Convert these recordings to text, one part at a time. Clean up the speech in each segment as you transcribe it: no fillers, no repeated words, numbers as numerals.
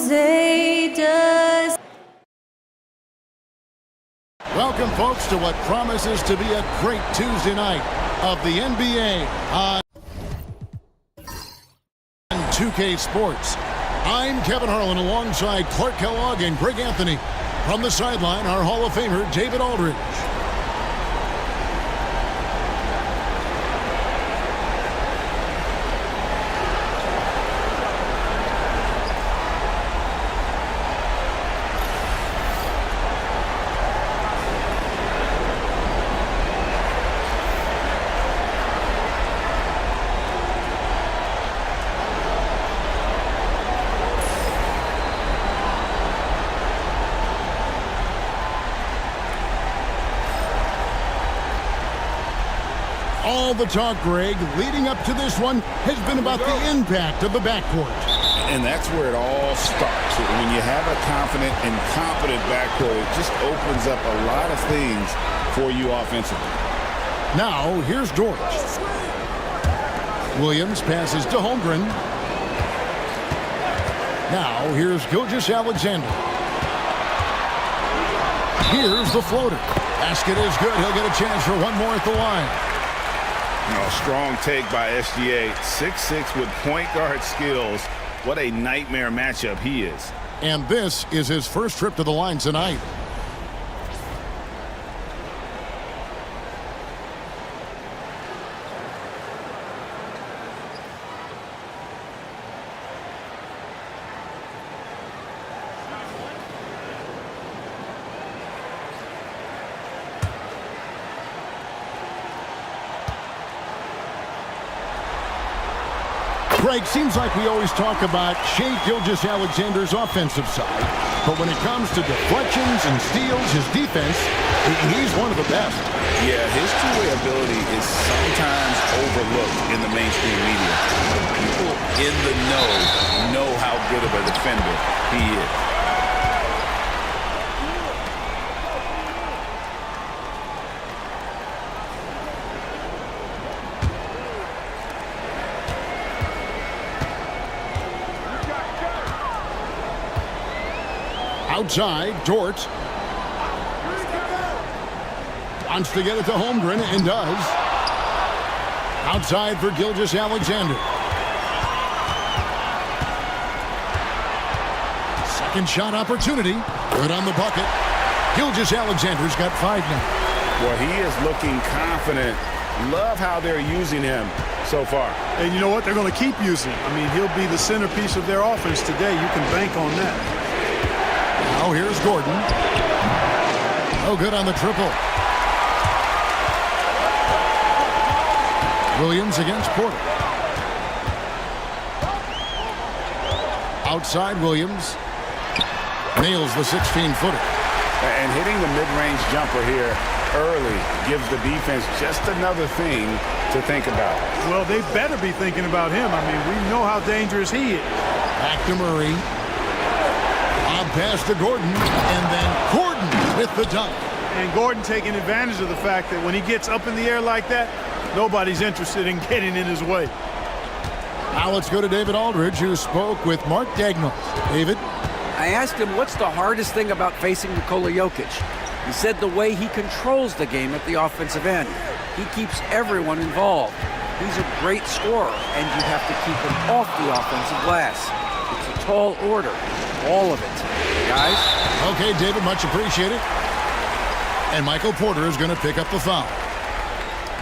Jose does. Welcome, folks, to what promises to be a great Tuesday night of the NBA on 2K Sports. I'm Kevin Harlan alongside Clark Kellogg and Greg Anthony. From the sideline, our Hall of Famer, David Aldridge. All the talk, Greg, leading up to this one has been about the impact of the backcourt. And that's where it all starts. When you have a confident and competent backcourt, it just opens up a lot of things for you offensively. Now, here's George. Williams passes to Holmgren. Now, here's Gilgeous-Alexander. Here's the floater. Basket is good. He'll get a chance for one more at the line. Strong take by SGA. 6'6" with point guard skills. What a nightmare matchup he is. And this is his first trip to the line tonight. Greg, seems like we always talk about Shai Gilgeous-Alexander's offensive side, but when it comes to deflections and steals, his defense, he's one of the best. Yeah, his two-way ability is sometimes overlooked in the mainstream media. People in the know how good of a defender he is. Outside, Dort wants to get it to Holmgren and does. Outside for Gilgeous-Alexander. Second shot opportunity. Good on the bucket. Gilgeous-Alexander's got 5 now. Well, he is looking confident. Love how they're using him so far. And you know what? They're going to keep using him. I mean, he'll be the centerpiece of their offense today. You can bank on that. Now here's Gordon. Oh, good on the triple. Williams against Porter. Outside Williams. Nails the 16-footer. And hitting the mid-range jumper here early gives the defense just another thing to think about. Well, they better be thinking about him. I mean, we know how dangerous he is. Back to Murray. Pass to Gordon, and then Gordon with the dunk. And Gordon taking advantage of the fact that when he gets up in the air like that, nobody's interested in getting in his way. Now let's go to David Aldridge, who spoke with Mark Dagnall. David? I asked him what's the hardest thing about facing Nikola Jokic. He said the way he controls the game at the offensive end. He keeps everyone involved. He's a great scorer, and you have to keep him off the offensive glass. It's a tall order, all of it. Guys? Okay, David, much appreciated. And Michael Porter is going to pick up the foul.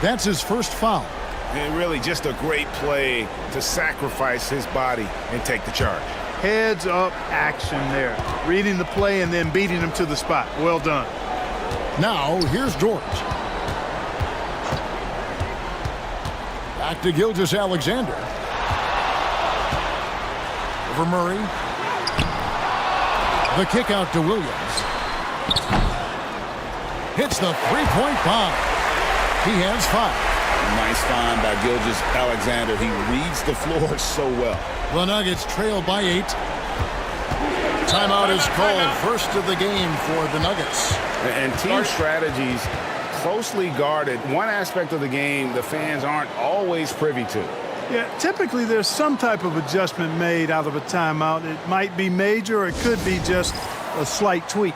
That's his first foul. And really just a great play to sacrifice his body and take the charge. Heads up action there. Reading the play and then beating him to the spot. Well done. Now, here's George. Back to Gilgeous-Alexander. Over Murray. The kick out to Williams. Hits the three-point bomb. He has 5. Nice find by Gilgeous-Alexander. He reads the floor so well. The Nuggets trail by 8. Timeout is called. First of the game for the Nuggets. And team strategies closely guarded. One aspect of the game the fans aren't always privy to. Yeah, typically there's some type of adjustment made out of a timeout. It might be major or it could be just a slight tweak.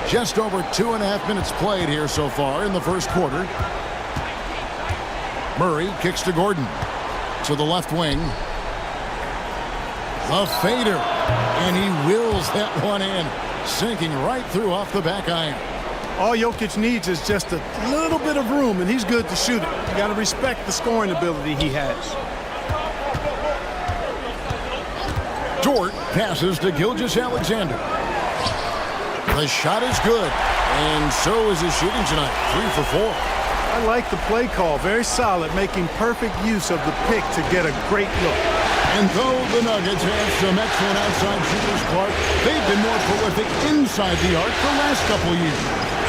Just over 2.5 minutes played here so far in the first quarter. Murray kicks to Gordon. To the left wing. The fader. And he wills that one in. Sinking right through off the back iron. All Jokic needs is just a little bit of room, and he's good to shoot it. You got to respect the scoring ability he has. Dort passes to Gilgeous-Alexander. The shot is good, and so is his shooting tonight. 3 for 4. I like the play call. Very solid, making perfect use of the pick to get a great look. And though the Nuggets have some excellent outside shooters, Clark, they've been more prolific inside the arc the last couple years.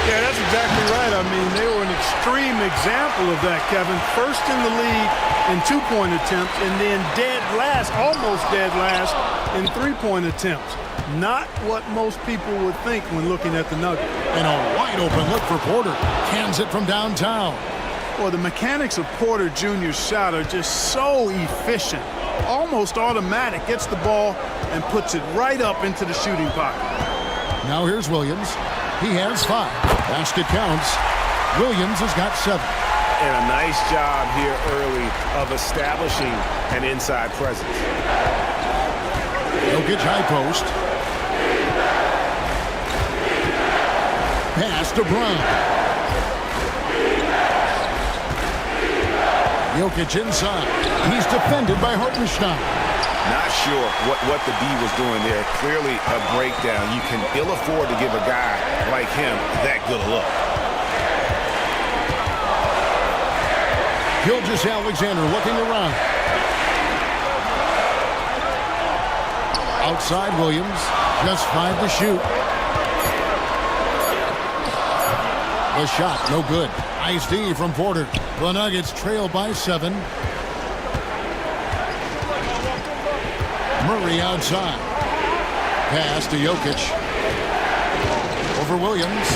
Yeah, that's exactly right. I mean, they were an extreme example of that, Kevin. First in the league in two-point attempts, and then dead last, almost dead last, in three-point attempts. Not what most people would think when looking at the Nuggets. And a wide-open look for Porter. Cans it from downtown. Well, the mechanics of Porter Jr.'s shot are just so efficient. Almost automatic. Gets the ball and puts it right up into the shooting pocket. Now here's Williams. He has 5. Basket counts. Williams has got 7. And a nice job here early of establishing an inside presence. Jokic high post. Pass to Brown. Jokic inside. He's defended by Hartenstein. Not sure what the D was doing there. Clearly a breakdown. You can ill afford to give a guy like him that good a look. Gilgeous-Alexander looking around. Outside Williams. Just 5 to shoot. The shot, no good. Nice D from Porter. The Nuggets trail by 7. Murray outside. Pass to Jokic. Over Williams.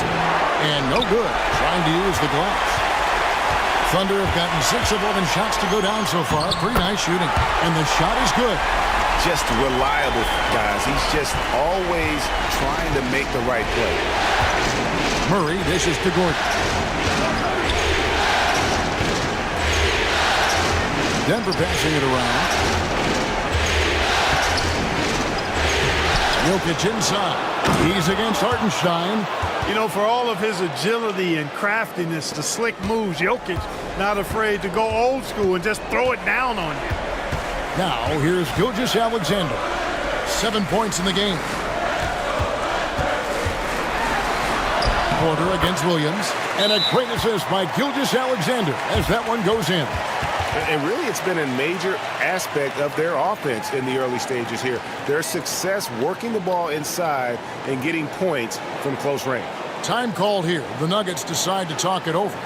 And no good. Trying to use the glass. Thunder have gotten 6 of 11 shots to go down so far. Pretty nice shooting. And the shot is good. Just reliable, guys. He's just always trying to make the right play. Murray dishes to Gordon. Denver passing it around. Jokic inside. He's against Hartenstein. You know, for all of his agility and craftiness, the slick moves, Jokic not afraid to go old school and just throw it down on you. Now, here's Gilgeous-Alexander. 7 points in the game. Porter against Williams. And a great assist by Gilgeous-Alexander as that one goes in. And really, it's been a major aspect of their offense in the early stages here. Their success working the ball inside and getting points from close range. Time called here. The Nuggets decide to talk it over.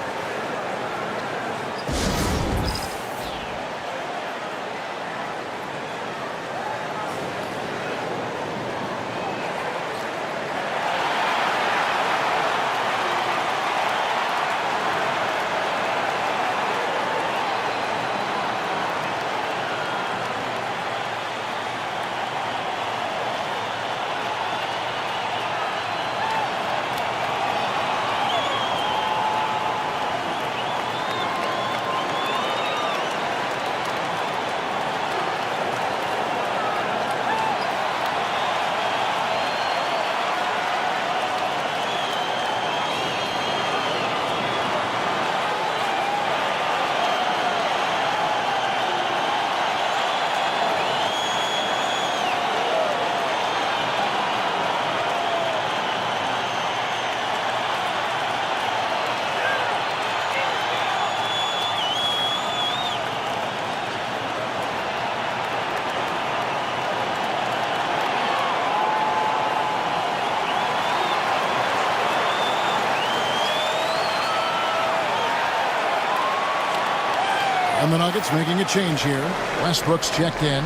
And the Nuggets making a change here. Westbrook's checked in.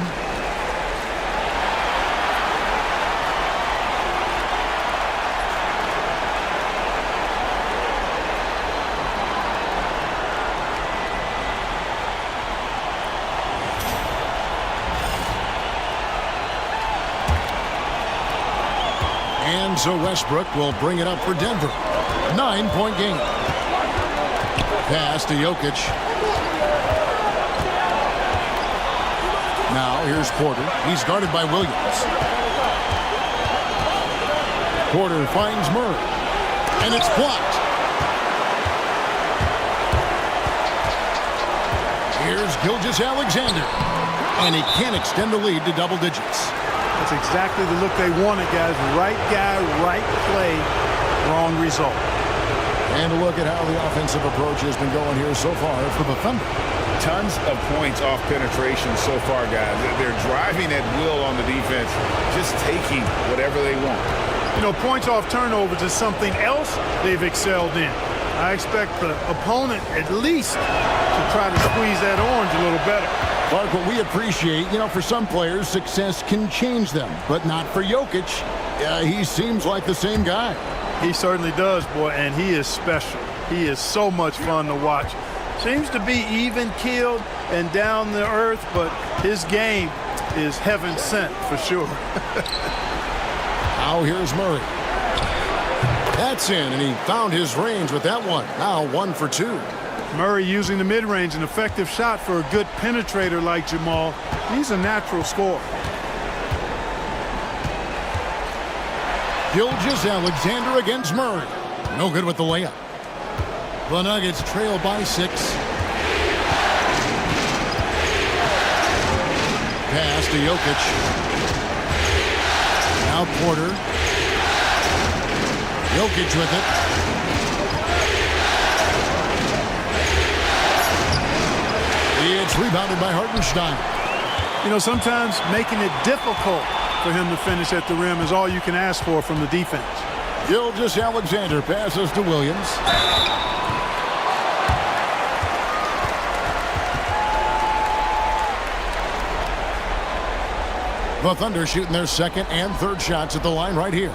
And so Westbrook will bring it up for Denver. 9-point game. Pass to Jokic. Now here's Porter. He's guarded by Williams. Porter finds Murray. And it's blocked. Here's Gilgeous-Alexander. And he can't extend the lead to double digits. That's exactly the look they wanted, guys. Right guy, right play, wrong result. And a look at how the offensive approach has been going here so far for the Thunder. Tons of points off penetration so far, guys. They're driving at will on the defense, just taking whatever they want. You know, points off turnovers is something else they've excelled in. I expect the opponent at least to try to squeeze that orange a little better. Clark, what we appreciate, you know, for some players, success can change them, but not for Jokic. He seems like the same guy. He certainly does, boy, and he is special. He is so much fun to watch. Seems to be even-keeled and down to earth, but his game is heaven sent for sure. Now here's Murray. That's in, and he found his range with that one. Now 1 for 2. Murray using the mid-range, an effective shot for a good penetrator like Jamal. He's a natural scorer. Gilgeous-Alexander against Murray. No good with the layup. The Nuggets trail by 6. Pass to Jokic. Now Porter. Jokic with it. It's rebounded by Hartenstein. You know, sometimes making it difficult for him to finish at the rim is all you can ask for from the defense. Gilgeous-Alexander passes to Williams. The Thunder shooting their second and third shots at the line right here.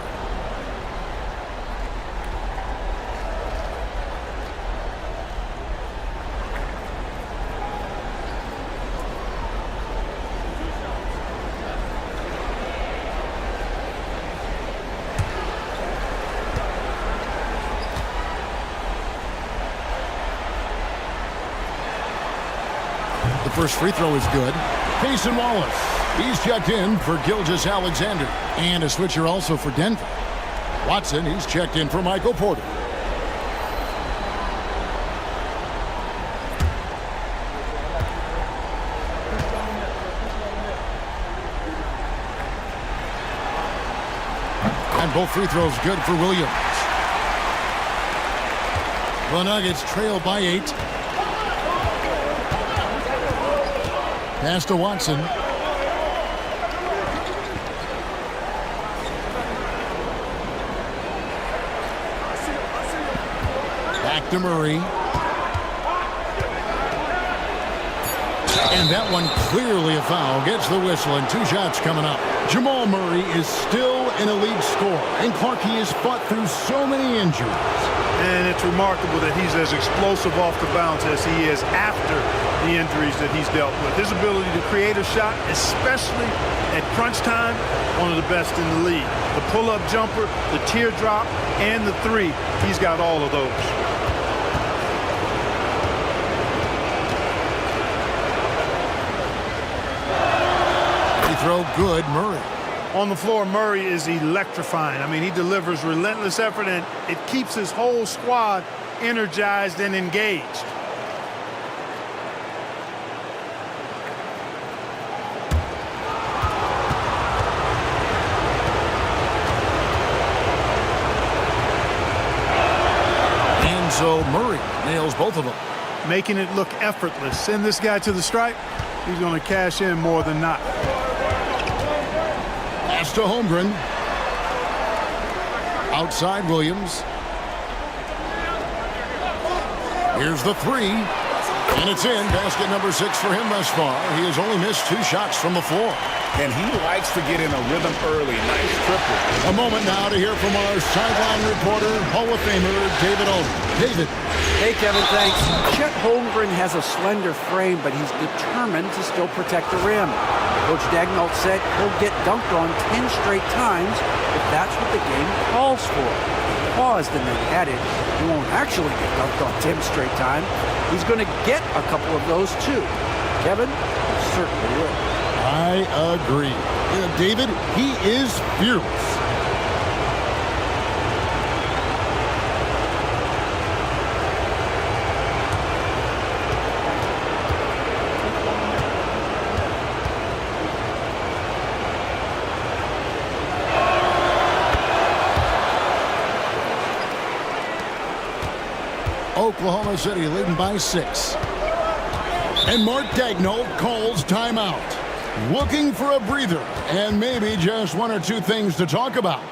The first free throw is good. Payson Wallace. He's checked in for Gilgeous-Alexander. And a switcher also for Denver. Watson, he's checked in for Michael Porter. And both free throws good for Williams. The Nuggets trail by 8. Pass to Watson. Back to Murray. And that one clearly a foul. Gets the whistle and 2 shots coming up. Jamal Murray is still an elite scorer. And Clark, he has fought through so many injuries. And it's remarkable that he's as explosive off the bounce as he is after the injuries that he's dealt with. His ability to create a shot, especially at crunch time, one of the best in the league. The pull-up jumper, the teardrop, and the 3. He's got all of those. Throw good, Murray. On the floor, Murray is electrifying. I mean, he delivers relentless effort, and it keeps his whole squad energized and engaged. And so Murray nails both of them. Making it look effortless. Send this guy to the stripe. He's going to cash in more than not. To Holmgren. Outside Williams. Here's the 3. And it's in. Basket number 6 for him thus far. He has only missed 2 shots from the floor. And he likes to get in a rhythm early. Nice triple. A moment now to hear from our sideline reporter, Hall of Famer David Aldridge. David. Hey, Kevin, thanks. Chet Holmgren has a slender frame, but he's determined to still protect the rim. Coach Dagnall said he'll get dunked on 10 straight times if that's what the game calls for. He paused and then added, he won't actually get dunked on 10 straight times. He's going to get a couple of those too. Kevin, he certainly will. I agree. David, he is fearless. Oklahoma City leading by 6. And Mark Dagnall calls timeout. Looking for a breather and maybe just 1 or 2 things to talk about.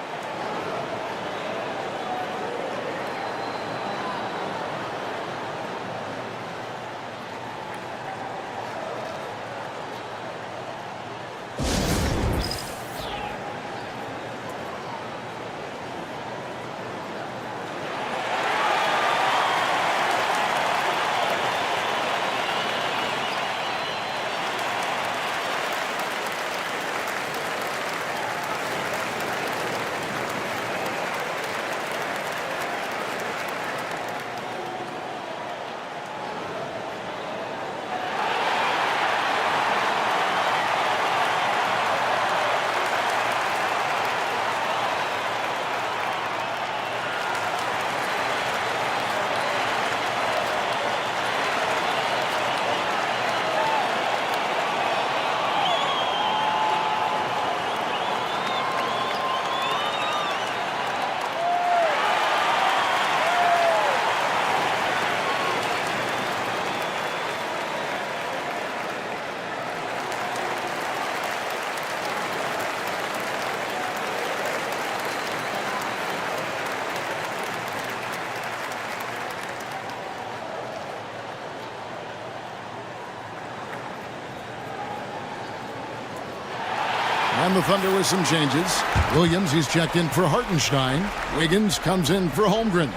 And the Thunder with some changes. Williams, he's checked in for Hartenstein. Wiggins comes in for Holmgren.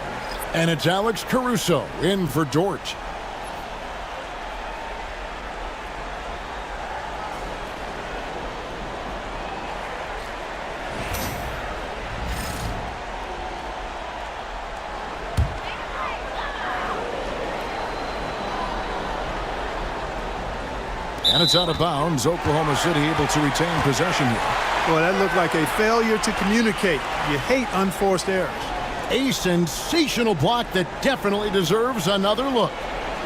And it's Alex Caruso in for Dort. And it's out of bounds. Oklahoma City able to retain possession here. Boy, that looked like a failure to communicate. You hate unforced errors. A sensational block that definitely deserves another look.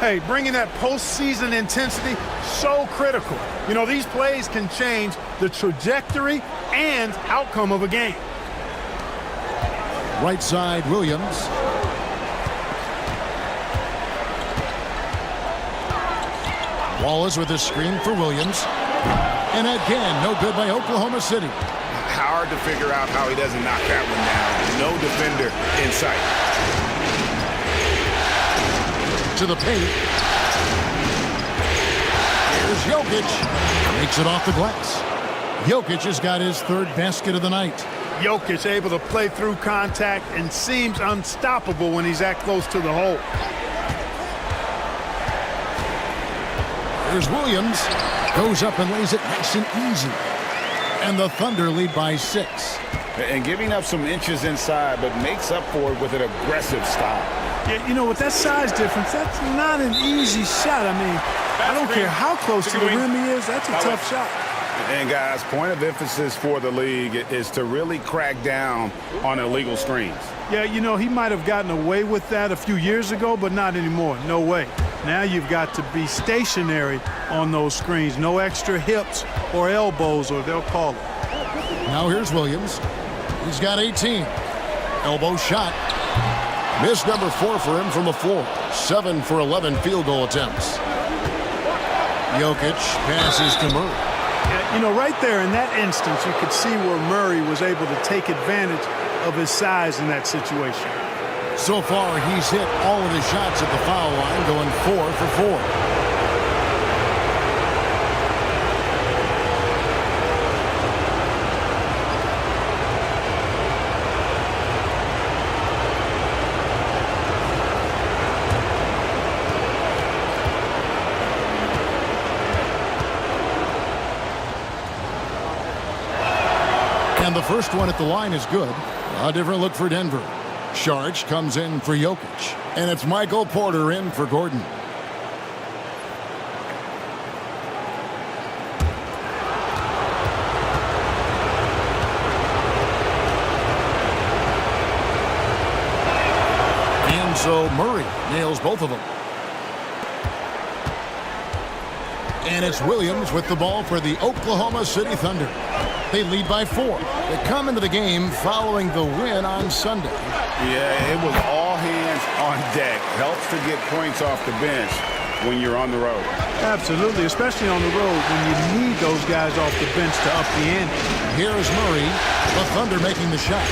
Hey, bringing that postseason intensity, so critical. You know, these plays can change the trajectory and outcome of a game. Right side, Williams. Wallace with a screen for Williams. And again, no good by Oklahoma City. Hard to figure out how he doesn't knock that one down. No defender in sight. To the paint. Here's Jokic. Makes it off the glass. Jokic has got his third basket of the night. Jokic able to play through contact and seems unstoppable when he's that close to the hole. Here's Williams. Goes up and lays it nice and easy. And the Thunder lead by 6. And giving up some inches inside, but makes up for it with an aggressive style. Yeah, you know, with that size difference, that's not an easy shot. I mean, I don't care how close to the rim he is. That's a tough shot. And, guys, point of emphasis for the league is to really crack down on illegal screens. Yeah, you know, he might have gotten away with that a few years ago, but not anymore. No way. Now you've got to be stationary on those screens. No extra hips or elbows, or they'll call it. Now here's Williams. He's got 18. Elbow shot. Missed number 4 for him from the floor. 7 for 11 field goal attempts. Jokic passes to Murray. Yeah, you know, right there in that instance, you could see where Murray was able to take advantage of his size in that situation. So far, he's hit all of his shots at the foul line, going 4 for 4. And the first one at the line is good. A different look for Denver. Saric comes in for Jokic. And it's Michael Porter in for Gordon. And so Murray nails both of them. And it's Williams with the ball for the Oklahoma City Thunder. They lead by 4. They come into the game following the win on Sunday. Yeah, it was all hands on deck. Helps to get points off the bench when you're on the road. Absolutely, especially on the road when you need those guys off the bench to up the ante. Here's Murray, the Thunder making the shot.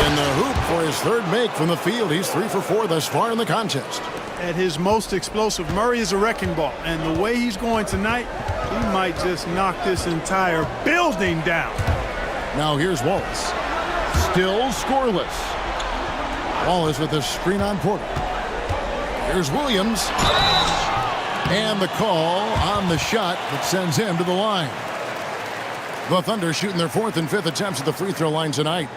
In the hoop for his third make from the field. He's 3 for 4 thus far in the contest. At his most explosive, Murray is a wrecking ball. And the way he's going tonight, he might just knock this entire building down. Now here's Wallace. Still scoreless. Wallace with a screen on Porter. Here's Williams. And the call on the shot that sends him to the line. The Thunder shooting their 4th and 5th attempts at the free throw line tonight.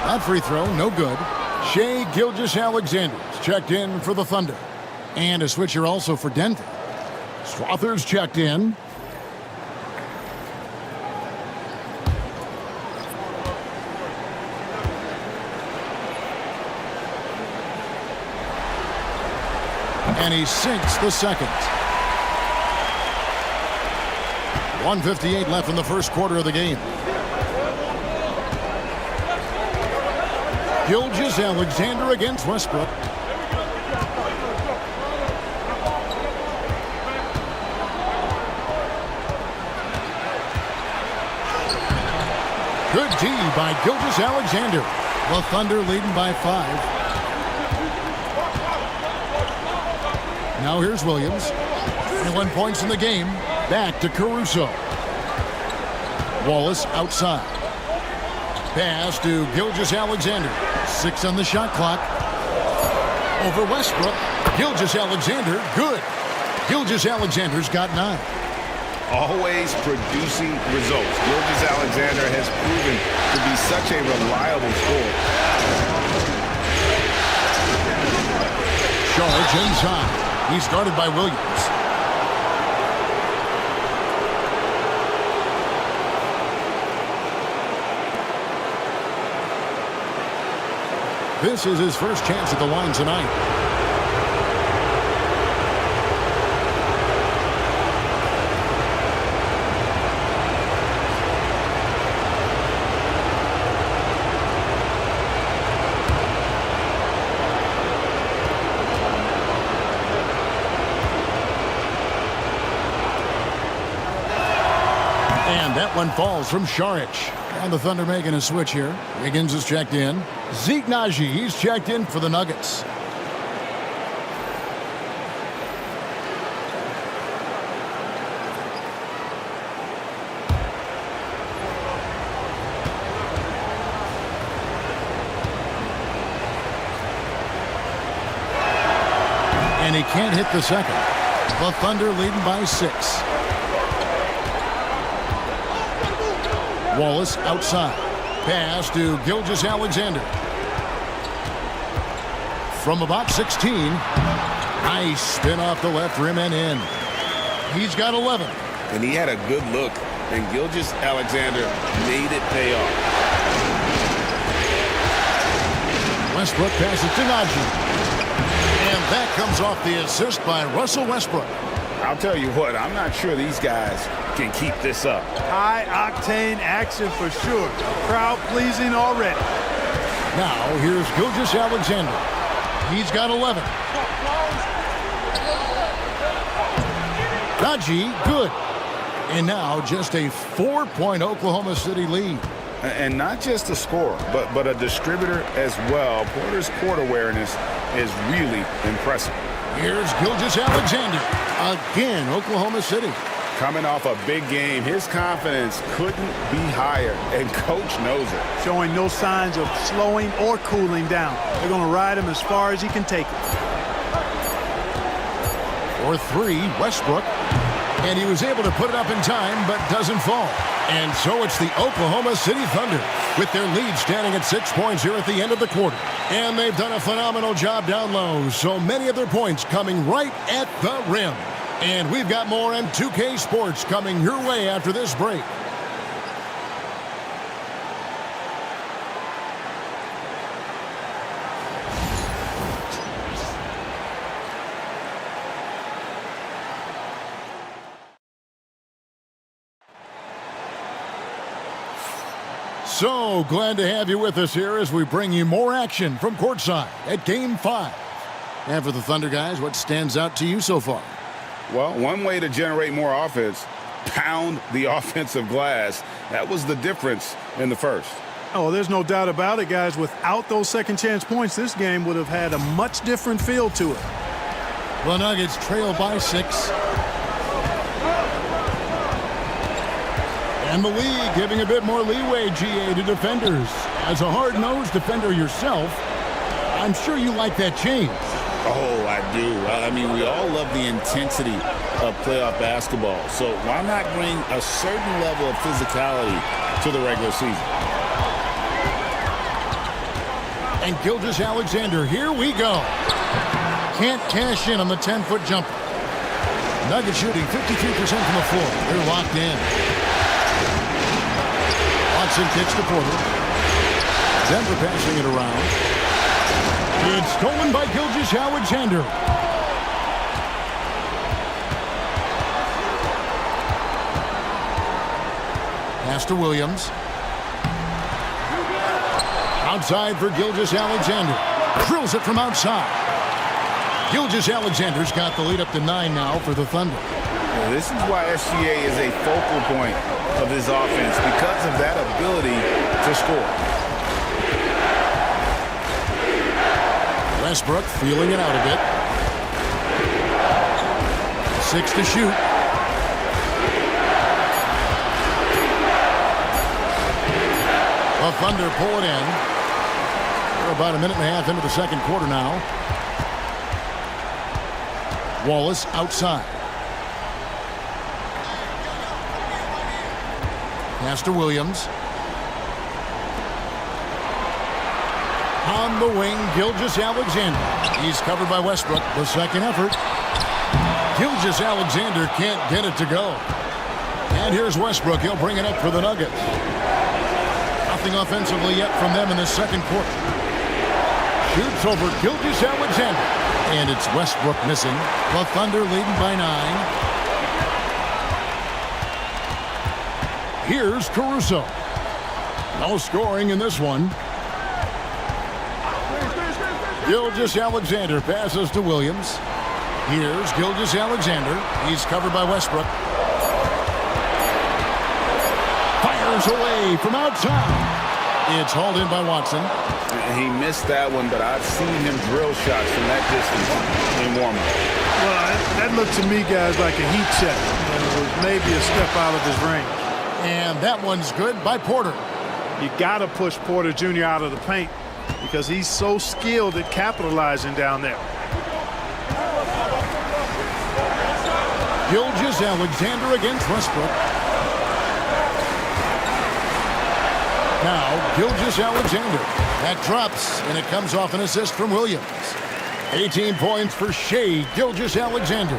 That free throw, no good. Shai Gilgeous-Alexander's checked in for the Thunder. And a switcher also for Denver. Swathers checked in. And he sinks the second. 1:58 left in the first quarter of the game. Gilgeous-Alexander against Westbrook. Good D by Gilgeous-Alexander. The Thunder leading by 5. Now here's Williams. 21 points in the game. Back to Caruso. Wallace outside. Pass to Gilgeous-Alexander. 6 on the shot clock. Over Westbrook. Gilgeous-Alexander, good. Gilgeous-Alexander's got 9. Always producing results. Gilgeous-Alexander has proven to be such a reliable scorer. Charge inside. He's guarded by Williams. This is his first chance at the line tonight. And that one falls from Saric. And the Thunder making a switch here. Wiggins is checked in. Zeke Naji, he's checked in for the Nuggets. And he can't hit the second. The Thunder leading by 6. Wallace outside. Pass to Gilgeous-Alexander. From about 16. Nice spin off the left rim and in. He's got 11. And he had a good look, and Gilgeous-Alexander made it pay off. Westbrook passes to Naji. And that comes off the assist by Russell Westbrook. I'll tell you what, I'm not sure these guys can keep this up. High-octane action for sure. Crowd-pleasing already. Now, here's Gilgeous-Alexander. He's got 11. Naji, good. And now just a 4-point Oklahoma City lead. And not just a scorer, but a distributor as well. Porter's court awareness is really impressive. Here's Gilgeous-Alexander. Again, Oklahoma City. Coming off a big game, his confidence couldn't be higher, and Coach knows it. Showing no signs of slowing or cooling down. They're going to ride him as far as he can take it. For 3, Westbrook. And he was able to put it up in time, but doesn't fall. And so it's the Oklahoma City Thunder with their lead standing at 6 points here at the end of the quarter. And they've done a phenomenal job down low. So many of their points coming right at the rim. And we've got more on 2K Sports coming your way after this break. So glad to have you with us here as we bring you more action from courtside at Game 5. And for the Thunder guys, what stands out to you so far? Well, one way to generate more offense, pound the offensive glass. That was the difference in the first. Oh, there's no doubt about it, guys. Without those second chance points, this game would have had a much different feel to it. The Nuggets trail by 6. And the league giving a bit more leeway, GA, to defenders. As a hard-nosed defender yourself, I'm sure you like that change. Oh, I do. I mean, we all love the intensity of playoff basketball. So why not bring a certain level of physicality to the regular season? And Gilgeous-Alexander, here we go. Can't cash in on the 10-foot jumper. Nuggets shooting 53% from the floor. They're locked in. Watson kicks to Porter. Denver passing it around. It's stolen by Gilgeous-Alexander. Pass to Williams. Outside for Gilgeous-Alexander. Drills it from outside. Gilgeous-Alexander's got the lead up to 9 now for the Thunder. This is why SGA is a focal point of his offense, because of that ability to score. Westbrook feeling it out a bit. 6 to shoot. The Thunder pull it in. We're about a minute and a half into the second quarter now. Wallace outside. Pass to Williams. On the wing, Gilgeous-Alexander. He's covered by Westbrook. The second effort. Gilgeous-Alexander can't get it to go. And here's Westbrook. He'll bring it up for the Nuggets. Nothing offensively yet from them in this second quarter. shoots over Gilgeous-Alexander. And it's Westbrook missing. The Thunder leading by 9. Here's Caruso. No scoring in this one. Gilgeous-Alexander passes to Williams. Here's Gilgeous-Alexander. He's covered by Westbrook. Fires away from outside. It's hauled in by Watson. He missed that one, but I've seen him drill shots from that distance in warm-up. Well, that looked to me, guys, like a heat check. And it was maybe a step out of his range. And that one's good by Porter. You got to push Porter Jr. out of the paint because he's so skilled at capitalizing down there. Gilgeous-Alexander against Westbrook. Now, Gilgeous-Alexander. That drops, and it comes off an assist from Williams. 18 points for Shai Gilgeous-Alexander.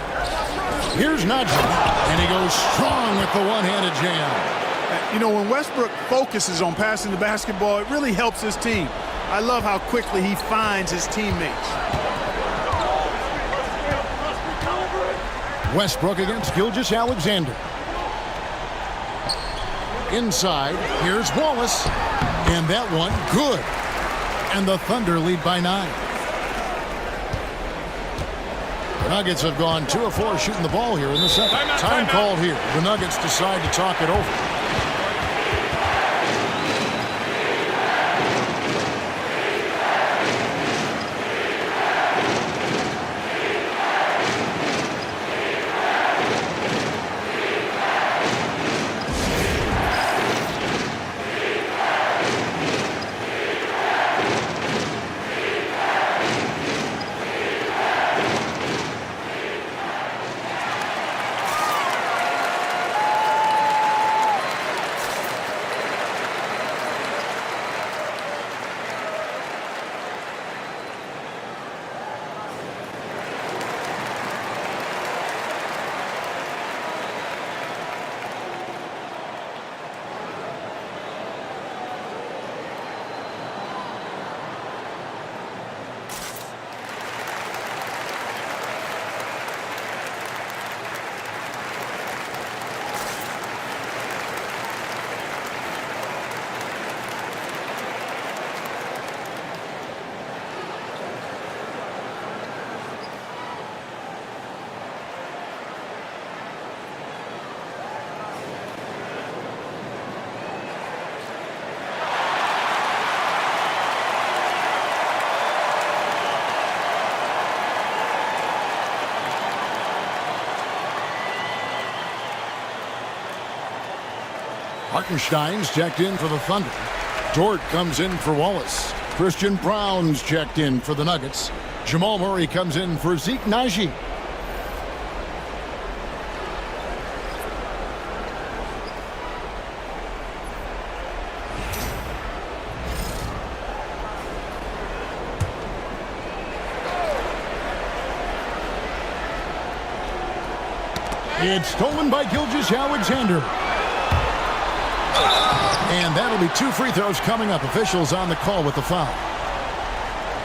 Here's Najee, and he goes strong with the one-handed jam. You know, when Westbrook focuses on passing the basketball, it really helps his team. I love how quickly he finds his teammates. Westbrook against Gilgeous-Alexander. Inside, here's Wallace. And that one, good. And the Thunder lead by 9. The Nuggets have gone 2 of 4 shooting the ball here in the second. Time called here. The Nuggets decide to talk it over. Hartenstein's checked in for the Thunder. Dort comes in for Wallace. Christian Brown's checked in for the Nuggets. Jamal Murray comes in for Zeke Najee. It's stolen by Gilgeous-Alexander. And that'll be 2 free throws coming up. Officials on the call with the foul.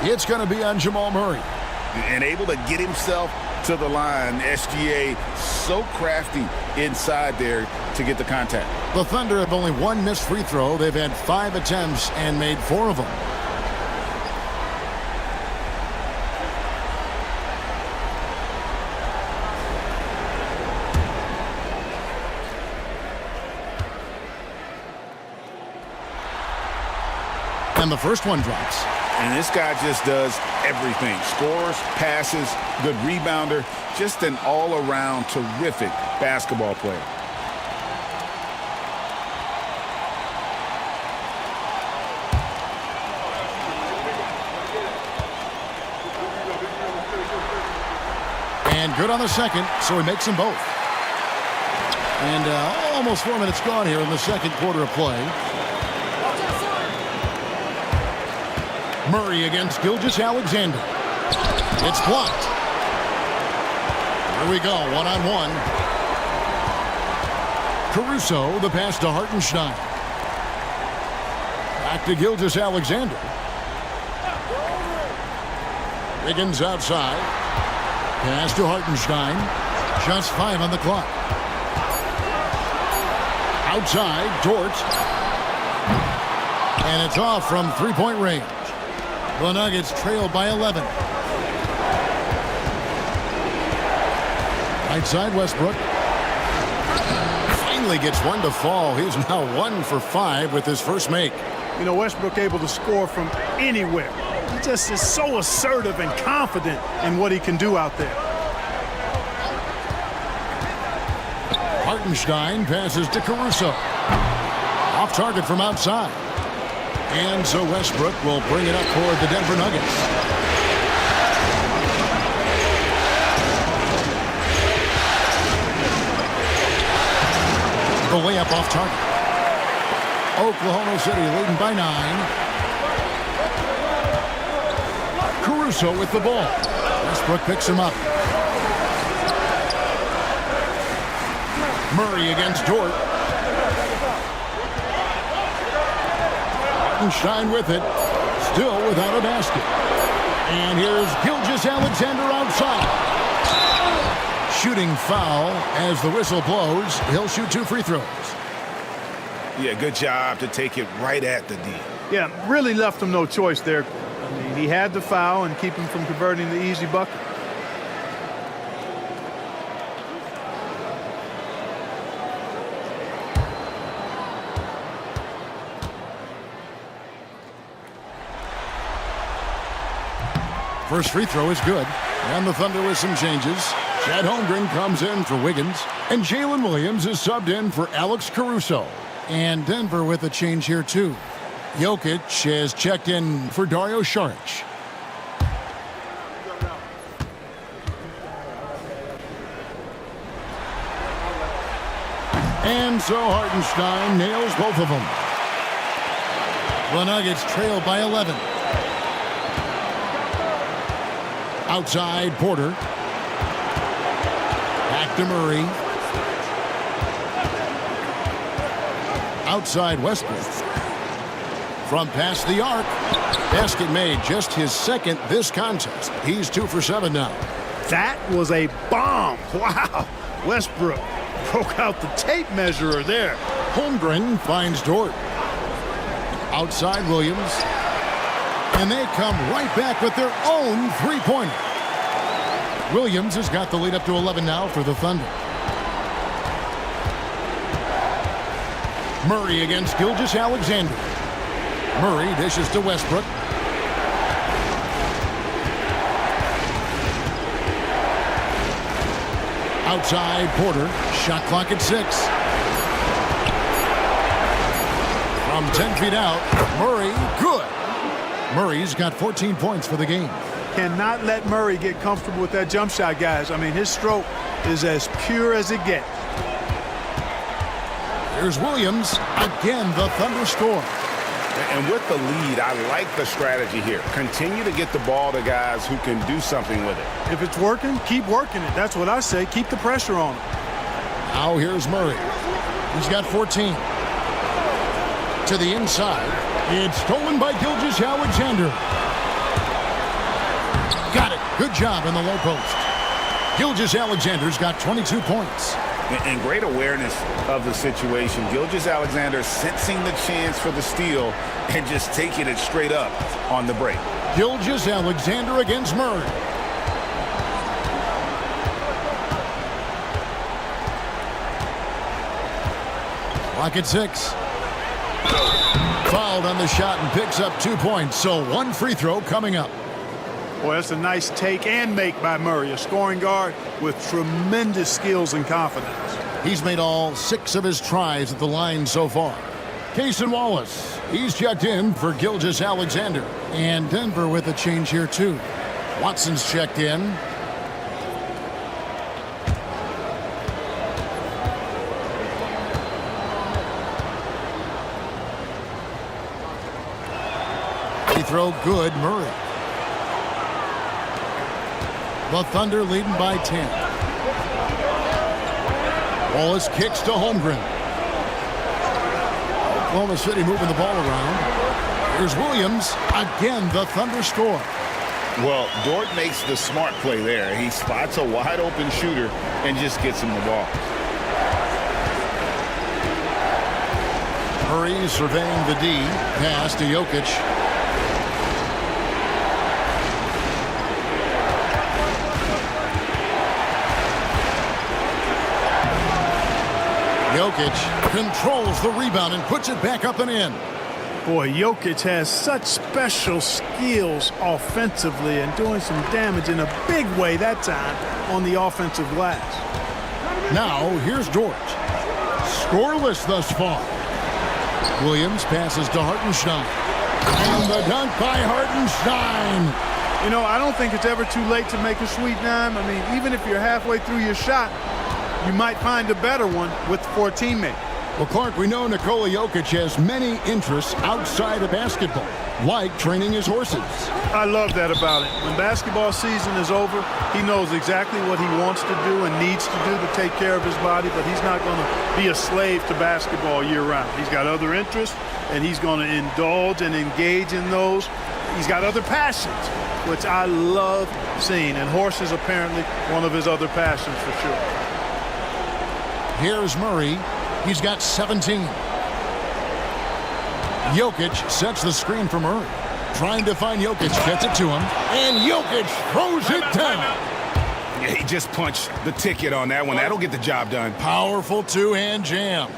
It's going to be on Jamal Murray. And able to get himself to the line. SGA so crafty inside there to get the contact. The Thunder have only 1 missed free throw. They've had 5 attempts and made 4 of them. And the first one drops. And this guy just does everything. Scores, passes, good rebounder. Just an all-around terrific basketball player. And good on the second, so he makes them both. And almost 4 minutes gone here in the second quarter of play. Murray against Gilgeous-Alexander. It's blocked. Here we go, one-on-one. Caruso, the pass to Hartenstein. Back to Gilgeous-Alexander. Wiggins outside. Pass to Hartenstein. Just 5 on the clock. Outside, Dort. And it's off from three-point range. The Nuggets trail by 11. Right side, Westbrook. Finally gets one to fall. He's now 1 for 5 with his first make. You know, Westbrook able to score from anywhere. He just is so assertive and confident in what he can do out there. Hartenstein passes to Caruso. Off target from outside. And so Westbrook will bring it up toward the Denver Nuggets. The layup off target. Oklahoma City leading by 9. Caruso with the ball. Westbrook picks him up. Murray against Dort. Hartenstein with it. Still without a basket. And here's Gilgeous-Alexander outside. Shooting foul as the whistle blows. He'll shoot 2 free throws. Yeah, good job to take it right at the D. Yeah, really left him no choice there. I mean, he had the foul and keep him from converting the easy bucket. First free throw is good. And the Thunder with some changes. Chad Holmgren comes in for Wiggins. And Jalen Williams is subbed in for Alex Caruso. And Denver with a change here, too. Jokic has checked in for Dario Saric. And so Hartenstein nails both of them. The Nuggets trail by 11. Outside, Porter. Back to Murray. Outside, Westbrook. From past the arc. Basket made, just his second this contest. He's 2 for 7 now. That was a bomb. Wow. Westbrook broke out the tape measurer there. Holmgren finds Dort. Outside, Williams. And they come right back with their own three-pointer. Williams has got the lead up to 11 now for the Thunder. Murray against Gilgeous-Alexander. Murray dishes to Westbrook. Outside, Porter. Shot clock at 6. From 10 feet out, Murray, good. Murray's got 14 points for the game. Cannot let Murray get comfortable with that jump shot, guys. I mean, his stroke is as pure as it gets. Here's Williams. Again, the Thunder score. And with the lead, I like the strategy here. Continue to get the ball to guys who can do something with it. If it's working, keep working it. That's what I say. Keep the pressure on him. Now here's Murray. He's got 14. To the inside. It's stolen by Gilgeous-Alexander. Got it. Good job in the low post. Gilgeous-Alexander's got 22 points. And great awareness of the situation. Gilgeous-Alexander sensing the chance for the steal and just taking it straight up on the break. Gilgeous-Alexander against Murray. Clock at 6. Fouled on the shot and picks up 2 points. So 1 free throw coming up. Boy, that's a nice take and make by Murray, a scoring guard with tremendous skills and confidence. He's made all 6 of his tries at the line so far. Cason Wallace, he's checked in for Gilgeous-Alexander. And Denver with a change here, too. Watson's checked in. Free throw good, Murray. The Thunder leading by 10. Wallace kicks to Holmgren. Oklahoma City moving the ball around. Here's Williams. Again, the Thunder score. Well, Dort makes the smart play there. He spots a wide-open shooter and just gets him the ball. Murray surveying the D. Pass to Jokic. Jokic controls the rebound and puts it back up and in. Boy, Jokic has such special skills offensively and doing some damage in a big way that time on the offensive glass. Now, here's Dort. Scoreless thus far. Williams passes to Hartenstein. And the dunk by Hartenstein. You know, I don't think it's ever too late to make a sweet dime. I mean, even if you're halfway through your shot, you might find a better one for a teammate. Well, Clark, we know Nikola Jokic has many interests outside of basketball, like training his horses. I love that about him. When basketball season is over, he knows exactly what he wants to do and needs to do to take care of his body, but he's not going to be a slave to basketball year-round. He's got other interests, and he's going to indulge and engage in those. He's got other passions, which I love seeing, and horses apparently one of his other passions for sure. Here's Murray. He's got 17. Jokic sets the screen for Murray. Trying to find Jokic, gets it to him, and Jokic throws it down. Yeah, he just punched the ticket on that one. That'll get the job done. Powerful two-hand jam.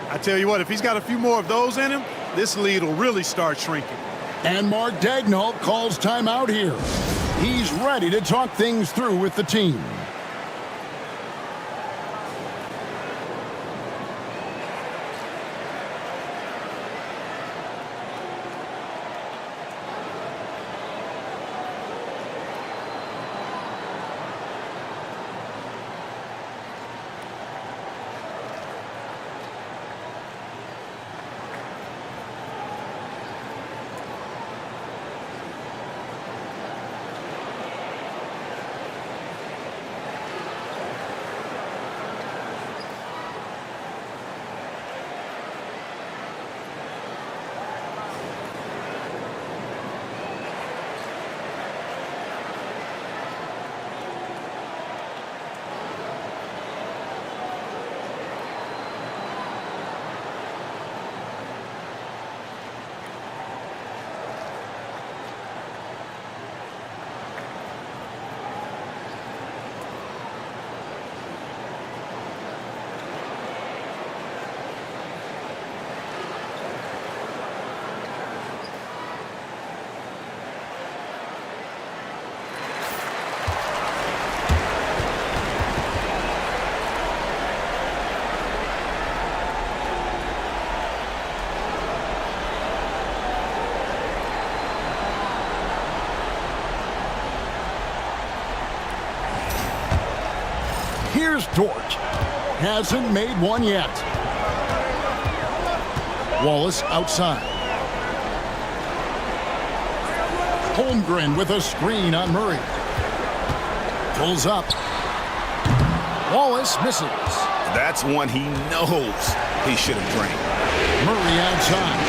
I tell you what, if he's got a few more of those in him, this lead will really start shrinking. And Mark Daigneault calls timeout here. He's ready to talk things through with the team. Here's Dort. Hasn't made one yet. Wallace outside. Holmgren with a screen on Murray. Pulls up. Wallace misses. That's one he knows he should have drained. Murray outside.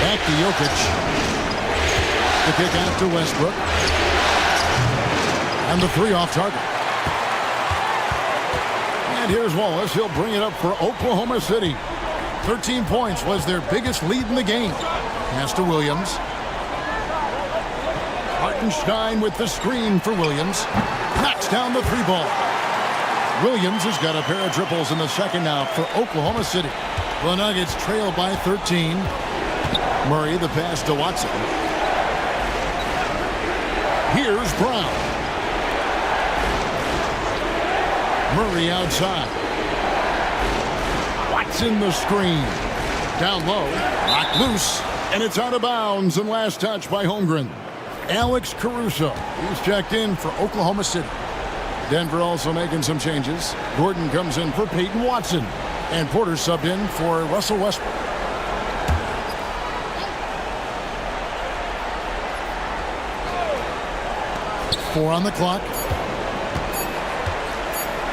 Back to Jokic. The kick out to Westbrook. And the three off target. And here's Wallace. He'll bring it up for Oklahoma City. 13 points was their biggest lead in the game. Pass to Williams. Hartenstein with the screen for Williams. Knocks down the three ball. Williams has got a pair of triples in the second now for Oklahoma City. The Nuggets trail by 13. Murray the pass to Watson. Here's Brown. Murray outside. Watson the screen. Down low. Locked loose. And it's out of bounds. And last touch by Holmgren. Alex Caruso. He's checked in for Oklahoma City. Denver also making some changes. Gordon comes in for Peyton Watson. And Porter subbed in for Russell Westbrook. Four on the clock.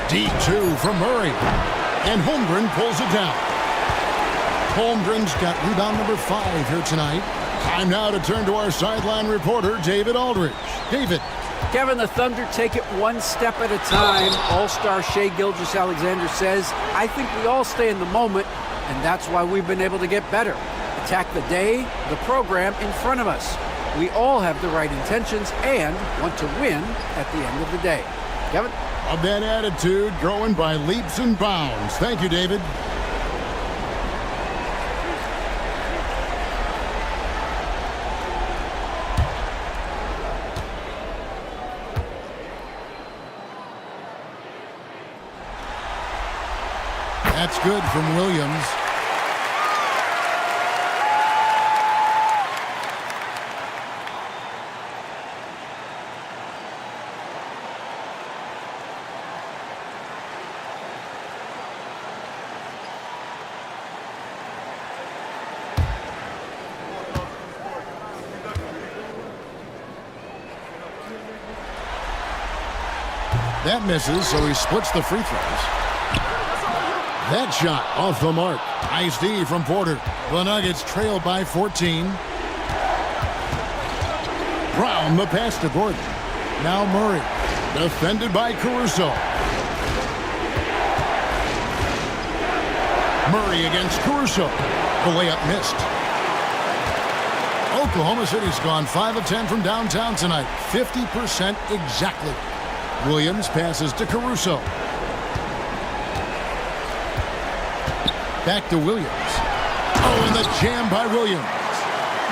Deep two from Murray. And Holmgren pulls it down. Holmgren's got rebound number 5 here tonight. Time now to turn to our sideline reporter, David Aldridge. David. Kevin, the Thunder take it one step at a time. All-star Shai Gilgeous-Alexander says, I think we all stay in the moment, and that's why we've been able to get better. Attack the day, the program in front of us. We all have the right intentions and want to win at the end of the day. Kevin? Of that attitude growing by leaps and bounds. Thank you, David. That's good from Williams. That misses, so he splits the free throws. That shot off the mark. Nice D from Porter. The Nuggets trail by 14. Brown the pass to Gordon. Now Murray. Defended by Caruso. Murray against Caruso. The layup missed. Oklahoma City's gone 5 of 10 from downtown tonight. 50% exactly. Williams passes to Caruso. Back to Williams. Oh, and the jam by Williams.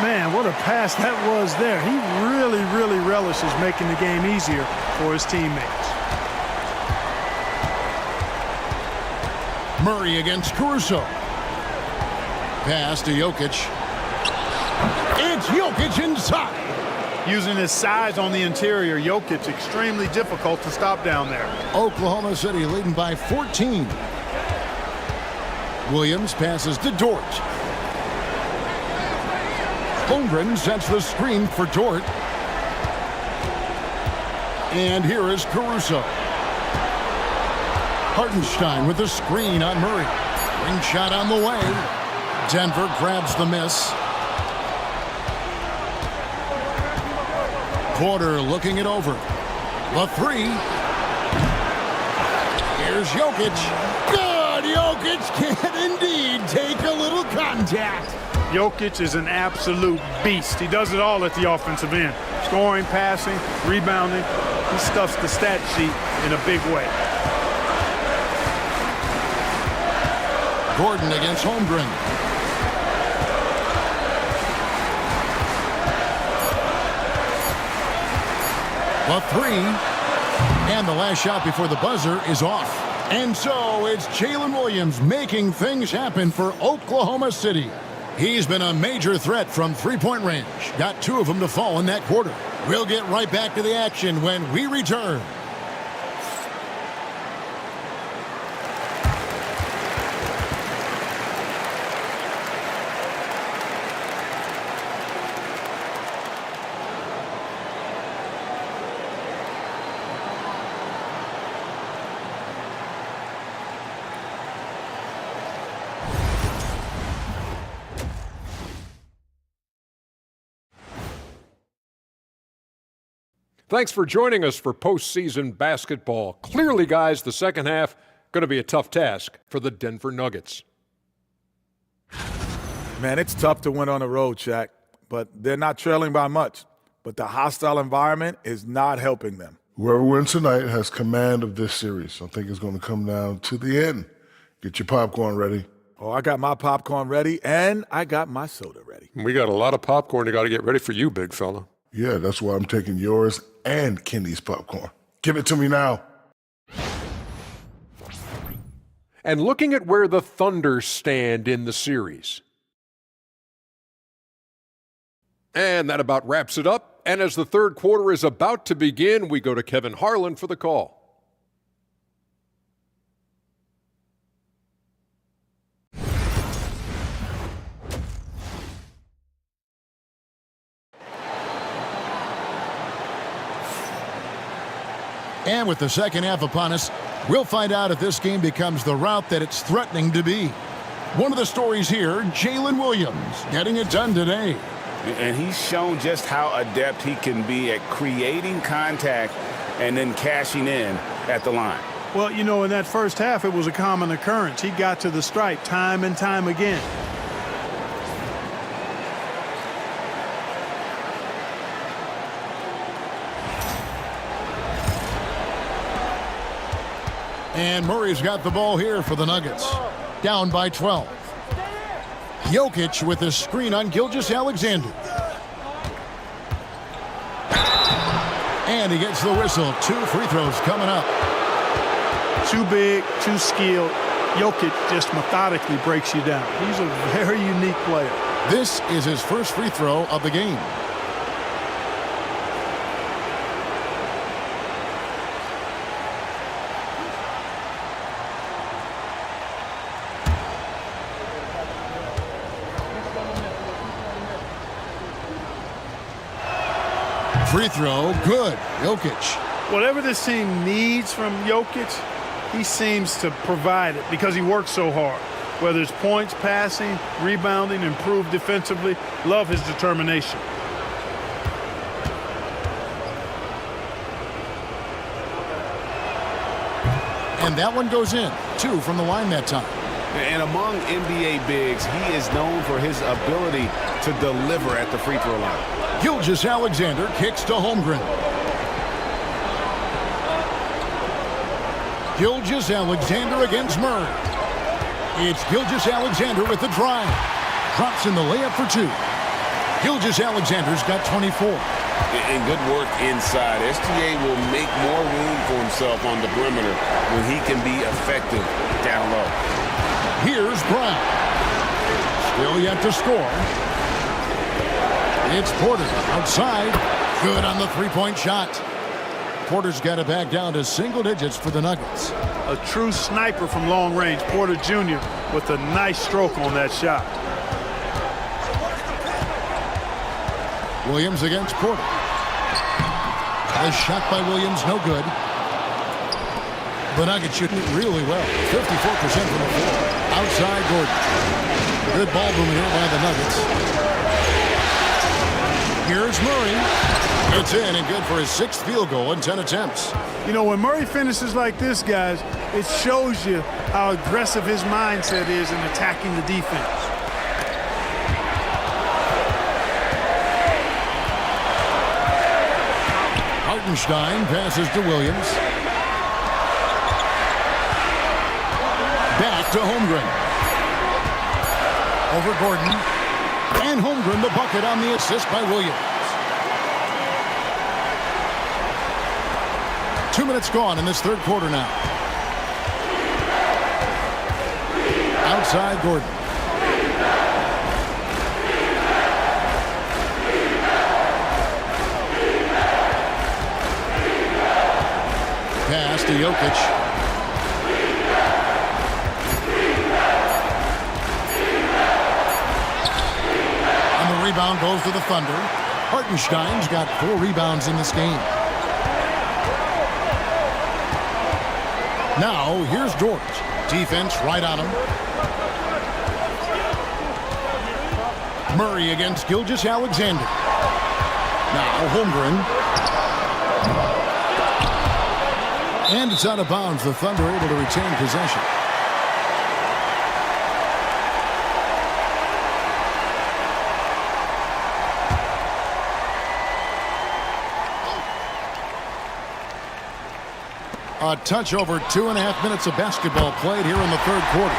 Man, what a pass that was there. He really relishes making the game easier for his teammates. Murray against Caruso. Pass to Jokic. It's Jokic inside. Using his size on the interior, Jokic extremely difficult to stop down there. Oklahoma City leading by 14. Williams passes to Dort. Holmgren sets the screen for Dort. And here is Caruso. Hartenstein with the screen on Murray. Ring shot on the way. Denver grabs the miss. Porter looking it over. The three. Here's Jokic. Good! Jokic can indeed take a little contact. Jokic is an absolute beast. He does it all at the offensive end. Scoring, passing, rebounding. He stuffs the stat sheet in a big way. Gordon against Holmgren. The three. And the last shot before the buzzer is off. And so it's Jalen Williams making things happen for Oklahoma City. He's been a major threat from three-point range. Got 2 of them to fall in that quarter. We'll get right back to the action when we return. Thanks for joining us for postseason basketball. Clearly, guys, the second half going to be a tough task for the Denver Nuggets. Man, it's tough to win on the road, Shaq, but they're not trailing by much. But the hostile environment is not helping them. Whoever wins tonight has command of this series. I think it's going to come down to the end. Get your popcorn ready. Oh, I got my popcorn ready, and I got my soda ready. We got a lot of popcorn you got to get ready for you, big fella. Yeah, that's why I'm taking yours and Kenny's popcorn. Give it to me now. And looking at where the Thunder stand in the series. And that about wraps it up. And as the third quarter is about to begin, we go to Kevin Harlan for the call. And with the second half upon us, we'll find out if this game becomes the route that it's threatening to be. One of the stories here, Jalen Williams getting it done today. And he's shown just how adept he can be at creating contact and then cashing in at the line. Well, you know, in that first half, it was a common occurrence. He got to the stripe time and time again. And Murray's got the ball here for the Nuggets. Down by 12. Jokic with a screen on Gilgeous-Alexander. And he gets the whistle. 2 free throws coming up. Too big, too skilled. Jokic just methodically breaks you down. He's a very unique player. This is his first free throw of the game. Free throw, good. Jokic. Whatever this team needs from Jokic, he seems to provide it because he works so hard. Whether it's points, passing, rebounding, improved defensively, love his determination. And that one goes in. 2 from the line that time. And among NBA bigs, he is known for his ability to deliver at the free throw line. Gilgeous-Alexander kicks to Holmgren. Gilgeous-Alexander against Murray. It's Gilgeous-Alexander with the drive. Drops in the layup for 2. Gilgeous-Alexander's got 24. And good work inside. SGA will make more room for himself on the perimeter when he can be effective down low. Here's Brown. Still yet to score. It's Porter outside. Good on the three-point shot. Porter's got it back down to single digits for the Nuggets. A true sniper from long range, Porter Jr. with a nice stroke on that shot. Williams against Porter. A shot by Williams, no good. The Nuggets shooting it really well. 54% from the floor. Outside Gordon. Good ball movement here by the Nuggets. Here's Murray. It's in and good for his 6th field goal in 10 attempts. You know, when Murray finishes like this, guys, it shows you how aggressive his mindset is in attacking the defense. Hartenstein passes to Williams. Back to Holmgren. Over Gordon. And Holmgren the bucket on the assist by Williams. 2 minutes gone in this third quarter now. Outside Gordon. Pass to Jokic. Rebound goes to the Thunder. Hartenstein's got 4 rebounds in this game. Now, here's George. Defense right on him. Murray against Gilgeous-Alexander. Now, Holmgren. And it's out of bounds. The Thunder able to retain possession. A touch over 2.5 minutes of basketball played here in the third quarter.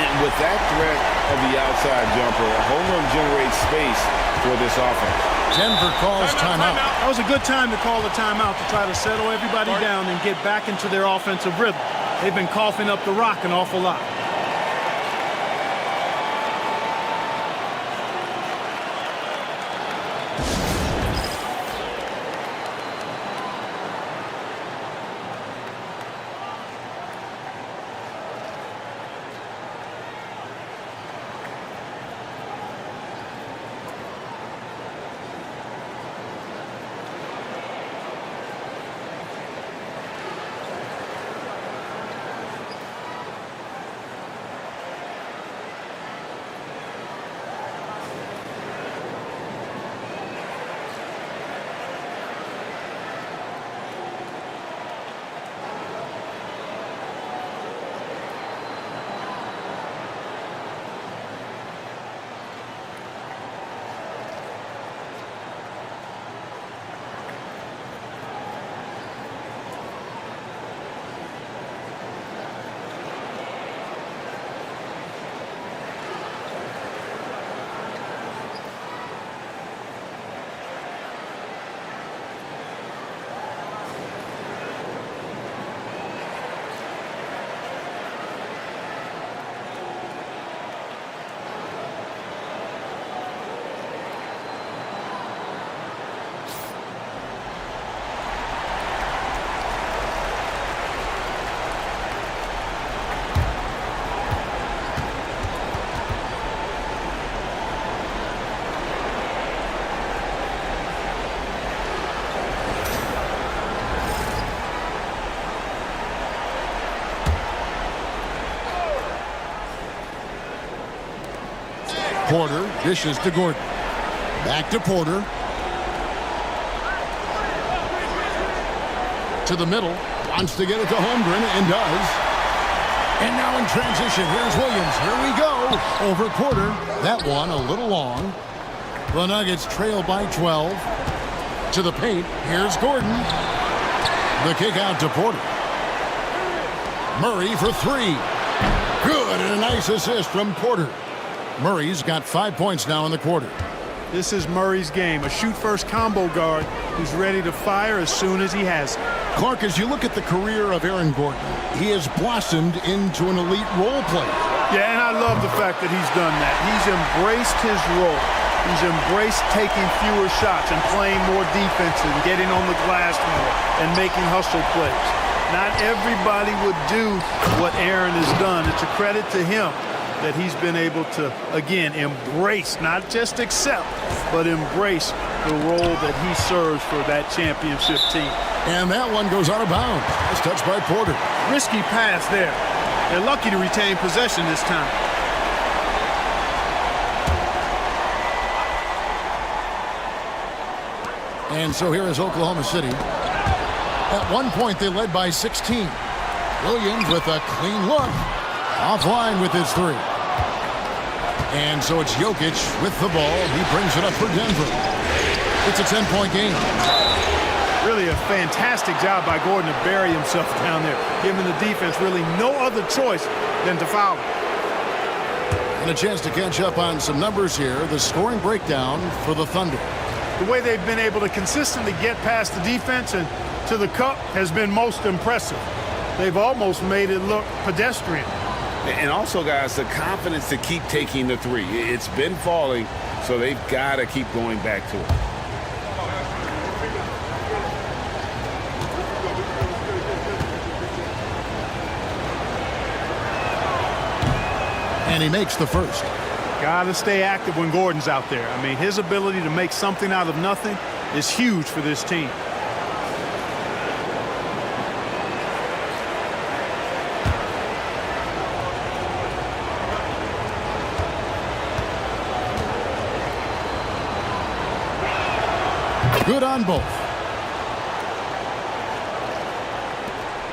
And with that threat of the outside jumper, a home run generates space for this offense. Denver calls timeout. That was a good time to call the timeout to try to settle everybody down and get back into their offensive rhythm. They've been coughing up the rock an awful lot. Porter dishes to Gordon. Back to Porter. To the middle. Wants to get it to Holmgren and does. And now in transition, here's Williams. Here we go. Over Porter. That one a little long. The Nuggets trail by 12. To the paint. Here's Gordon. The kick out to Porter. Murray for three. Good, and a nice assist from Porter. Murray's got 5 points now in the quarter. This is Murray's game, a shoot-first combo guard who's ready to fire as soon as he has it. Clark, as you look at the career of Aaron Gordon, he has blossomed into an elite role player. Yeah, and I love the fact that he's done that. He's embraced his role. He's embraced taking fewer shots and playing more defense and getting on the glass more and making hustle plays. Not everybody would do what Aaron has done. It's a credit to him that he's been able to, again, embrace, not just accept, but embrace the role that he serves for that championship team. And that one goes out of bounds. It's touched by Porter. Risky pass there. They're lucky to retain possession this time. And so here is Oklahoma City. At one point, they led by 16. Williams with a clean look. Offline with his three. And so it's Jokic with the ball. He brings it up for Denver. It's a 10-point game. Really a fantastic job by Gordon to bury himself down there, giving the defense really no other choice than to foul him. And a chance to catch up on some numbers here. The scoring breakdown for the Thunder. The way they've been able to consistently get past the defense and to the cup has been most impressive. They've almost made it look pedestrian. And also, guys, the confidence to keep taking the three. It's been falling, so they've got to keep going back to it. And he makes the first. Got to stay active when Gordon's out there. I mean, his ability to make something out of nothing is huge for this team. Good on both.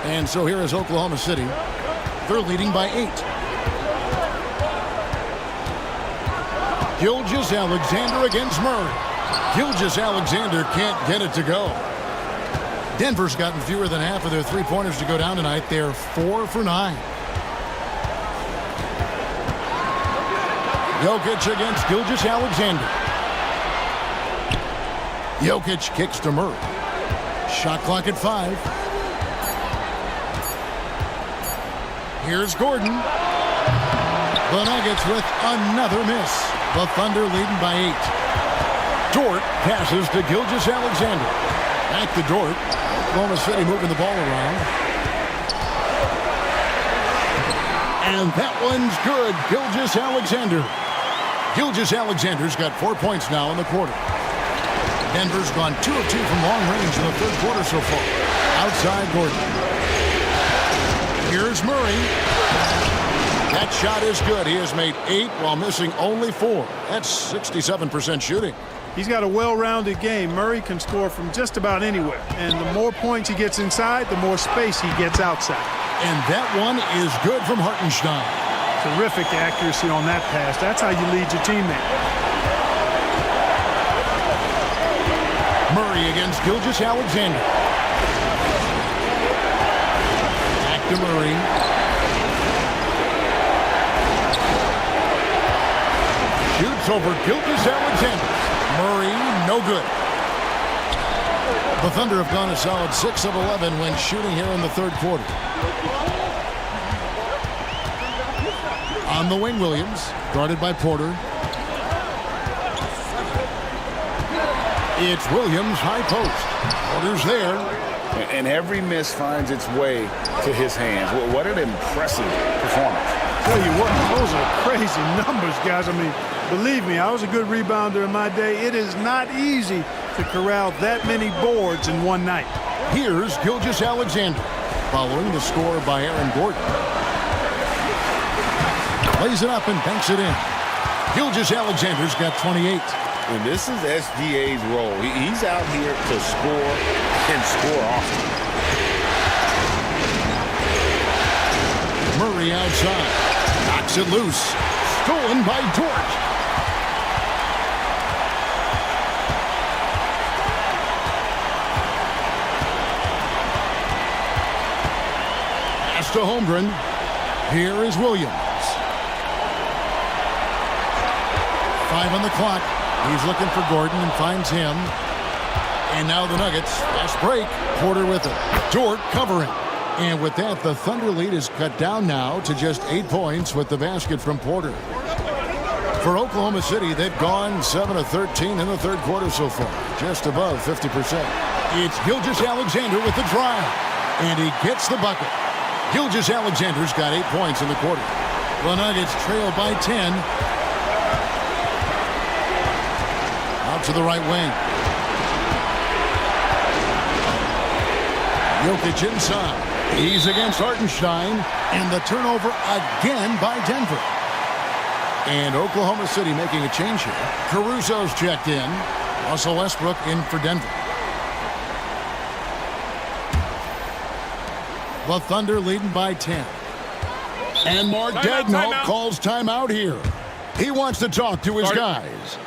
And so here is Oklahoma City. They're leading by 8. Gilgeous-Alexander against Murray. Gilgeous-Alexander can't get it to go. Denver's gotten fewer than half of their three-pointers to go down tonight. They're 4 for 9. Jokic against Gilgeous-Alexander. Jokic kicks to Murray. Shot clock at 5. Here's Gordon. The Nuggets with another miss. The Thunder leading by 8. Dort passes to Gilgeous-Alexander. Back to Dort. Oklahoma City moving the ball around. And that one's good. Gilgeous-Alexander. Gilgeous-Alexander's got 4 points now in the quarter. Denver's gone 2 of 2 from long range in the third quarter so far. Outside Gordon. Here's Murray. That shot is good. He has made 8 while missing only 4. That's 67% shooting. He's got a well-rounded game. Murray can score from just about anywhere. And the more points he gets inside, the more space he gets outside. And that one is good from Hartenstein. Terrific accuracy on that pass. That's how you lead your teammate. Murray against Gilgeous-Alexander. Back to Murray. Shoots over Gilgeous-Alexander. Murray, no good. The Thunder have gone a solid 6 of 11 when shooting here in the third quarter. On the wing, Williams, guarded by Porter. It's Williams, high post. Porter's there. And every miss finds its way to his hands. What an impressive performance. Tell you what, those are crazy numbers, guys. I mean, believe me, I was a good rebounder in my day. It is not easy to corral that many boards in one night. Here's Gilgeous-Alexander, following the score by Aaron Gordon. Plays it up and banks it in. Gilgeous-Alexander's got 28. And this is SGA's role. He's out here to score and score often. Murray outside. Knocks it loose. Stolen by Dort. Pass to Holmgren. Here is Williams. 5 on the clock. He's looking for Gordon and finds him. And now the Nuggets. Fast break. Porter with it. Dort covering. And with that, the Thunder lead is cut down now to just 8 points with the basket from Porter. For Oklahoma City, they've gone 7 of 13 in the third quarter so far. Just above 50%. It's Gilgeous-Alexander with the drive. And he gets the bucket. Gilgeous-Alexander's got 8 points in the quarter. The Nuggets trail by 10. Out to the right wing. Jokic inside. He's against Hartenstein. And the turnover again by Denver. And Oklahoma City making a change here. Caruso's checked in. Russell Westbrook in for Denver. The Thunder leading by 10. And Mark Daigneault calls timeout here. He wants to talk to his guys.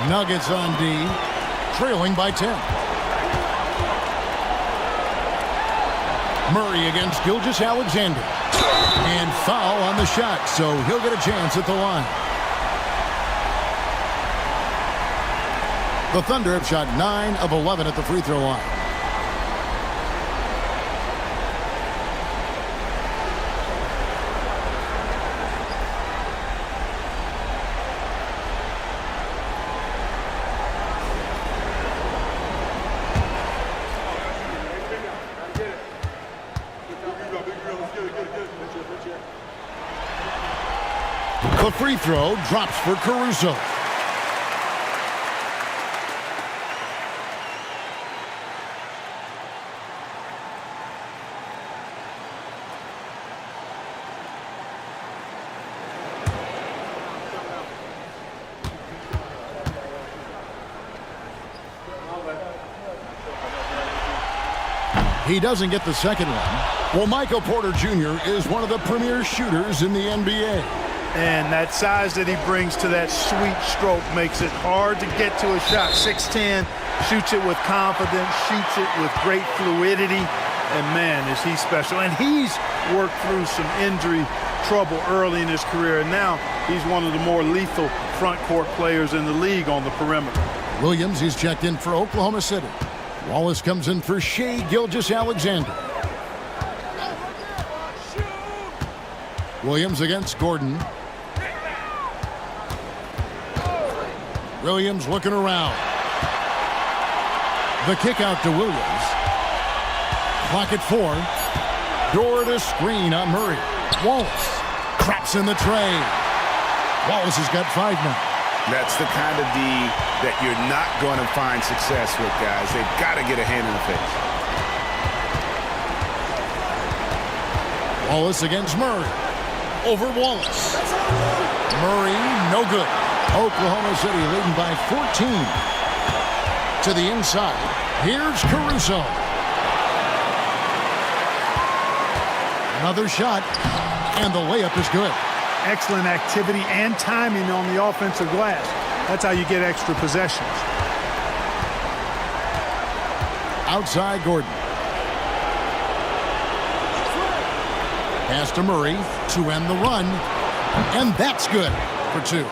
Nuggets on D, trailing by 10. Murray against Gilgeous-Alexander. And foul on the shot, so he'll get a chance at the line. The Thunder have shot 9 of 11 at the free throw line. The free throw drops for Caruso. He doesn't get the second one. Well, Michael Porter Jr. is one of the premier shooters in the NBA. And that size that he brings to that sweet stroke makes it hard to get to a shot. 6'10", shoots it with confidence, shoots it with great fluidity. And, man, is he special. And he's worked through some injury trouble early in his career. And now he's one of the more lethal front court players in the league on the perimeter. Williams, he's checked in for Oklahoma City. Wallace comes in for Shea Gilgeous-Alexander. Williams against Gordon. Williams looking around. The kick out to Williams. Clock at 4. Door to screen on Murray. Wallace traps in the tray. Wallace has got 5 now. That's the kind of D that you're not going to find success with, guys. They've got to get a hand in the face. Wallace against Murray. Over Wallace. Murray, no good. Oklahoma City leading by 14. To the inside. Here's Caruso. Another shot, and the layup is good. Excellent activity and timing on the offensive glass. That's how you get extra possessions. Outside Gordon. Pass to Murray to end the run, and that's good for 2.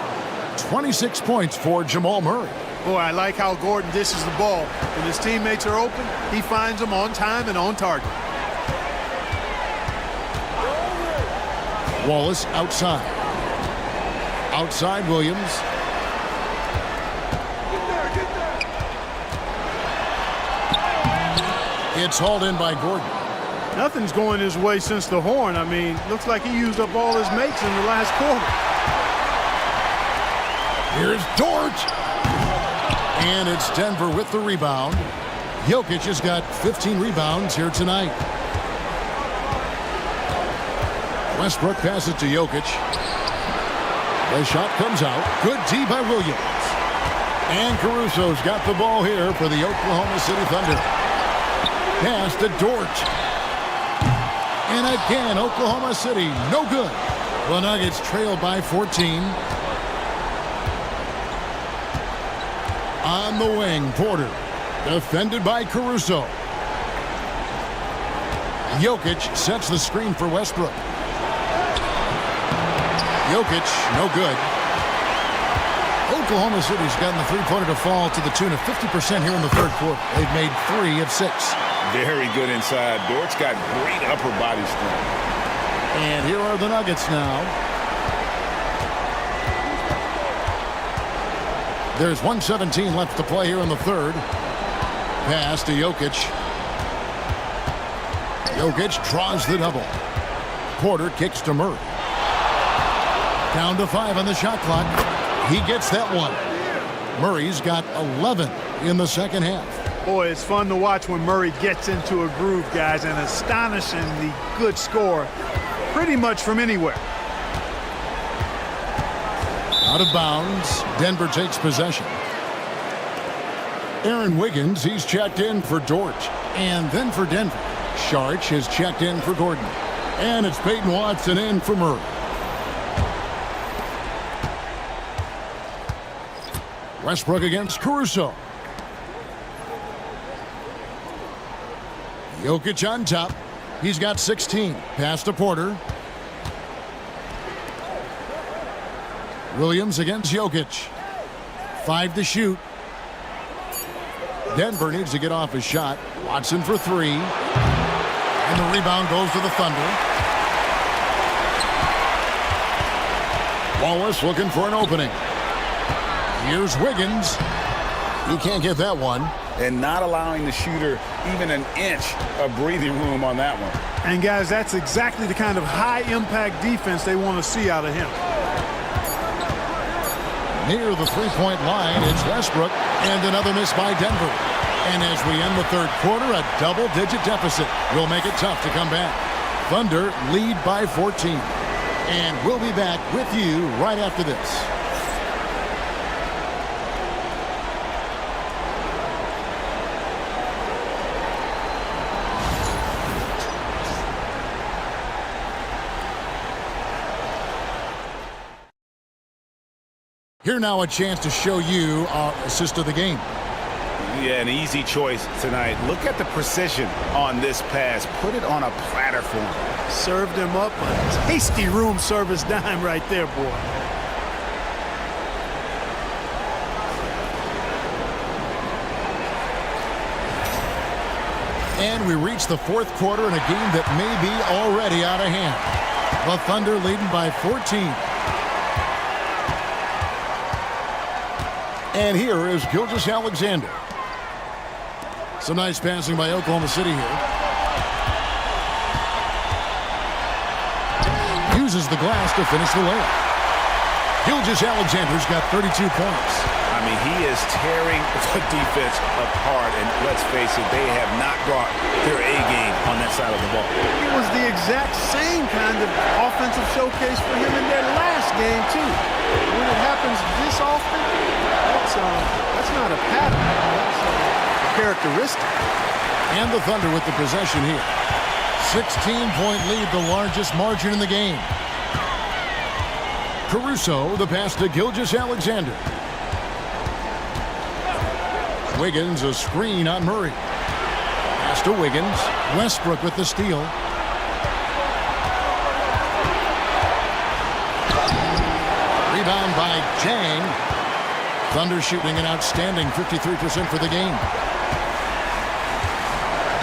26 points for Jamal Murray. Boy, I like how Gordon dishes the ball. When his teammates are open, he finds them on time and on target. Wallace outside. Outside Williams. It's hauled in by Gordon. Nothing's going his way since the horn. I mean, looks like he used up all his mates in the last quarter. Here's Dort. And it's Denver with the rebound. Jokic has got 15 rebounds here tonight. Westbrook passes to Jokic. The shot comes out. Good D by Williams. And Caruso's got the ball here for the Oklahoma City Thunder. Pass to Dort. And again, Oklahoma City, no good. The Nuggets trail by 14. On the wing, Porter. Defended by Caruso. Jokic sets the screen for Westbrook. Jokic, no good. Oklahoma City's gotten the three-pointer to fall to the tune of 50% here in the third quarter. They've made 3 of 6. Very good inside. Dort's got great upper body strength. And here are the Nuggets now. There's 1:17 left to play here in the third. Pass to Jokic. Jokic draws the double. Porter kicks to Murray. Down to 5 on the shot clock. He gets that one. Murray's got 11 in the second half. Boy, it's fun to watch when Murray gets into a groove, guys. An astonishingly good score, pretty much from anywhere. Out of bounds. Denver takes possession. Aaron Wiggins, he's checked in for Dort. And then for Denver, Sharch has checked in for Gordon. And it's Peyton Watson in for Murray. Westbrook against Caruso. Jokic on top. He's got 16. Pass to Porter. Williams against Jokic. 5 to shoot. Denver needs to get off his shot. Watson for 3. And the rebound goes to the Thunder. Wallace looking for an opening. Here's Wiggins. He can't get that one. And not allowing the shooter even an inch of breathing room on that one. And, guys, that's exactly the kind of high-impact defense they want to see out of him. Near the three-point line, it's Westbrook, and another miss by Denver. And as we end the third quarter, a double-digit deficit will make it tough to come back. Thunder lead by 14. And we'll be back with you right after this. Here now a chance to show you our assist of the game. Yeah, an easy choice tonight. Look at the precision on this pass. Put it on a platter for him. Served him up a tasty room service dime right there, boy. we reach the fourth quarter in a game that may be already out of hand. The Thunder leading by 14. And here is Gilgeous-Alexander. Some nice passing by Oklahoma City here. Uses the glass to finish the layup. Gilgeous-Alexander's got 32 points. I mean, he is tearing the defense apart, and let's face it, they have not brought their A game on that side of the ball. It was the exact same kind of offensive showcase for him in their last game, too. When it happens this often, that's not a pattern. That's a characteristic. And the Thunder with the possession here. 16-point lead, the largest margin in the game. Caruso, the pass to Gilgeous-Alexander. Wiggins, a screen on Murray. Pass to Wiggins. Westbrook with the steal. Rebound by Jang. Thunder shooting an outstanding 53% for the game.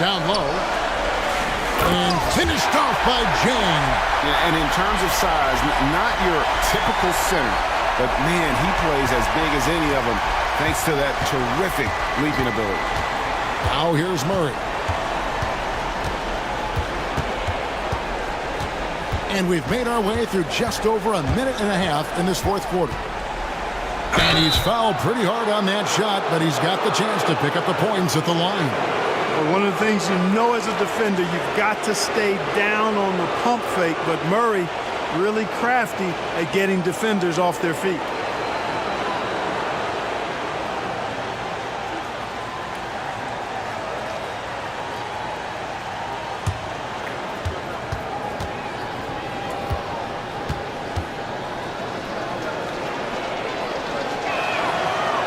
Down low. And finished off by Jang. Yeah, and in terms of size, not your typical center, but man, he plays as big as any of them thanks to that terrific leaping ability. Now here's Murray. And we've made our way through just over a minute and a half in this fourth quarter. And he's fouled pretty hard on that shot, but he's got the chance to pick up the points at the line. Well, one of the things you know as a defender, you've got to stay down on the pump fake, but Murray really crafty at getting defenders off their feet.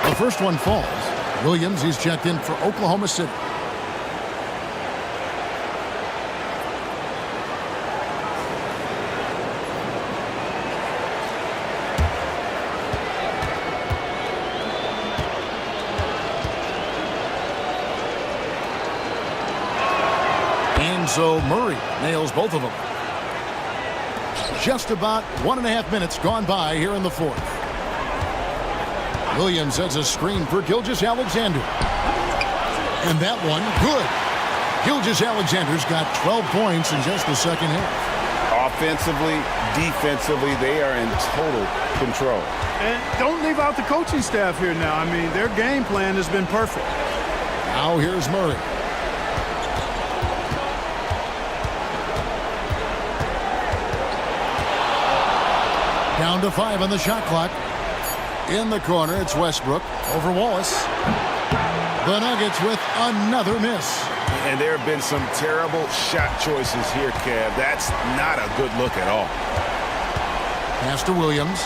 The first one falls. Williams, he's checked in for Oklahoma City. And so Murray nails both of them. Just about 1.5 minutes gone by here in the fourth. Williams has a screen for Gilgeous-Alexander. And that one, good. Gilgeous-Alexander's got 12 points in just the second half. Offensively, defensively, they are in total control. And don't leave out the coaching staff here now. I mean, their game plan has been perfect. Now here's Murray. Down to 5 on the shot clock. In the corner, it's Westbrook over Wallace. The Nuggets with another miss. And there have been some terrible shot choices here, Kev. That's not a good look at all. Pass to Williams.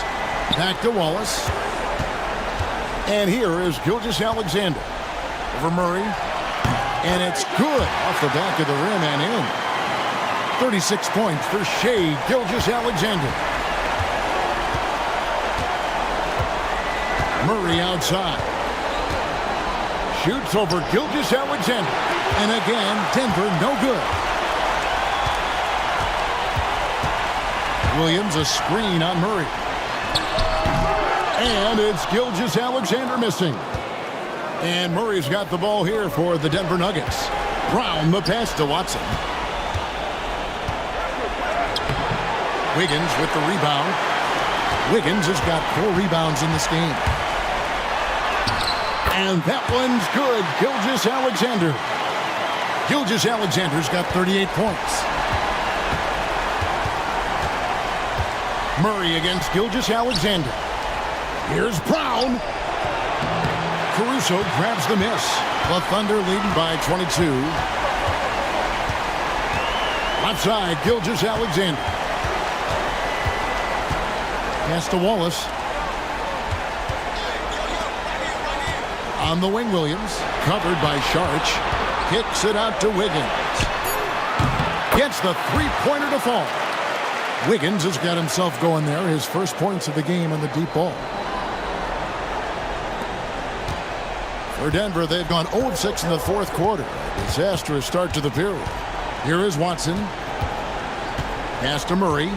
Back to Wallace. And here is Gilgeous-Alexander over Murray. And it's good off the back of the rim and in. 36 points for Shai Gilgeous-Alexander. Murray outside. Shoots over Gilgeous-Alexander. And again, Denver no good. Williams, a screen on Murray. And it's Gilgeous-Alexander missing. And Murray's got the ball here for the Denver Nuggets. Brown, the pass to Watson. Wiggins with the rebound. Wiggins has got 4 rebounds in this game. And that one's good. Gilgeous-Alexander. Gilgeous-Alexander's got 38 points. Murray against Gilgeous-Alexander. Here's Brown. Caruso grabs the miss. The Thunder leading by 22. Left side, Gilgeous-Alexander. Pass to Wallace. On the wing, Williams. Covered by Sharch. Kicks it out to Wiggins. Gets the three-pointer to fall. Wiggins has got himself going there. His first points of the game on the deep ball. For Denver, they've gone 0-6 in the fourth quarter. A disastrous start to the period. Here is Watson. Pass to Murray.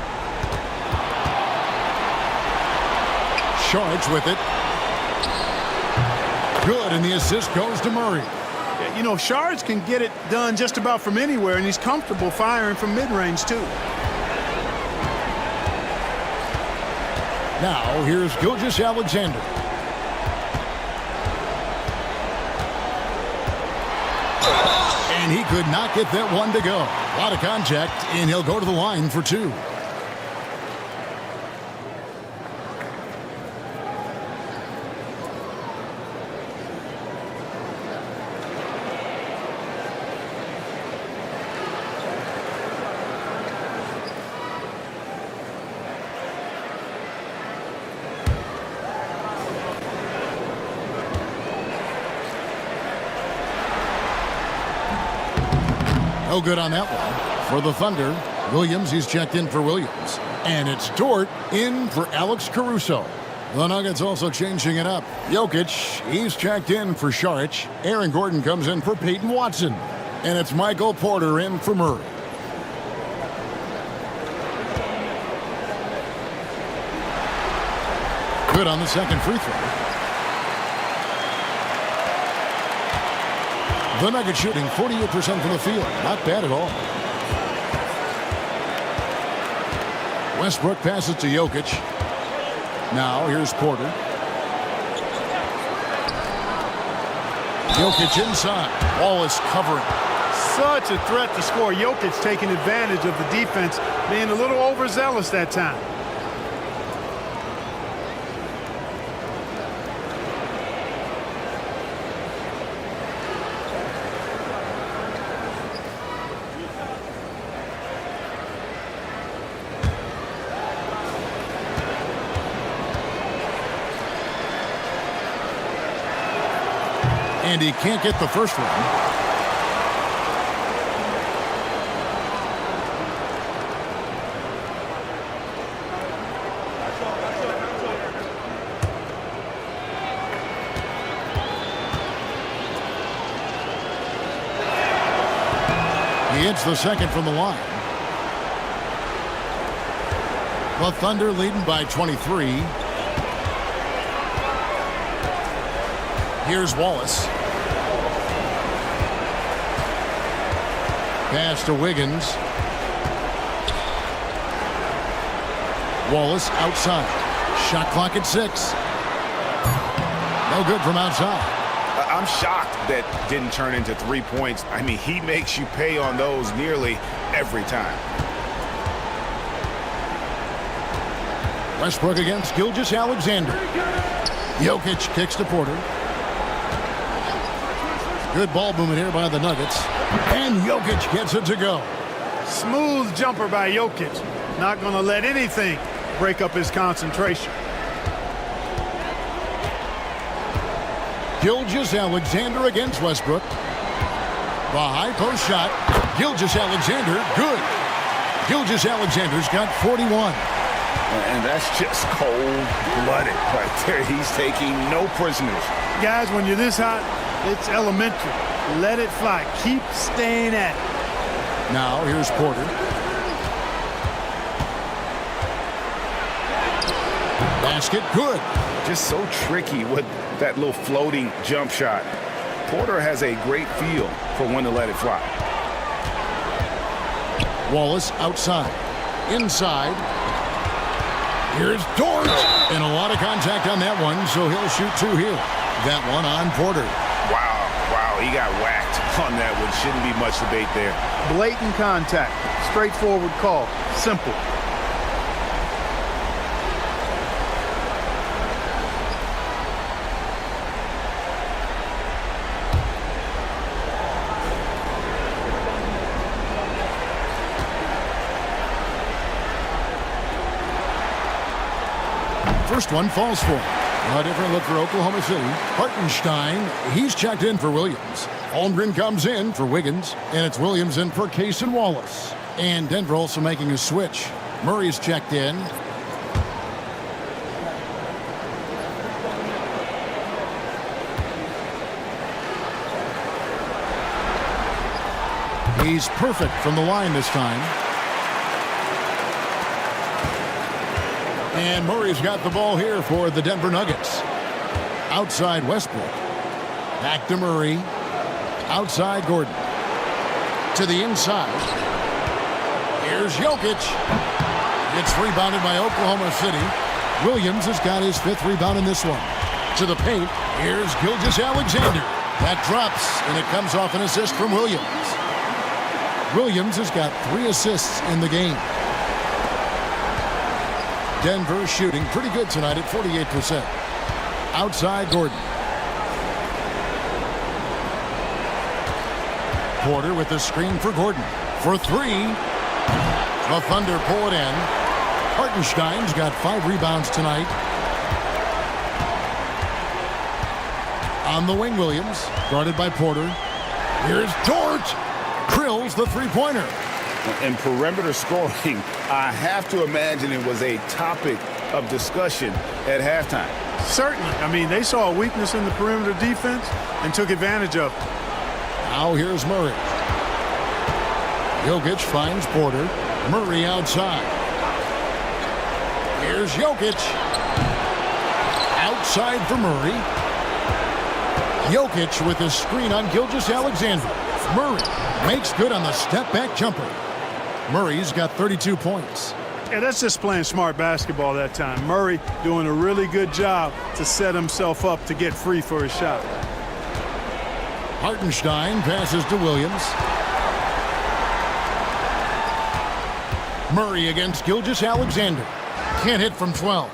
Sharge with it. Good, and the assist goes to Murray. Yeah, you know, Shards can get it done just about from anywhere, and he's comfortable firing from mid-range, too. Now, here's Gilgeous-Alexander. And he could not get that one to go. A lot of contact, and he'll go to the line for two. No good on that one. For the Thunder, Williams, he's checked in for Williams. And it's Dort in for Alex Caruso. The Nuggets also changing it up. Jokic, he's checked in for Saric. Aaron Gordon comes in for Peyton Watson. And it's Michael Porter in for Murray. Good on the second free throw. The Nuggets shooting 48% from the field. Not bad at all. Westbrook passes to Jokic. Now here's Porter. Jokic inside. Wallace covering. Such a threat to score. Jokic taking advantage of the defense, being a little overzealous that time. And he can't get the first one. He hits the second from the line. The Thunder leading by 23. Here's Wallace. Pass to Wiggins. Wallace outside. Shot clock at 6. No good from outside. I'm shocked that didn't turn into 3 points. I mean, he makes you pay on those nearly every time. Westbrook against Gilgeous-Alexander. Jokic kicks to Porter. Good ball movement here by the Nuggets. And Jokic gets it to go. Smooth jumper by Jokic. Not going to let anything break up his concentration. Gilgeous-Alexander against Westbrook. The high post shot. Gilgeous-Alexander, good. Gilgeous-Alexander's got 41. And that's just cold-blooded right there. He's taking no prisoners. Guys, when you're this hot, it's elementary. Let it fly. Keep staying at it. Now here's Porter. Basket, good. Just so tricky with that little floating jump shot. Porter has a great feel for when to let it fly. Wallace outside. Inside. Here's Dort. And a lot of contact on that one, so he'll shoot two here. That one on Porter. Wow, he got whacked on that one. Shouldn't be much debate there. Blatant contact. Straightforward call. Simple. First one falls for him. A different look for Oklahoma City. Hartenstein, he's checked in for Williams. Holmgren comes in for Wiggins, and it's Williams in for Case and Wallace. And Denver also making a switch. Murray's checked in. He's perfect from the line this time. And Murray's got the ball here for the Denver Nuggets. Outside Westbrook. Back to Murray. Outside Gordon. To the inside. Here's Jokic. It's rebounded by Oklahoma City. Williams has got his 5th rebound in this one. To the paint. Here's Gilgeous-Alexander. That drops, and it comes off an assist from Williams. Williams has got 3 assists in the game. Denver shooting pretty good tonight at 48%. Outside Gordon. Porter with the screen for Gordon. For 3. The Thunder pull it in. Hartenstein's got 5 rebounds tonight. On the wing, Williams, guarded by Porter. Here's Dort. Drills the three-pointer. And perimeter scoring, I have to imagine it was a topic of discussion at halftime. Certainly. I mean, they saw a weakness in the perimeter defense and took advantage of it. Now here's Murray. Jokic finds Porter. Murray outside. Here's Jokic. Outside for Murray. Jokic with a screen on Gilgeous-Alexander. Murray makes good on the step-back jumper. Murray's got 32 points. Yeah, that's just playing smart basketball that time. Murray doing a really good job to set himself up to get free for his shot. Hartenstein passes to Williams. Murray against Gilgeous-Alexander. Can't hit from 12.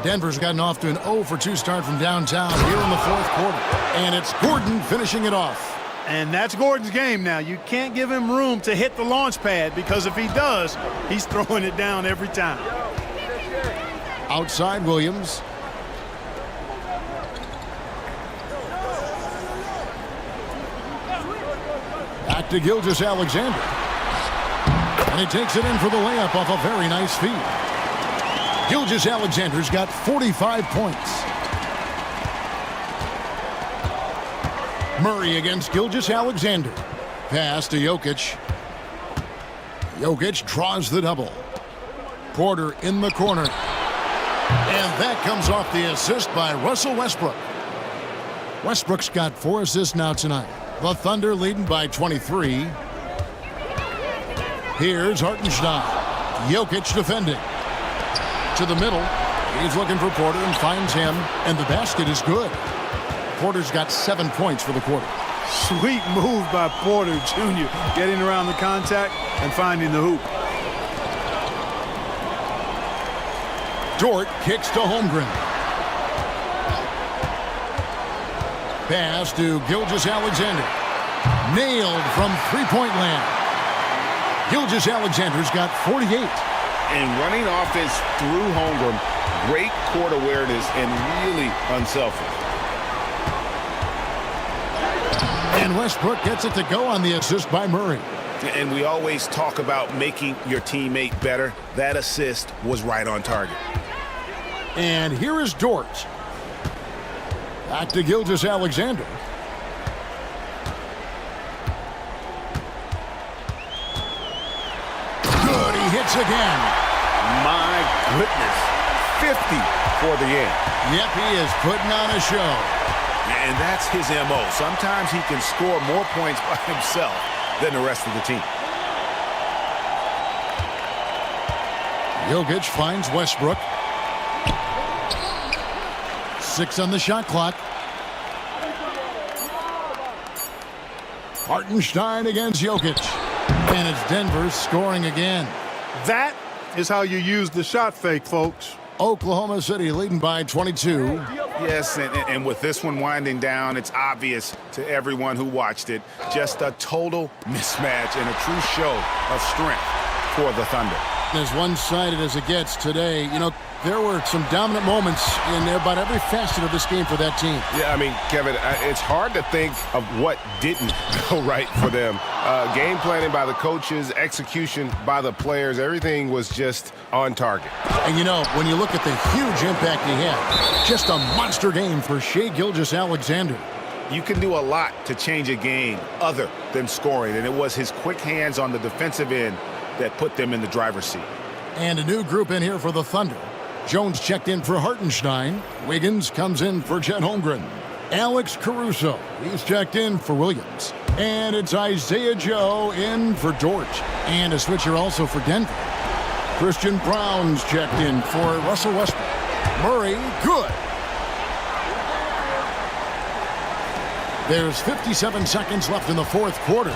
Denver's gotten off to an 0 for 2 start from downtown here in the 4th quarter. And it's Gordon finishing it off. And that's Gordon's game now. You can't give him room to hit the launch pad because if he does, he's throwing it down every time. Outside Williams. Back to Gilgeous-Alexander. And he takes it in for the layup off a very nice feed. Gilgeous-Alexander's got 45 points. Murray against Gilgeous-Alexander. Pass to Jokic. Jokic draws the double. Porter in the corner. And that comes off the assist by Russell Westbrook. Westbrook's got 4 assists now tonight. The Thunder leading by 23. Here's Hartenstein. Jokic defending. To the middle. He's looking for Porter and finds him. And the basket is good. Porter's got 7 points for the quarter. Sweet move by Porter Jr. Getting around the contact and finding the hoop. Dort kicks to Holmgren. Pass to Gilgeous-Alexander. Nailed from three-point land. Gilgeous-Alexander's got 48. And running offense through Holmgren, great court awareness and really unselfish. And Westbrook gets it to go on the assist by Murray. And we always talk about making your teammate better. That assist was right on target. And here is Dort. Back to Gilgeous-Alexander. Good, he hits again. My goodness, 50 for the end. Yep, he is putting on a show. And that's his MO. Sometimes he can score more points by himself than the rest of the team. Jokic finds Westbrook. 6 on the shot clock. Hartenstein against Jokic. And it's Denver scoring again. That is how you use the shot fake, folks. Oklahoma City leading by 22. Yes, and with this one winding down, it's obvious to everyone who watched it. Just a total mismatch and a true show of strength for the Thunder. As one-sided as it gets today, you know, there were some dominant moments in about every facet of this game for that team. Yeah, I mean, Kevin, it's hard to think of what didn't go right for them. Game planning by the coaches, execution by the players, everything was just on target. And, you know, when you look at the huge impact he had, just a monster game for Shai Gilgeous-Alexander. You can do a lot to change a game other than scoring, and it was his quick hands on the defensive end that put them in the driver's seat. And a new group in here for the Thunder. Jones checked in for Hartenstein. Wiggins comes in for Chet Holmgren. Alex Caruso, he's checked in for Williams. And it's Isaiah Joe in for George. And a switcher also for Denver. Christian Brown's checked in for Russell Westbrook. Murray, good. There's 57 seconds left in the fourth quarter.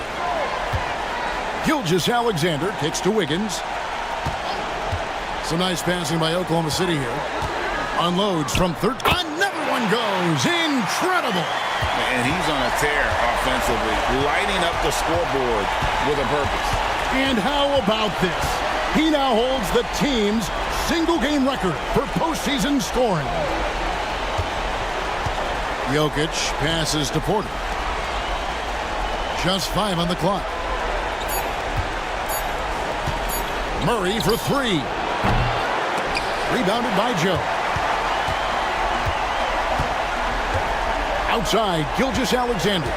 Gilgeous-Alexander kicks to Wiggins. Some nice passing by Oklahoma City here. Unloads from 13. Another one goes. Incredible. And he's on a tear offensively, lighting up the scoreboard with a purpose. And how about this? He now holds the team's single-game record for postseason scoring. Jokic passes to Porter. Just 5 on the clock. Murray for 3. Rebounded by Joe. Outside, Gilgeous-Alexander.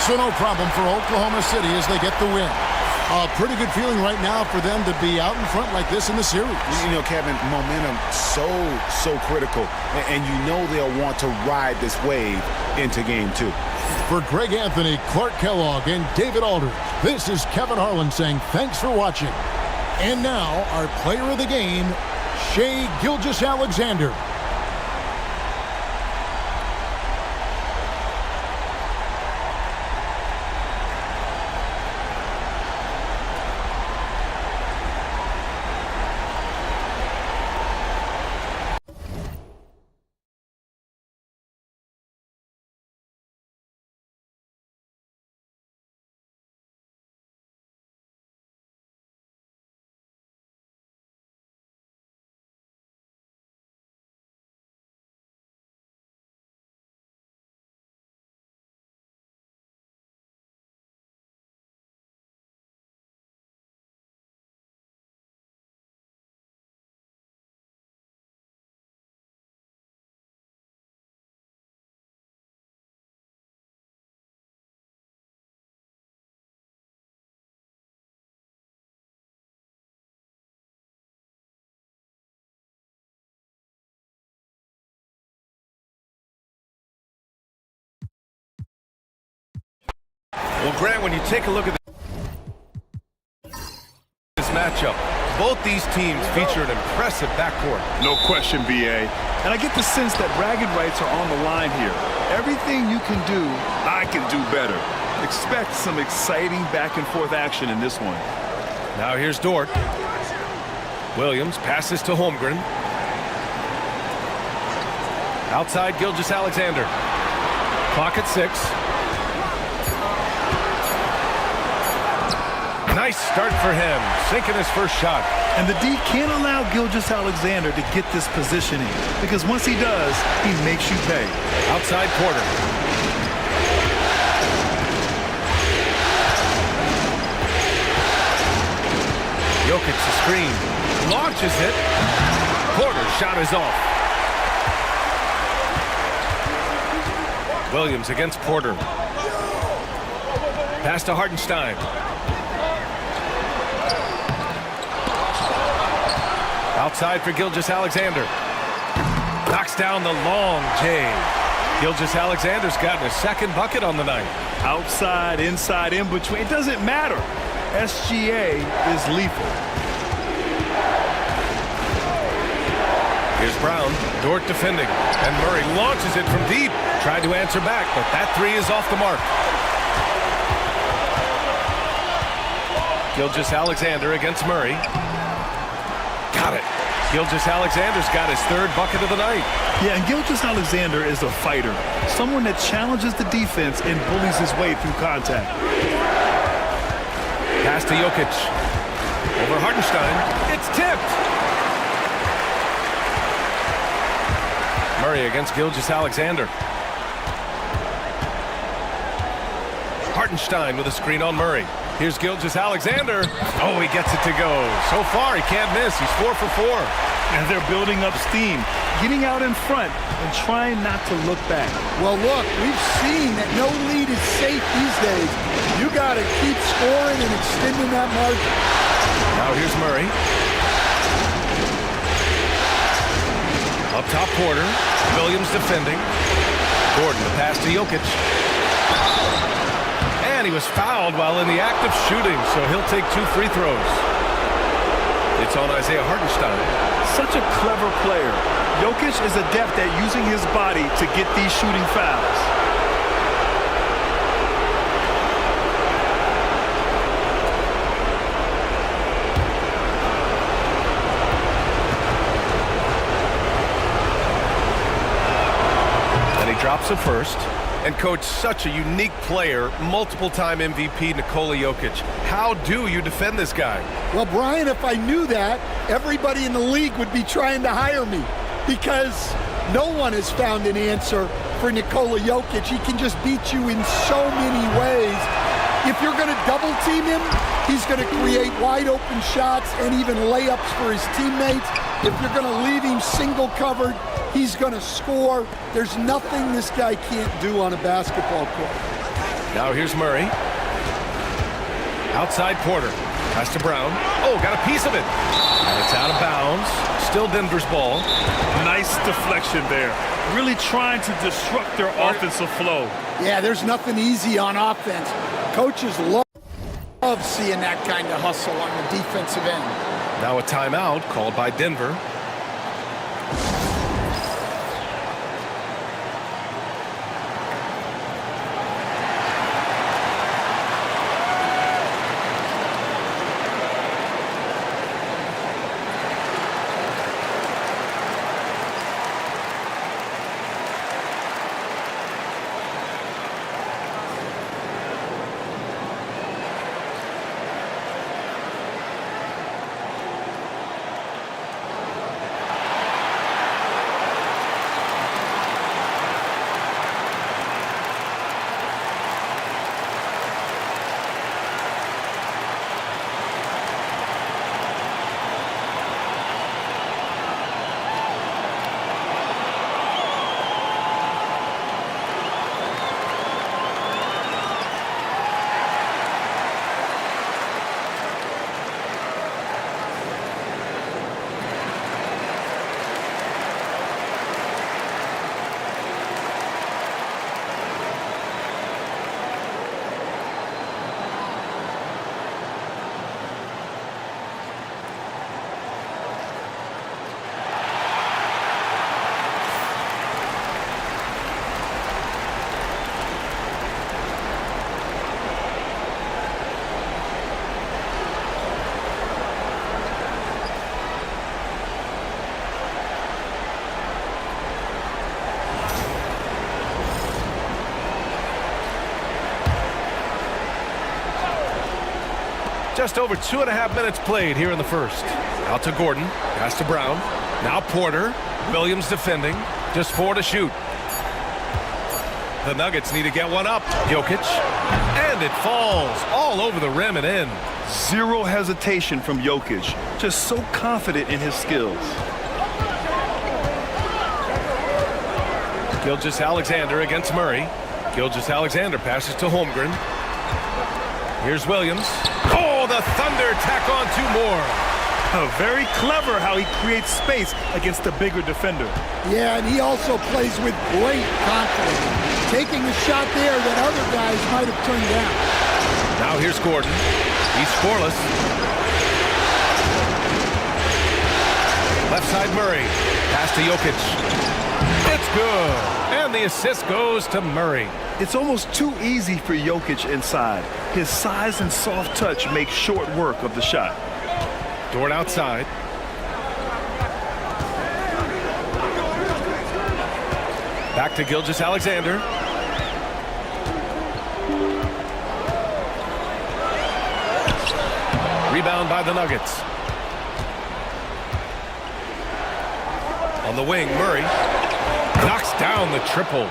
So no problem for Oklahoma City as they get the win. A pretty good feeling right now for them to be out in front like this in the series. You know, Kevin, momentum so critical. And you know they'll want to ride this wave into game 2. For Greg Anthony, Clark Kellogg, and David Aldridge, this is Kevin Harlan saying thanks for watching. And now, our player of the game, Shai Gilgeous-Alexander. Well, Grant, when you take a look at this matchup, both these teams feature an impressive backcourt. No question, B.A. And I get the sense that bragging rights are on the line here. Everything you can do, I can do better. Expect some exciting back-and-forth action in this one. Now here's Dort. Williams passes to Holmgren. Outside, Gilgeous-Alexander. Clock at 6. Nice start for him, sinking his first shot. And the D can't allow Gilgeous-Alexander to get this positioning, because once he does, he makes you pay. Outside Porter. Jokic the screen, launches it. Porter's shot is off. Williams against Porter. Pass to Hartenstein. Outside for Gilgeous-Alexander. Knocks down the long J. Gilgeous-Alexander's gotten his second bucket on the night. Outside, inside, in between, it doesn't matter. SGA is lethal. Here's Brown, Dort defending, and Murray launches it from deep. Tried to answer back, but that three is off the mark. Gilgeous-Alexander against Murray. Got it. Gilgeous-Alexander's got his third bucket of the night. Yeah, and Gilgeous-Alexander is a fighter. Someone that challenges the defense and bullies his way through contact. Pass to Jokic. Over Hartenstein. It's tipped. Murray against Gilgeous-Alexander. Hartenstein with a screen on Murray. Here's Gilgeous-Alexander. Oh, he gets it to go. So far, he can't miss. He's 4 for 4. And they're building up steam, getting out in front and trying not to look back. Well, look, we've seen that no lead is safe these days. You got to keep scoring and extending that margin. Now here's Murray. Up top, Porter. Williams defending. Gordon, the pass to Jokic. And he was fouled while in the act of shooting, so he'll take 2 free throws. It's on Isaiah Hartenstein. Such a clever player. Jokic is adept at using his body to get these shooting fouls. And he drops it first. And coach, such a unique player, multiple-time MVP Nikola Jokic. How do you defend this guy? Well, Brian, if I knew that, everybody in the league would be trying to hire me because no one has found an answer for Nikola Jokic. He can just beat you in so many ways. If you're going to double team him, he's going to create wide open shots and even layups for his teammates. If you're going to leave him single covered, he's going to score. There's nothing this guy can't do on a basketball court. Now here's Murray. Outside Porter. Pass to Brown. Oh, got a piece of it. And it's out of bounds. Still Denver's ball. Nice deflection there. Really trying to disrupt their offensive flow. Yeah, there's nothing easy on offense. Coaches love seeing that kind of hustle on the defensive end. Now a timeout called by Denver. Just over 2.5 minutes played here in the first. Out to Gordon. Pass to Brown. Now Porter. Williams defending. Just 4 to shoot. The Nuggets need to get one up. Jokic. And it falls all over the rim and in. Zero hesitation from Jokic. Just so confident in his skills. Gilgeous-Alexander against Murray. Gilgeous-Alexander passes to Holmgren. Here's Williams. Oh, the Thunder tack on 2 more. Very clever how he creates space against the bigger defender. Yeah, and he also plays with great confidence, taking a shot there that other guys might have turned down. Now here's Gordon. He's scoreless. Left side Murray. Pass to Jokic. It's good. And the assist goes to Murray. It's almost too easy for Jokic inside. His size and soft touch make short work of the shot. Dort outside. Back to Gilgeous-Alexander. Rebound by the Nuggets. On the wing, Murray knocks down the triple.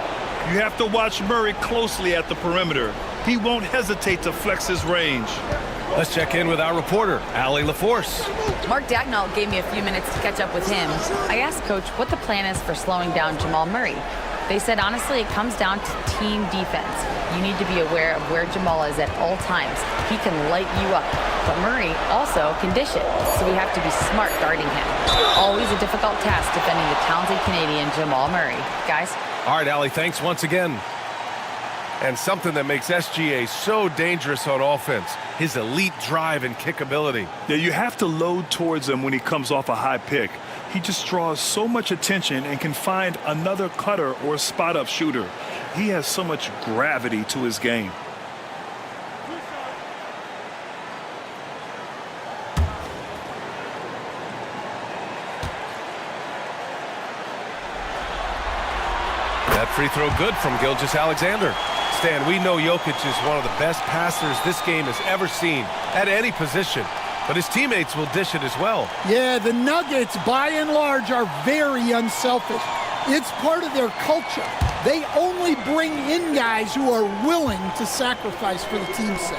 You have to watch Murray closely at the perimeter. He won't hesitate to flex his range. Let's check in with our reporter, Allie LaForce. Mark Dagnall gave me a few minutes to catch up with him. I asked Coach what the plan is for slowing down Jamal Murray. They said, honestly, it comes down to team defense. You need to be aware of where Jamal is at all times. He can light you up, but Murray also can dish it, so we have to be smart guarding him. Always a difficult task defending the talented Canadian Jamal Murray. Guys? All right, Allie, thanks once again. And something that makes SGA so dangerous on offense, his elite drive and kickability. Yeah, you have to load towards him when he comes off a high pick. He just draws so much attention and can find another cutter or spot-up shooter. He has so much gravity to his game. That free throw good from Gilgeous-Alexander. Stan, we know Jokic is one of the best passers this game has ever seen at any position, but his teammates will dish it as well. Yeah, the Nuggets, by and large, are very unselfish. It's part of their culture. They only bring in guys who are willing to sacrifice for the team's sake.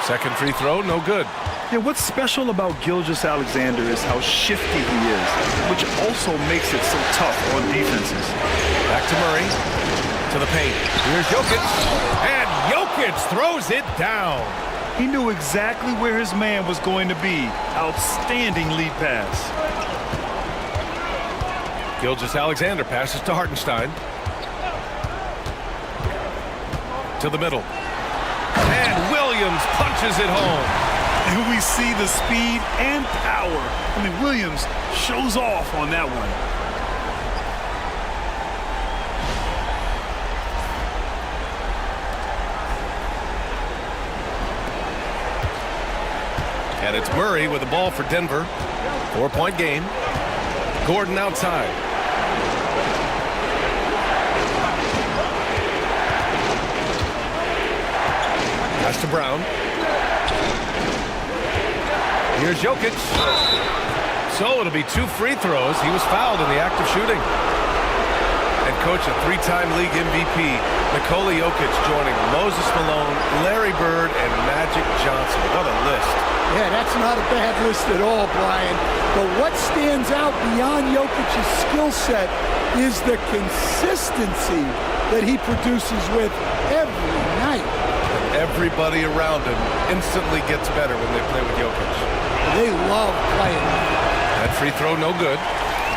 Second free throw, no good. Yeah, what's special about Gilgeous-Alexander is how shifty he is, which also makes it so tough on defenses. Back to Murray, to the paint. Here's Jokic, and Jokic throws it down. He knew exactly where his man was going to be. Outstanding lead pass. Gilgeous-Alexander passes to Hartenstein. To the middle. And Williams punches it home. And we see the speed and power. I mean, Williams shows off on that one. And it's Murray with the ball for Denver. 4-point game. Gordon outside. Pass to Brown. Here's Jokic. So it'll be 2 free throws. He was fouled in the act of shooting. And coach, a 3-time league MVP, Nikola Jokic joining Moses Malone, Larry Bird, and Magic Johnson. What a list. Yeah, that's not a bad list at all, Brian. But what stands out beyond Jokic's skill set is the consistency that he produces with every night. Everybody around him instantly gets better when they play with Jokic. They love playing. That free throw, no good.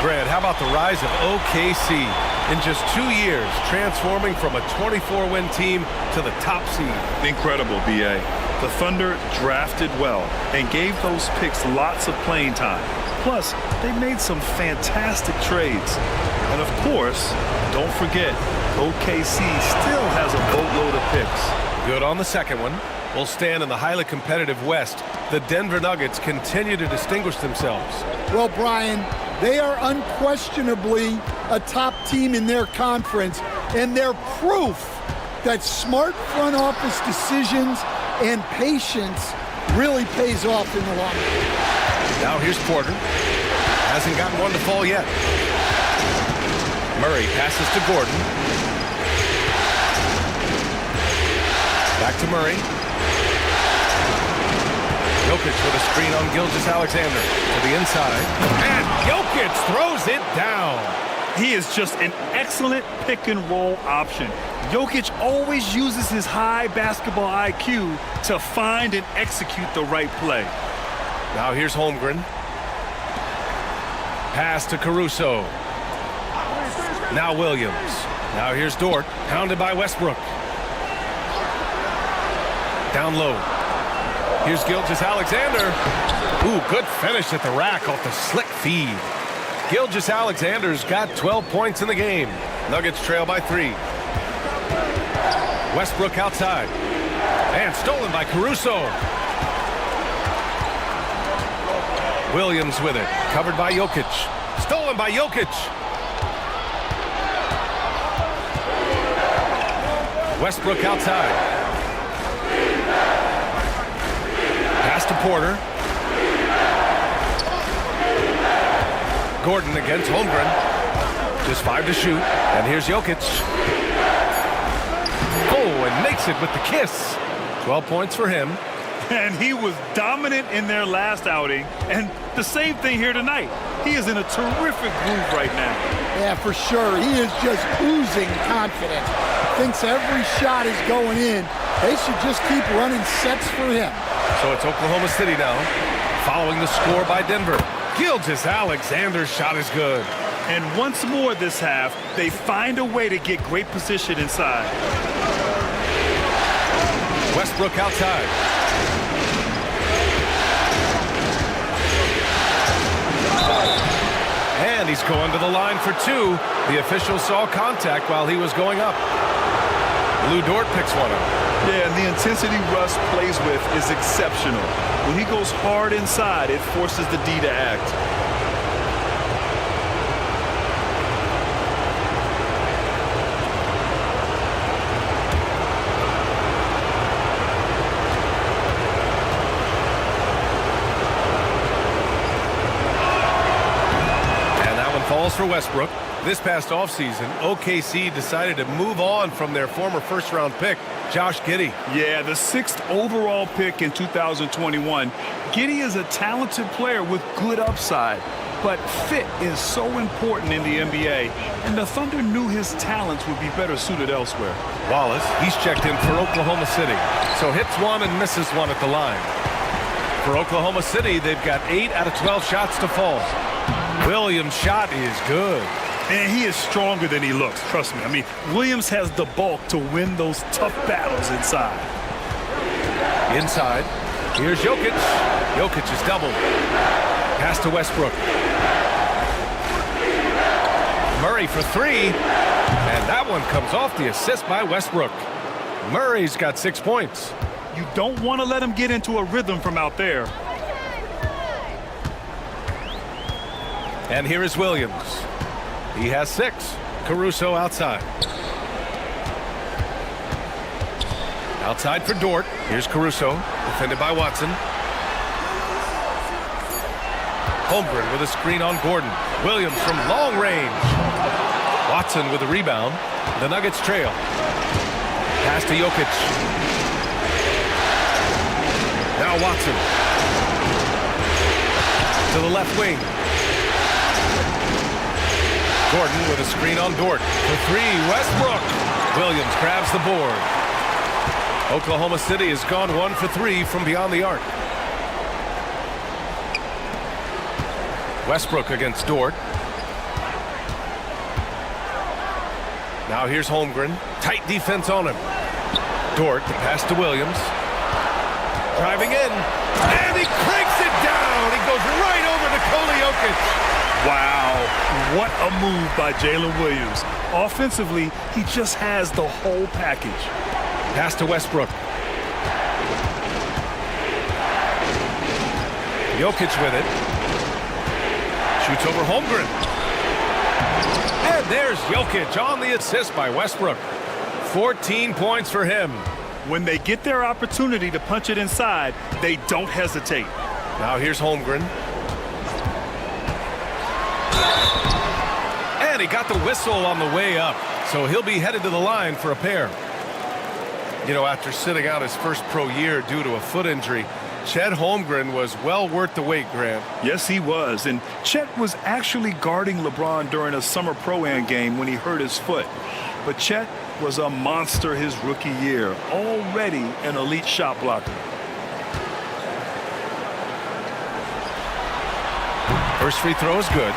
Grant, how about the rise of OKC? In just 2 years, transforming from a 24-win team to the top seed. Incredible, B.A. The Thunder drafted well and gave those picks lots of playing time. Plus, they made some fantastic trades. And of course, don't forget, OKC still has a boatload of picks. Good on the second one. Will stand in the highly competitive West. The Denver Nuggets continue to distinguish themselves. Well, Brian, they are unquestionably a top team in their conference, and they're proof that smart front office decisions and patience really pays off in the long run. Now here's Porter. Hasn't gotten one to fall yet. Murray passes to Gordon. Back to Murray. Jokic with a screen on Gilgeous-Alexander to the inside. And Jokic throws it down. He is just an excellent pick-and-roll option. Jokic always uses his high basketball IQ to find and execute the right play. Now here's Holmgren. Pass to Caruso. Now Williams. Now here's Dort, pounded by Westbrook. Down low. Here's Gilgeous-Alexander. Ooh, good finish at the rack off the slick feed. Gilgeous-Alexander's got 12 points in the game. Nuggets trail by 3. Westbrook outside. And stolen by Caruso. Williams with it. Covered by Jokic. Stolen by Jokic. Westbrook outside. Pass to Porter. Gordon against Holmgren. Just 5 to shoot. And here's Jokic. and makes it with the kiss. 12 points for him. And he was dominant in their last outing. And the same thing here tonight. He is in a terrific groove right now. Yeah, for sure. He is just oozing confidence. Thinks every shot is going in. They should just keep running sets for him. So it's Oklahoma City now, following the score by Denver. Gilgeous-Alexander's shot is good. And once more this half, they find a way to get great position inside. Westbrook outside. And he's going to the line for two. The official saw contact while he was going up. Lou Dort picks one up. Yeah, and the intensity Russ plays with is exceptional. When he goes hard inside, it forces the D to act. Falls for Westbrook. This past offseason, OKC decided to move on from their former first-round pick, Josh Giddey. Yeah, the 6th overall pick in 2021. Giddey is a talented player with good upside, but fit is so important in the NBA, and the Thunder knew his talents would be better suited elsewhere. Wallace, he's checked in for Oklahoma City, so hits one and misses one at the line. For Oklahoma City, they've got 8 out of 12 shots to fall. Williams' shot is good. And he is stronger than he looks, trust me. I mean, Williams has the bulk to win those tough battles inside. Inside, here's Jokic. Jokic is doubled. Pass to Westbrook. Murray for three. And that one comes off the assist by Westbrook. Murray's got 6 points. You don't want to let him get into a rhythm from out there. And here is Williams. He has 6. Caruso outside. Outside for Dort. Here's Caruso, defended by Watson. Holmgren with a screen on Gordon. Williams from long range. Watson with a rebound. The Nuggets trail. Pass to Jokic. Now Watson. To the left wing. Gordon with a screen on Dort. For three, Westbrook. Williams grabs the board. Oklahoma City has gone 1 for 3 from beyond the arc. Westbrook against Dort. Now here's Holmgren. Tight defense on him. Dort, the pass to Williams. Driving in. And he cranks it down. He goes right over to Nikola Jokic. Wow, what a move by Jalen Williams. Offensively, he just has the whole package. Pass to Westbrook. Jokic with it. Shoots over Holmgren. And there's Jokic on the assist by Westbrook. 14 points for him. When they get their opportunity to punch it inside, they don't hesitate. Now here's Holmgren. And he got the whistle on the way up, so he'll be headed to the line for a pair. You know, after sitting out his first pro year due to a foot injury, Chet Holmgren was well worth the wait, Grant. Yes, he was. And Chet was actually guarding LeBron during a summer pro-am game when he hurt his foot. But Chet was a monster his rookie year, already an elite shot blocker. First free throw is good.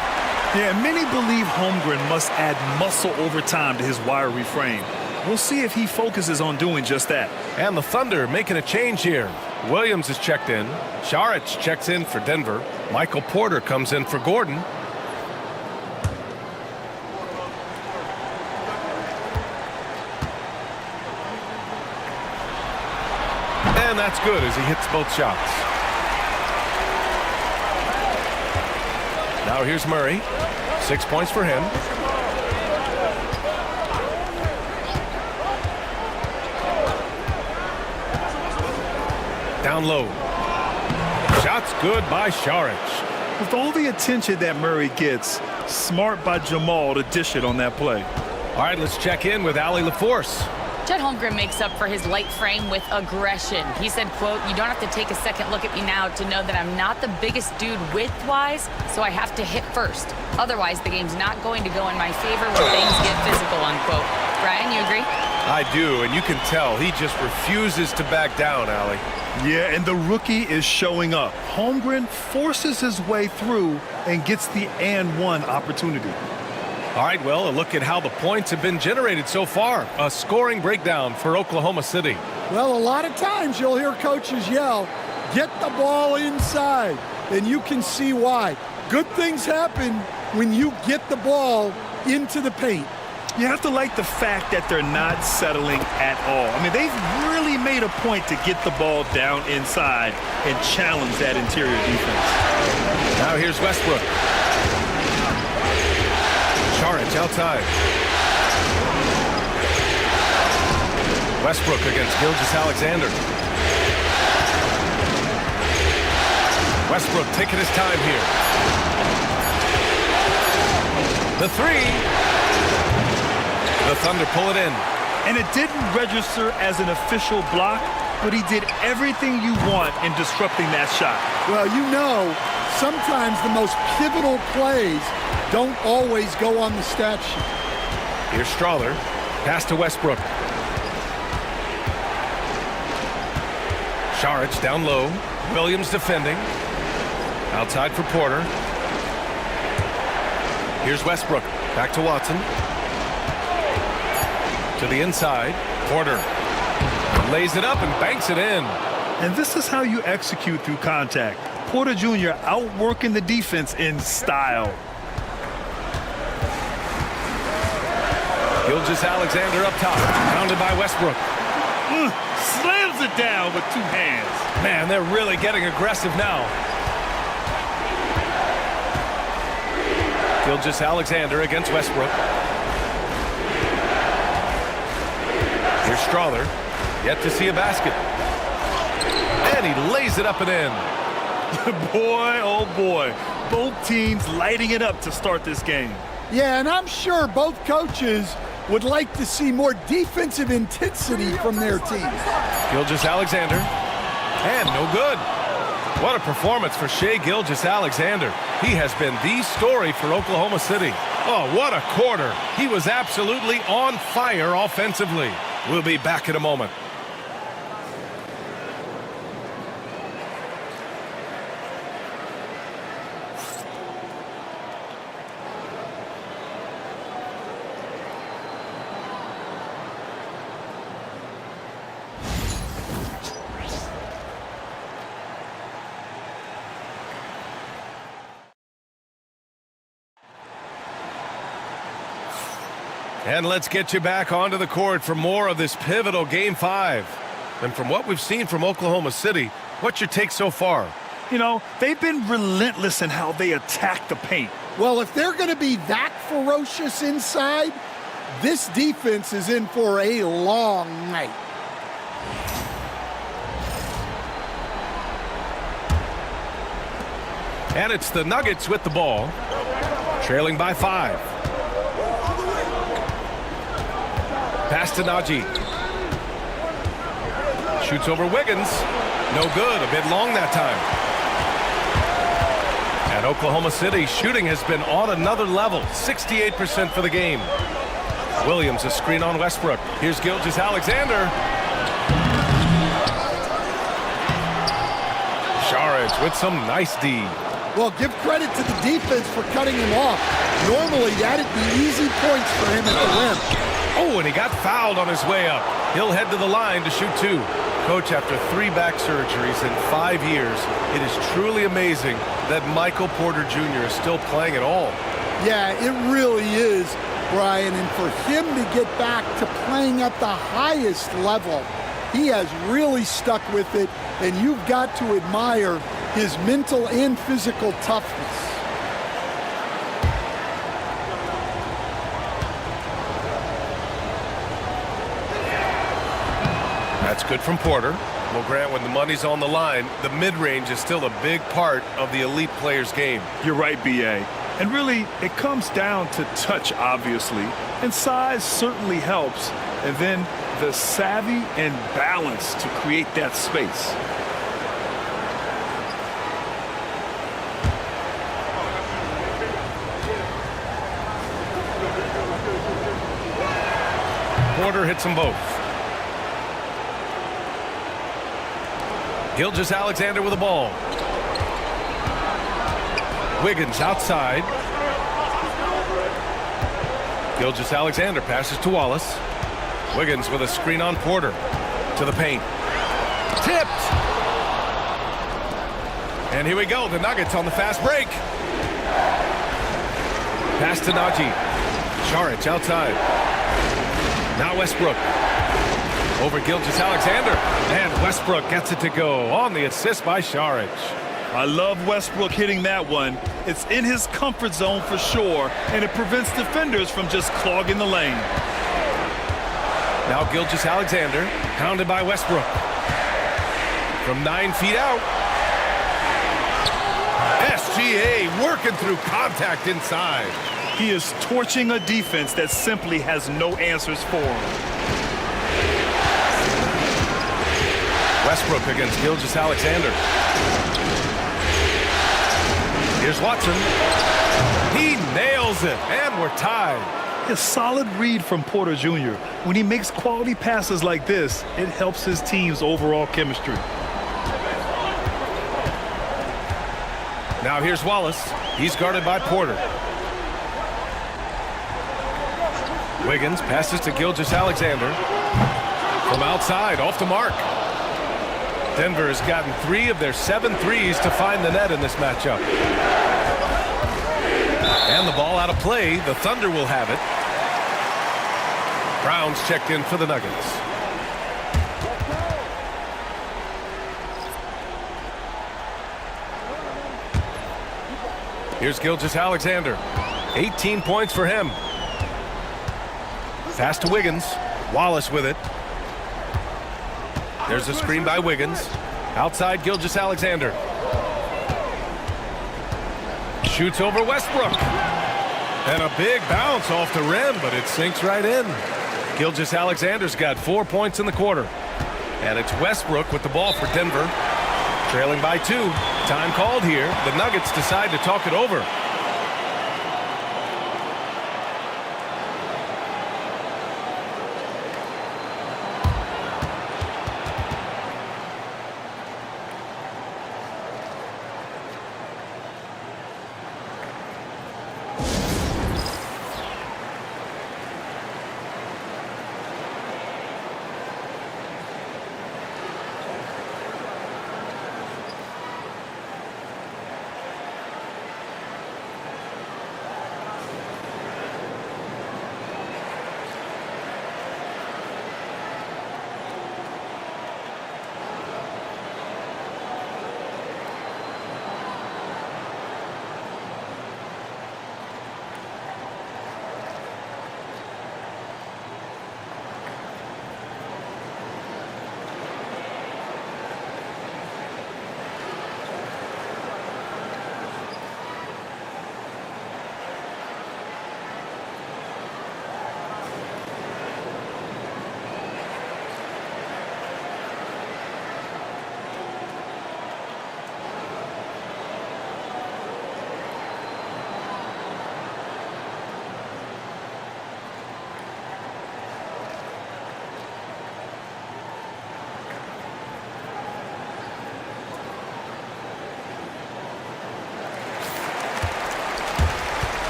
Yeah, many believe Holmgren must add muscle over time to his wiry frame. We'll see if he focuses on doing just that. And the Thunder making a change here. Williams is checked in. Saric checks in for Denver. Michael Porter comes in for Gordon. And that's good as he hits both shots. Now here's Murray. 6 points for him. Down low. Shots good by Saric. With all the attention that Murray gets, smart by Jamal to dish it on that play. All right, let's check in with Allie LaForce. Chet Holmgren makes up for his light frame with aggression. He said, quote, "You don't have to take a second look at me now to know that I'm not the biggest dude width-wise, so I have to hit first. Otherwise, the game's not going to go in my favor when things get physical," unquote. Brian, you agree? I do, and you can tell he just refuses to back down, Allie. Yeah, and the rookie is showing up. Holmgren forces his way through and gets the and one opportunity. All right, well, a look at how the points have been generated so far. A scoring breakdown for Oklahoma City. Well, a lot of times you'll hear coaches yell, "Get the ball inside," and you can see why. Good things happen when you get the ball into the paint. You have to like the fact that they're not settling at all. I mean, they've really made a point to get the ball down inside and challenge that interior defense. Now here's Westbrook. Saric outside. Westbrook against Gilgeous-Alexander. Westbrook taking his time here. The three. The Thunder pull it in. And it didn't register as an official block, but he did everything you want in disrupting that shot. Well, you know, sometimes the most pivotal plays don't always go on the stat sheet. Here's Strawther. Pass to Westbrook. Saric down low. Williams defending. Outside for Porter. Here's Westbrook. Back to Watson. To the inside. Porter lays it up and banks it in. And this is how you execute through contact. Porter Jr. outworking the defense in style. Gilgeous-Alexander up top. Pounded by Westbrook. Slams it down with two hands. Man, they're really getting aggressive now. Gilgeous-Alexander against Westbrook. Here's Strawther. Yet to see a basket. And he lays it up and in. Boy, oh boy. Both teams lighting it up to start this game. Yeah, and I'm sure both coaches would like to see more defensive intensity from their teams. Gilgeous-Alexander. And no good. What a performance for Shai Gilgeous-Alexander. He has been the story for Oklahoma City. Oh, what a quarter. He was absolutely on fire offensively. We'll be back in a moment. And let's get you back onto the court for more of this pivotal Game 5. And from what we've seen from Oklahoma City, what's your take so far? You know, they've been relentless in how they attack the paint. Well, if they're going to be that ferocious inside, this defense is in for a long night. And it's the Nuggets with the ball, trailing by 5. Pass to Najee. Shoots over Wiggins. No good. A bit long that time. At Oklahoma City, shooting has been on another level. 68% for the game. Williams, a screen on Westbrook. Here's Gilgeous-Alexander. Saric with some nice D. Well, give credit to the defense for cutting him off. Normally, that'd be easy points for him at the rim. Oh, and he got fouled on his way up. He'll head to the line to shoot 2. Coach, after 3 back surgeries in 5 years, it is truly amazing that Michael Porter Jr. is still playing at all. Yeah, it really is, Brian. And for him to get back to playing at the highest level, he has really stuck with it, and you've got to admire his mental and physical toughness. That's good from Porter. Well, Grant, when the money's on the line, the mid-range is still a big part of the elite player's game. You're right, B.A. And really, it comes down to touch, obviously. And size certainly helps. And then the savvy and balance to create that space. Porter hits them both. Gilgeous-Alexander with the ball. Wiggins outside. Gilgeous-Alexander passes to Wallace. Wiggins with a screen on Porter. To the paint. Tipped! And here we go. The Nuggets on the fast break. Pass to Najee. Saric outside. Now Westbrook. Over Gilgeous-Alexander. And Westbrook gets it to go on the assist by Saric. I love Westbrook hitting that one. It's in his comfort zone for sure, and it prevents defenders from just clogging the lane. Now Gilgeous-Alexander, pounded by Westbrook. From 9 feet out. SGA working through contact inside. He is torching a defense that simply has no answers for him. Westbrook against Gilgeous-Alexander. Here's Watson. He nails it, and we're tied. A solid read from Porter Jr. When he makes quality passes like this, it helps his team's overall chemistry. Now here's Wallace. He's guarded by Porter. Wiggins passes to Gilgeous-Alexander. From outside, off the mark. Denver has gotten 3 of their 7 threes to find the net in this matchup. And the ball out of play. The Thunder will have it. Brown's checked in for the Nuggets. Here's Gilgeous-Alexander. 18 points for him. Pass to Wiggins. Wallace with it. There's a screen by Wiggins. Outside Gilgeous-Alexander. Shoots over Westbrook. And a big bounce off the rim, but it sinks right in. Gilgeous-Alexander's got 4 points in the quarter. And it's Westbrook with the ball for Denver. Trailing by 2. Time called here. The Nuggets decide to talk it over.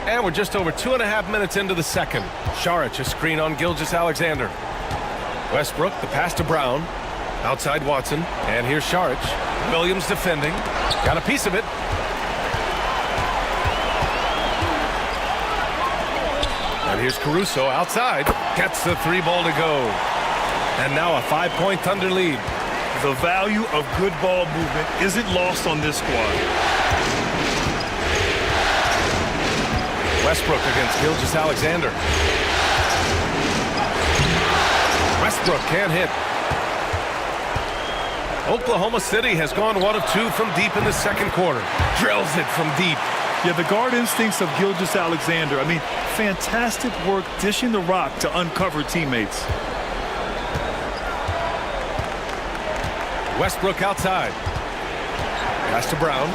And we're just over 2.5 minutes into the second. Saric, a screen on Gilgeous-Alexander. Westbrook, the pass to Brown. Outside Watson. And here's Saric. Williams defending. Got a piece of it. And here's Caruso outside. Gets the 3 ball to go. And now a 5-point Thunder lead. The value of good ball movement isn't lost on this squad. Westbrook against Gilgeous-Alexander. Westbrook can't hit. Oklahoma City has gone 1 of 2 from deep in the second quarter. Drills it from deep. Yeah, the guard instincts of Gilgeous-Alexander. I mean, fantastic work dishing the rock to uncover teammates. Westbrook outside. Pass to Brown.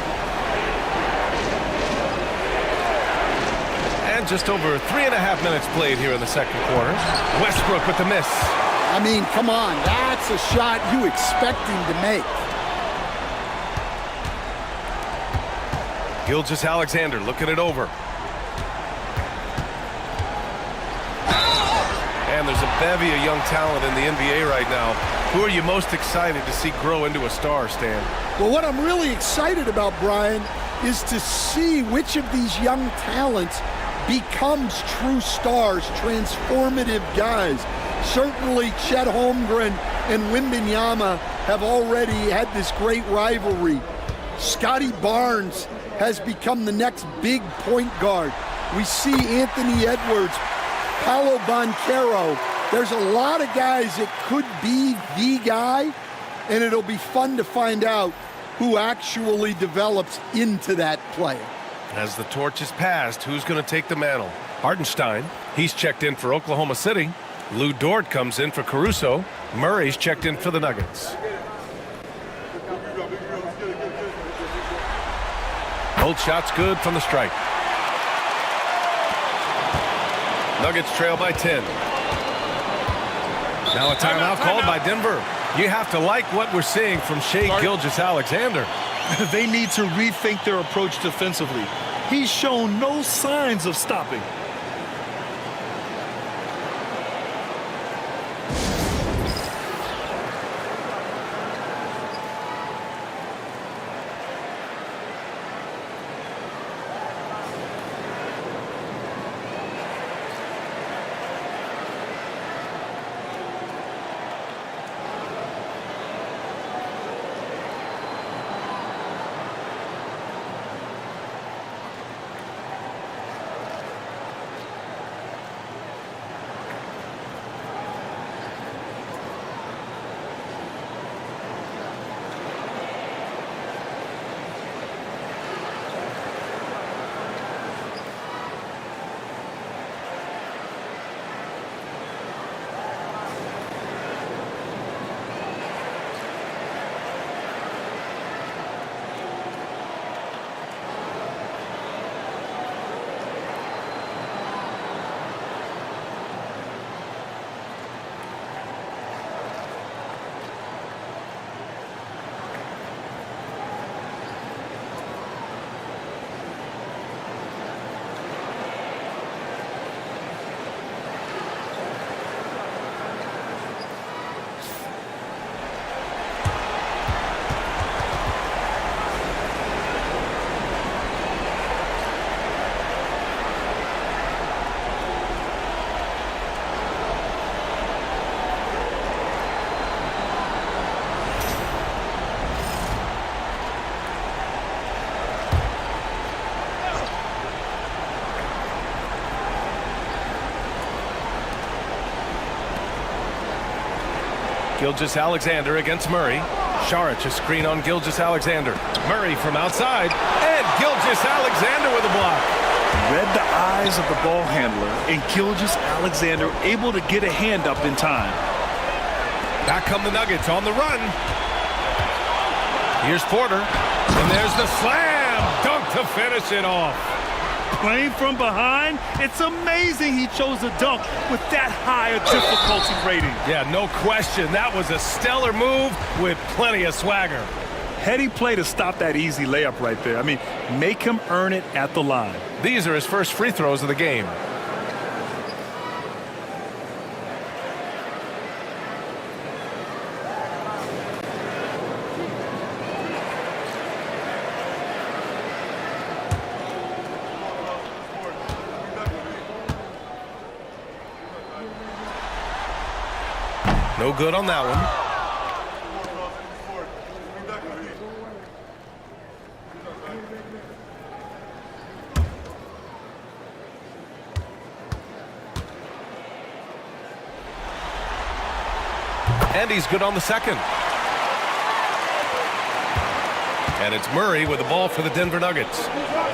And just over 3.5 minutes played here in the second quarter. Westbrook with the miss. I mean, come on, that's a shot you expect him to make. Gilgeous-Alexander looking it over. And there's a bevy of young talent in the NBA right now. Who are you most excited to see grow into a star, Stan? Well, what I'm really excited about, Brian, is to see which of these young talents becomes true stars, transformative guys. Certainly Chet Holmgren and Wembanyama have already had this great rivalry. Scotty Barnes has become the next big point guard. We see Anthony Edwards, Paolo Banchero. There's a lot of guys that could be the guy, and it'll be fun to find out who actually develops into that player. As the torch is passed, who's going to take the mantle? Hartenstein, he's checked in for Oklahoma City. Lou Dort comes in for Caruso. Murray's checked in for the Nuggets. Both shots good from the strike. Nuggets trail by 10. Now a timeout called by Denver. You have to like what we're seeing from Shai Gilgeous-Alexander. They need to rethink their approach defensively. He's shown no signs of stopping. Gilgeous-Alexander against Murray. Saric a screen on Gilgeous-Alexander. Murray from outside. And Gilgeous-Alexander with a block. Read the eyes of the ball handler, and Gilgeous-Alexander able to get a hand up in time. Back come the Nuggets on the run. Here's Porter. And there's the slam. Dunk to finish it off. Playing from behind, it's amazing he chose a dunk with that high a difficulty rating. Yeah, no question. That was a stellar move with plenty of swagger. Heady play to stop that easy layup right there. I mean, make him earn it at the line. These are his first free throws of the game. No good on that one. And he's good on the second. And it's Murray with the ball for the Denver Nuggets.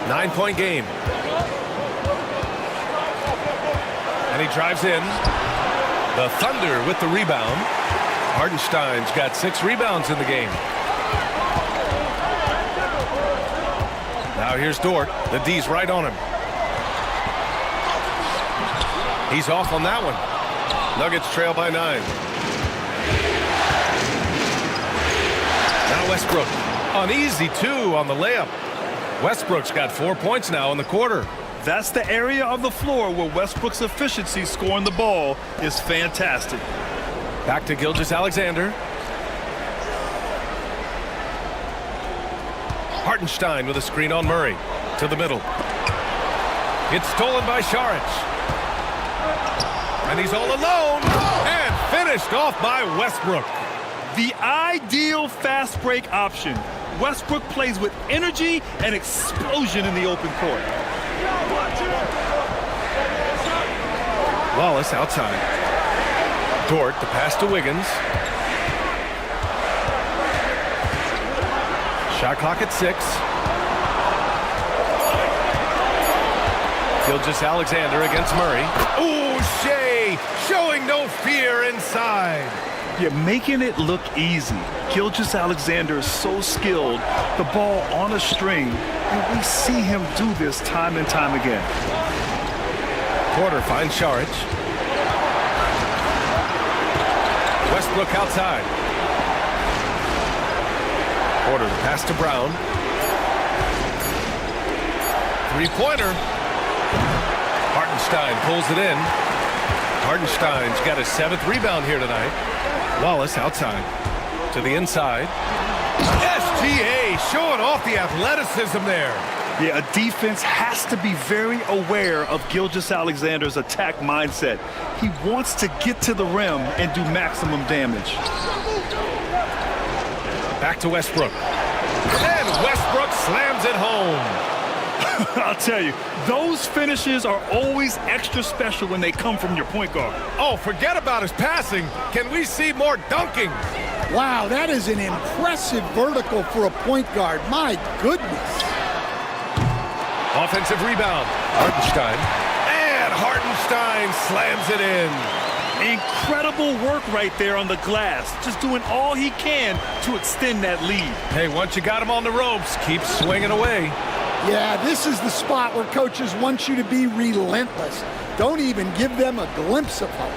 9-point game. And he drives in. The Thunder with the rebound. Hartenstein's got 6 rebounds in the game. Now here's Dort. The D's right on him. He's off on that one. Nuggets trail by 9. Now Westbrook. An easy 2 on the layup. Westbrook's got 4 points now in the quarter. That's the area of the floor where Westbrook's efficiency scoring the ball is fantastic. Back to Gilgeous-Alexander. Hartenstein with a screen on Murray. To the middle. It's stolen by Saric. And he's all alone. And finished off by Westbrook. The ideal fast break option. Westbrook plays with energy and explosion in the open court. Wallace outside. Dort, the pass to Wiggins. Shot clock at 6. Gilgeous-Alexander against Murray. Ooh, Shea showing no fear inside. You're making it look easy. Gilgeous-Alexander is so skilled. The ball on a string, and we see him do this time and time again. Porter finds Saric. Westbrook outside. Porter, the pass to Brown. 3-pointer. Hartenstein pulls it in. Hartenstein's got his 7th rebound here tonight. Wallace outside. To the inside. SGA showing off the athleticism there. Yeah, a defense has to be very aware of Gilgeous-Alexander's attack mindset. He wants to get to the rim and do maximum damage. Back to Westbrook. And Westbrook slams it home. I'll tell you, those finishes are always extra special when they come from your point guard. Oh, forget about his passing. Can we see more dunking? Wow, that is an impressive vertical for a point guard. My goodness. Offensive rebound. Hartenstein. And Hartenstein slams it in. Incredible work right there on the glass. Just doing all he can to extend that lead. Hey, once you got him on the ropes, keep swinging away. Yeah, this is the spot where coaches want you to be relentless. Don't even give them a glimpse of hope.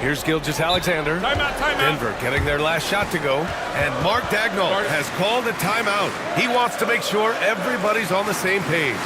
Here's Gilgeous-Alexander. Timeout. Denver getting their last shot to go. And Mark Daigneault has called a timeout. He wants to make sure everybody's on the same page.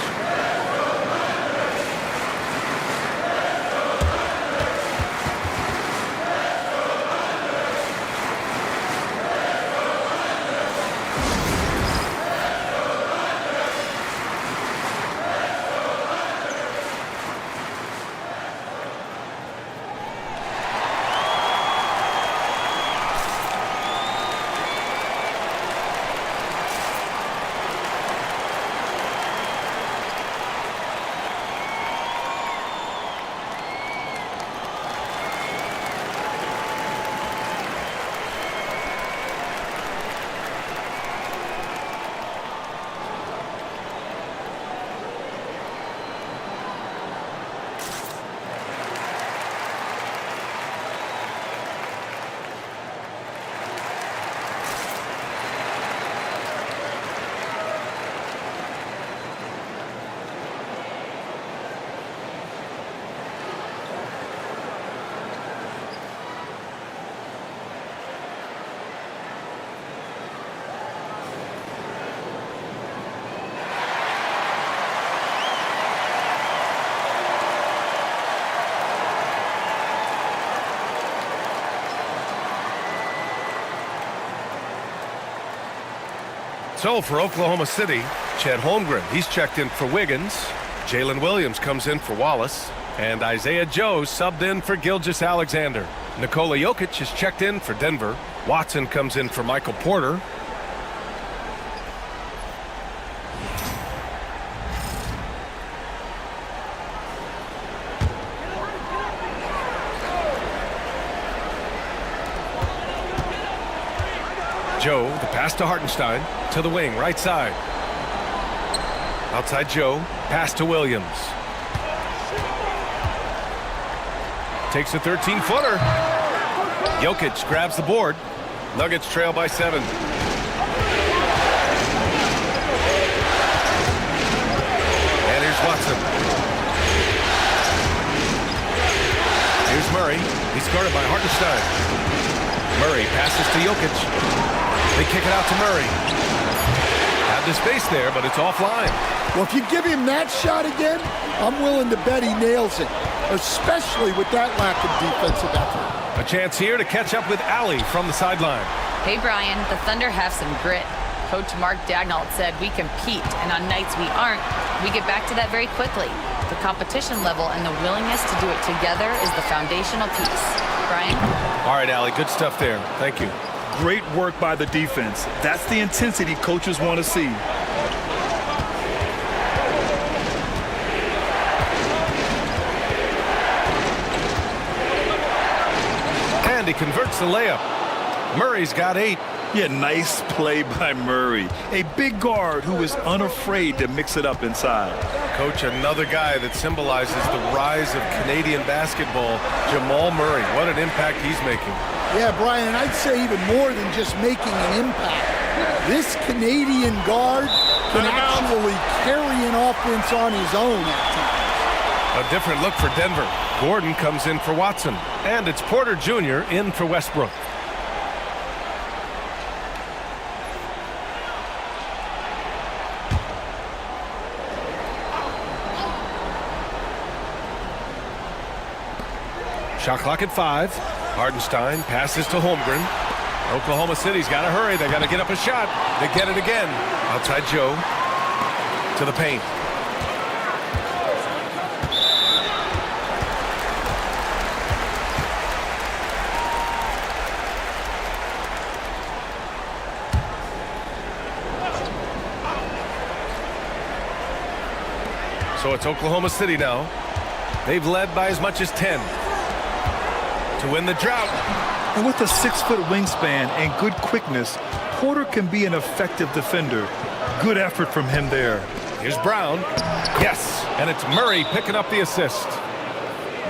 So for Oklahoma City, Chet Holmgren, he's checked in for Wiggins. Jalen Williams comes in for Wallace. And Isaiah Joe subbed in for Gilgeous-Alexander. Nikola Jokic is checked in for Denver. Watson comes in for Michael Porter. Joe, the pass to Hartenstein, to the wing, right side. Outside Joe, pass to Williams. Takes a 13-footer. Jokic grabs the board. Nuggets trail by 7. And here's Watson. Here's Murray. He's guarded by Hartenstein. Murray passes to Jokic. They kick it out to Murray. Had the space there, but it's offline. Well, if you give him that shot again, I'm willing to bet he nails it, especially with that lack of defensive effort. A chance here to catch up with Allie from the sideline. Hey, Brian, the Thunder have some grit. Coach Mark Daigneault said we compete, and on nights we aren't, we get back to that very quickly. The competition level and the willingness to do it together is the foundational piece. Brian? All right, Allie, good stuff there. Thank you. Great work by the defense. That's the intensity coaches want to see. And he converts the layup. Murray's got 8. Yeah, nice play by Murray. A big guard who is unafraid to mix it up inside. Coach, another guy that symbolizes the rise of Canadian basketball, Jamal Murray. What an impact he's making. Yeah, Brian, I'd say even more than just making an impact. This Canadian guard can actually carry an offense on his own at times. A different look for Denver. Gordon comes in for Watson. And it's Porter Jr. in for Westbrook. Shot clock at 5. Hartenstein passes to Holmgren. Oklahoma City's got to hurry. They got to get up a shot. They get it again. Outside Joe to the paint. So it's Oklahoma City now. They've led by as much as 10. To win the drought. And with a 6-foot wingspan and good quickness, Porter can be an effective defender. Good effort from him there. Here's Brown. Yes, and it's Murray picking up the assist.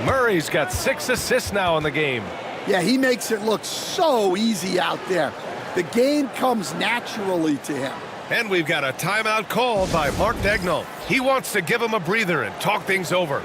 Murray's got 6 assists now in the game. Yeah, he makes it look so easy out there. The game comes naturally to him. And we've got a timeout called by Mark Daigneault. He wants to give him a breather and talk things over.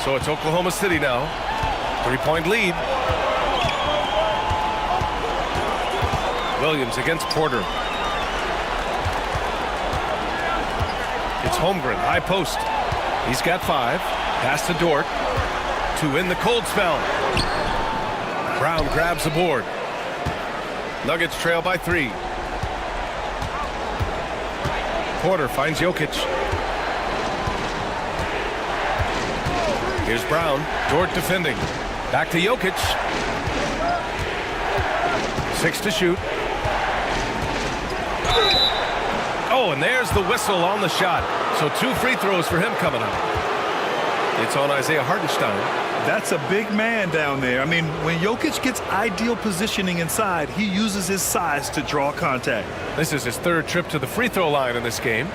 So it's Oklahoma City now. 3-point lead. Williams against Porter. It's Holmgren, high post. He's got 5. Pass to Dort. To win the cold spell. Brown grabs the board. Nuggets trail by 3. Porter finds Jokic. Here's Brown. Dort defending. Back to Jokic. 6 to shoot. Oh, and there's the whistle on the shot. So 2 free throws for him coming up. It's on Isaiah Hartenstein. That's a big man down there. I mean, when Jokic gets ideal positioning inside, he uses his size to draw contact. This is his 3rd trip to the free throw line in this game.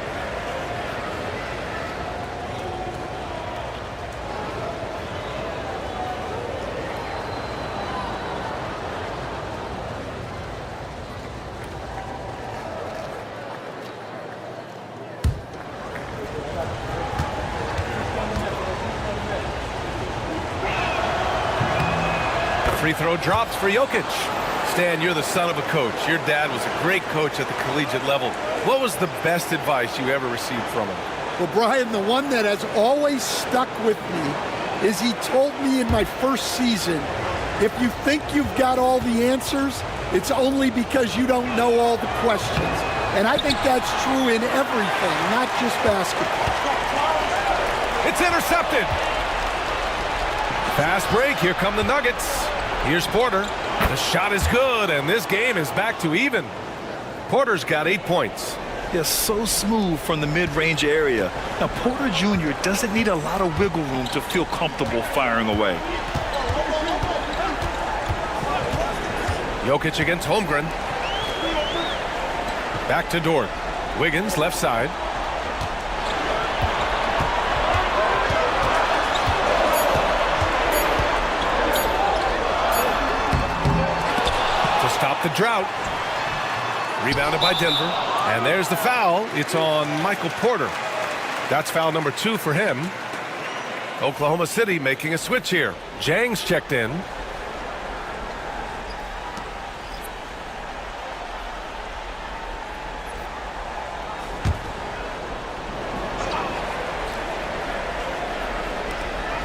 Free throw drops for Jokic. Stan, you're the son of a coach. Your dad was a great coach at the collegiate level. What was the best advice you ever received from him? Well, Brian, the one that has always stuck with me is he told me in my first season, if you think you've got all the answers, it's only because you don't know all the questions. And I think that's true in everything, not just basketball. It's intercepted. Fast break. Here come the Nuggets. Here's Porter. The shot is good, and this game is back to even. Porter's got 8 points. Yeah, so smooth from the mid-range area. Now, Porter Jr. doesn't need a lot of wiggle room to feel comfortable firing away. Jokic against Holmgren. Back to Dort. Wiggins, left side. Stop the drought. Rebounded by Denver. And there's the foul. It's on Michael Porter. That's foul number 2 for him. Oklahoma City making a switch here. Jang's checked in.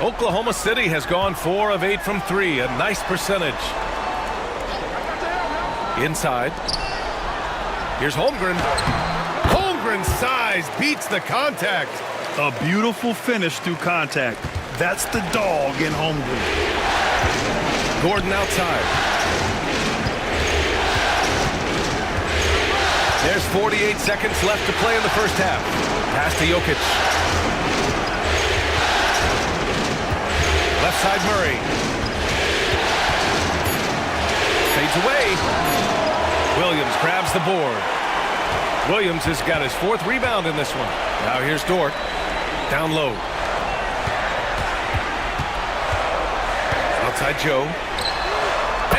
Oklahoma City has gone 4 of 8 from 3. A nice percentage. Inside. Here's Holmgren. Holmgren's size beats the contact. A beautiful finish through contact. That's the dog in Holmgren. Gordon outside. There's 48 seconds left to play in the first half. Pass to Jokic. Left side Murray. Fades away. Williams grabs the board. Williams has got his 4th rebound in this one. Now here's Dort. Down low. Outside Joe.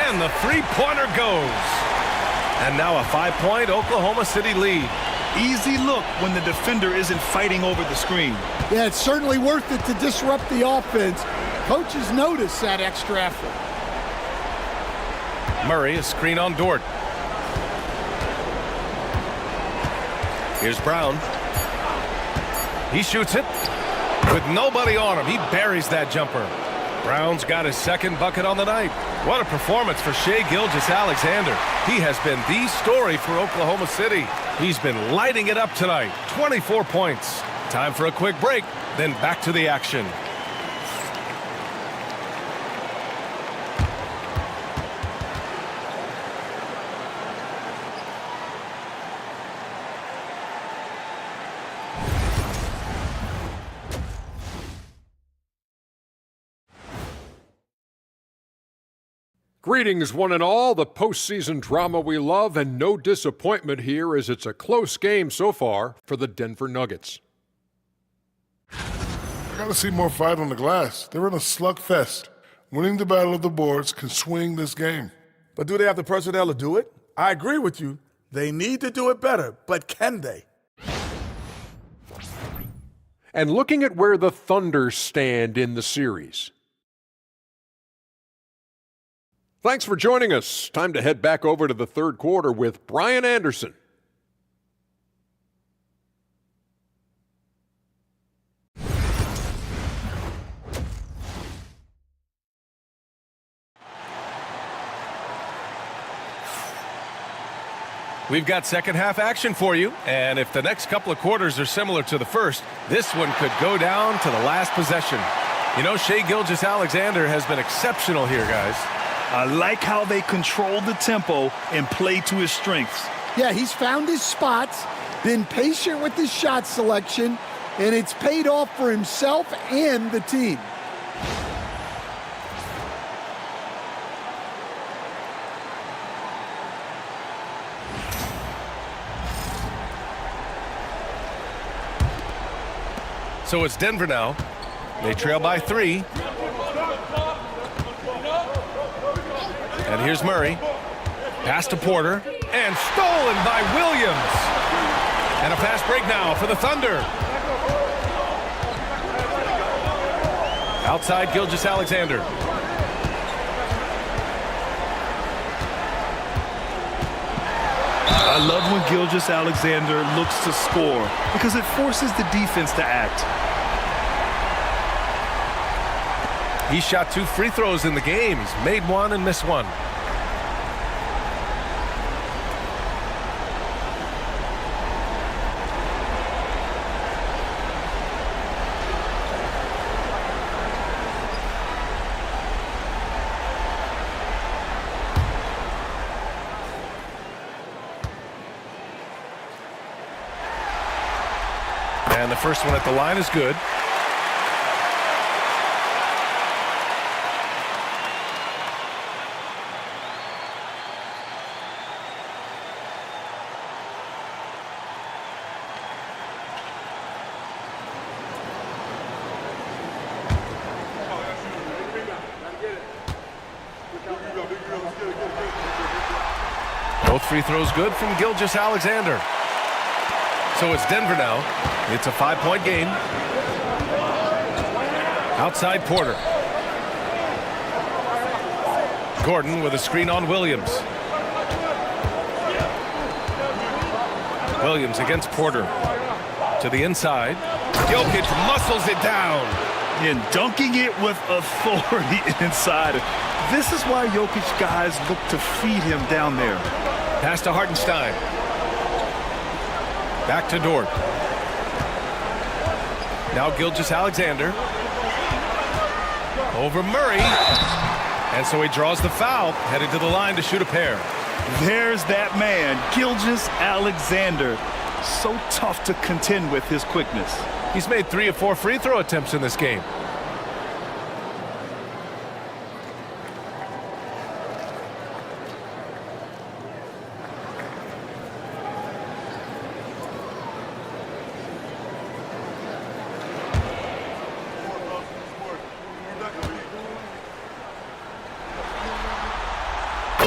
And the 3-pointer goes. And now a 5-point Oklahoma City lead. Easy look when the defender isn't fighting over the screen. Yeah, it's certainly worth it to disrupt the offense. Coaches notice that extra effort. Murray, a screen on Dort. Here's Brown. He shoots it with nobody on him. He buries that jumper. Brown's got his 2nd bucket on the night. What a performance for Shai Gilgeous-Alexander. He has been the story for Oklahoma City. He's been lighting it up tonight. 24 points. Time for a quick break, then back to the action. Greetings, one and all. The postseason drama we love, and no disappointment here as it's a close game so far for the Denver Nuggets. I got to see more fight on the glass. They're in a slugfest. Winning the battle of the boards can swing this game. But do they have the personnel to do it? I agree with you. They need to do it better, but can they? And looking at where the Thunder stand in the series. Thanks for joining us. Time to head back over to the 3rd quarter with Brian Anderson. We've got second half action for you, and if the next couple of quarters are similar to the first, this one could go down to the last possession. You know, Shai Gilgeous-Alexander has been exceptional here, guys. I like how they control the tempo and play to his strengths. Yeah, he's found his spots, been patient with his shot selection, and it's paid off for himself and the team. So it's Denver now. They trail by 3. And here's Murray. Pass to Porter. And stolen by Williams. And a fast break now for the Thunder. Outside Gilgeous-Alexander. I love when Gilgeous-Alexander looks to score because it forces the defense to act. He shot 2 free throws in the game. He's made 1 and missed 1. And the first one at the line is good. Both free throws good from Gilgeous-Alexander. So it's Denver now. It's a 5-point game. Outside Porter. Gordon with a screen on Williams. Williams against Porter. To the inside. Jokic muscles it down. And dunking it with authority inside. This is why Jokic guys look to feed him down there. Pass to Hartenstein. Back to Dort. Now Gilgeous-Alexander. Over Murray. And so he draws the foul, headed to the line to shoot a pair. There's that man, Gilgeous-Alexander. So tough to contend with his quickness. He's made 3 of 4 free throw attempts in this game.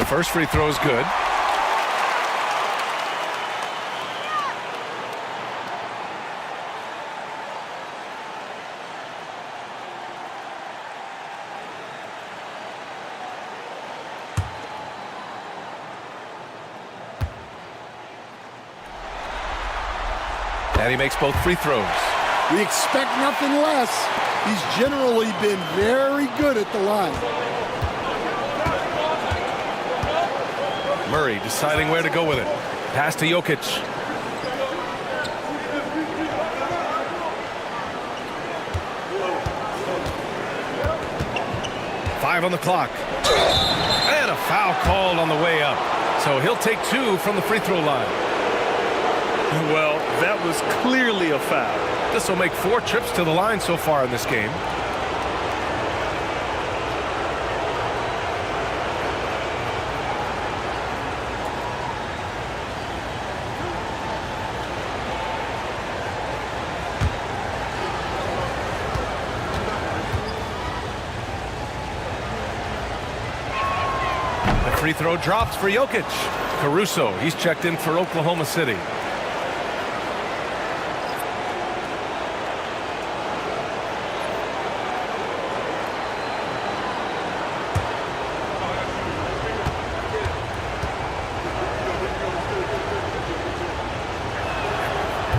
First free throw is good. And he makes both free throws. We expect nothing less. He's generally been very good at the line. Murray deciding where to go with it. Pass to Jokic. Five on the clock. And a foul called on the way up. So he'll take 2 from the free throw line. Well, that was clearly a foul. This will make 4 trips to the line so far in this game. Free throw drops for Jokic. Caruso, he's checked in for Oklahoma City.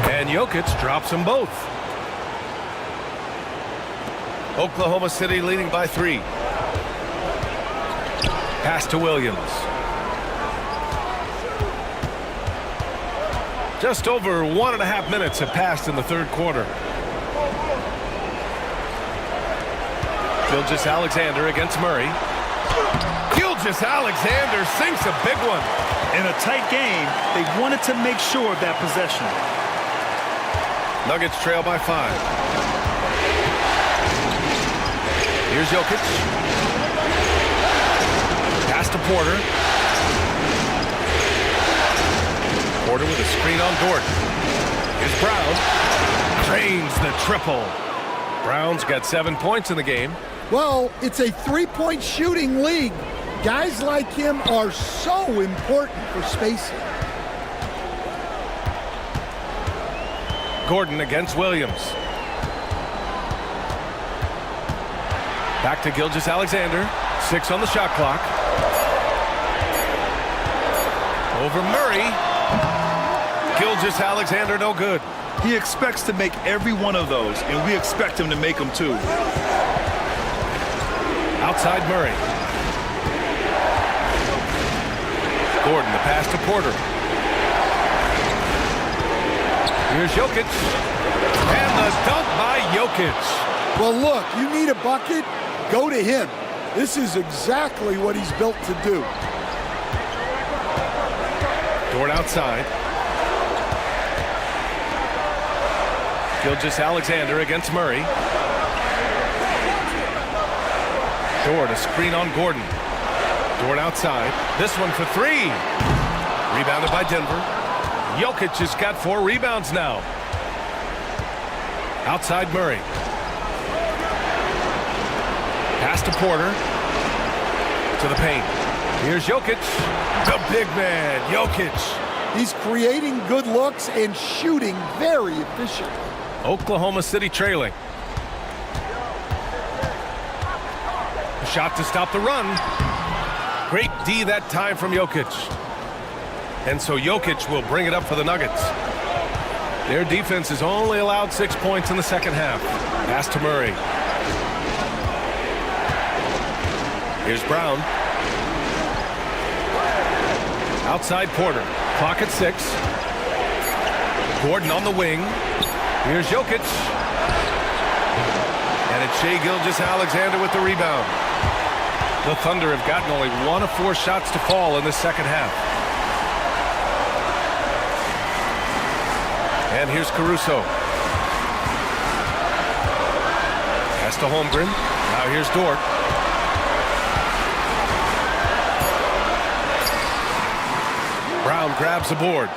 And Jokic drops them both. Oklahoma City leading by 3. Pass to Williams. Just over 1.5 minutes have passed in the third quarter. Gilgeous-Alexander against Murray. Gilgeous-Alexander sinks a big one. In a tight game, they wanted to make sure of that possession. Nuggets trail by 5. Here's Jokic. Pass to Porter. Porter with a screen on Gordon. Here's Brown. Drains the triple. Brown's got 7 points in the game. Well, it's a three-point shooting league. Guys like him are so important for spacing. Gordon against Williams. Back to Gilgeous-Alexander. 6 on the shot clock. Over Murray. Gilgeous-Alexander no good. He expects to make every one of those, and we expect him to make them too. Outside Murray. Gordon, the pass to Porter. Here's Jokic. And the dunk by Jokic. Well, look, you need a bucket, go to him. This is exactly what he's built to do. Dort outside. Gilgeous-Alexander against Murray. Dort, a screen on Gordon. Dort outside. This one for 3. Rebounded by Denver. Jokic has got 4 rebounds now. Outside Murray. Pass to Porter. To the paint. Here's Jokic. The big man, Jokic. He's creating good looks and shooting very efficiently. Oklahoma City trailing. A shot to stop the run. Great D that time from Jokic. And so Jokic will bring it up for the Nuggets. Their defense has only allowed 6 points in the second half. Pass to Murray. Here's Brown. Outside Porter. Clock at 6. Gordon on the wing. Here's Jokic. And it's Shai Gilgeous-Alexander with the rebound. The Thunder have gotten only 1 of 4 shots to fall in the second half. And here's Caruso. Pass to Holmgren. Now here's Dort. Brown grabs the board.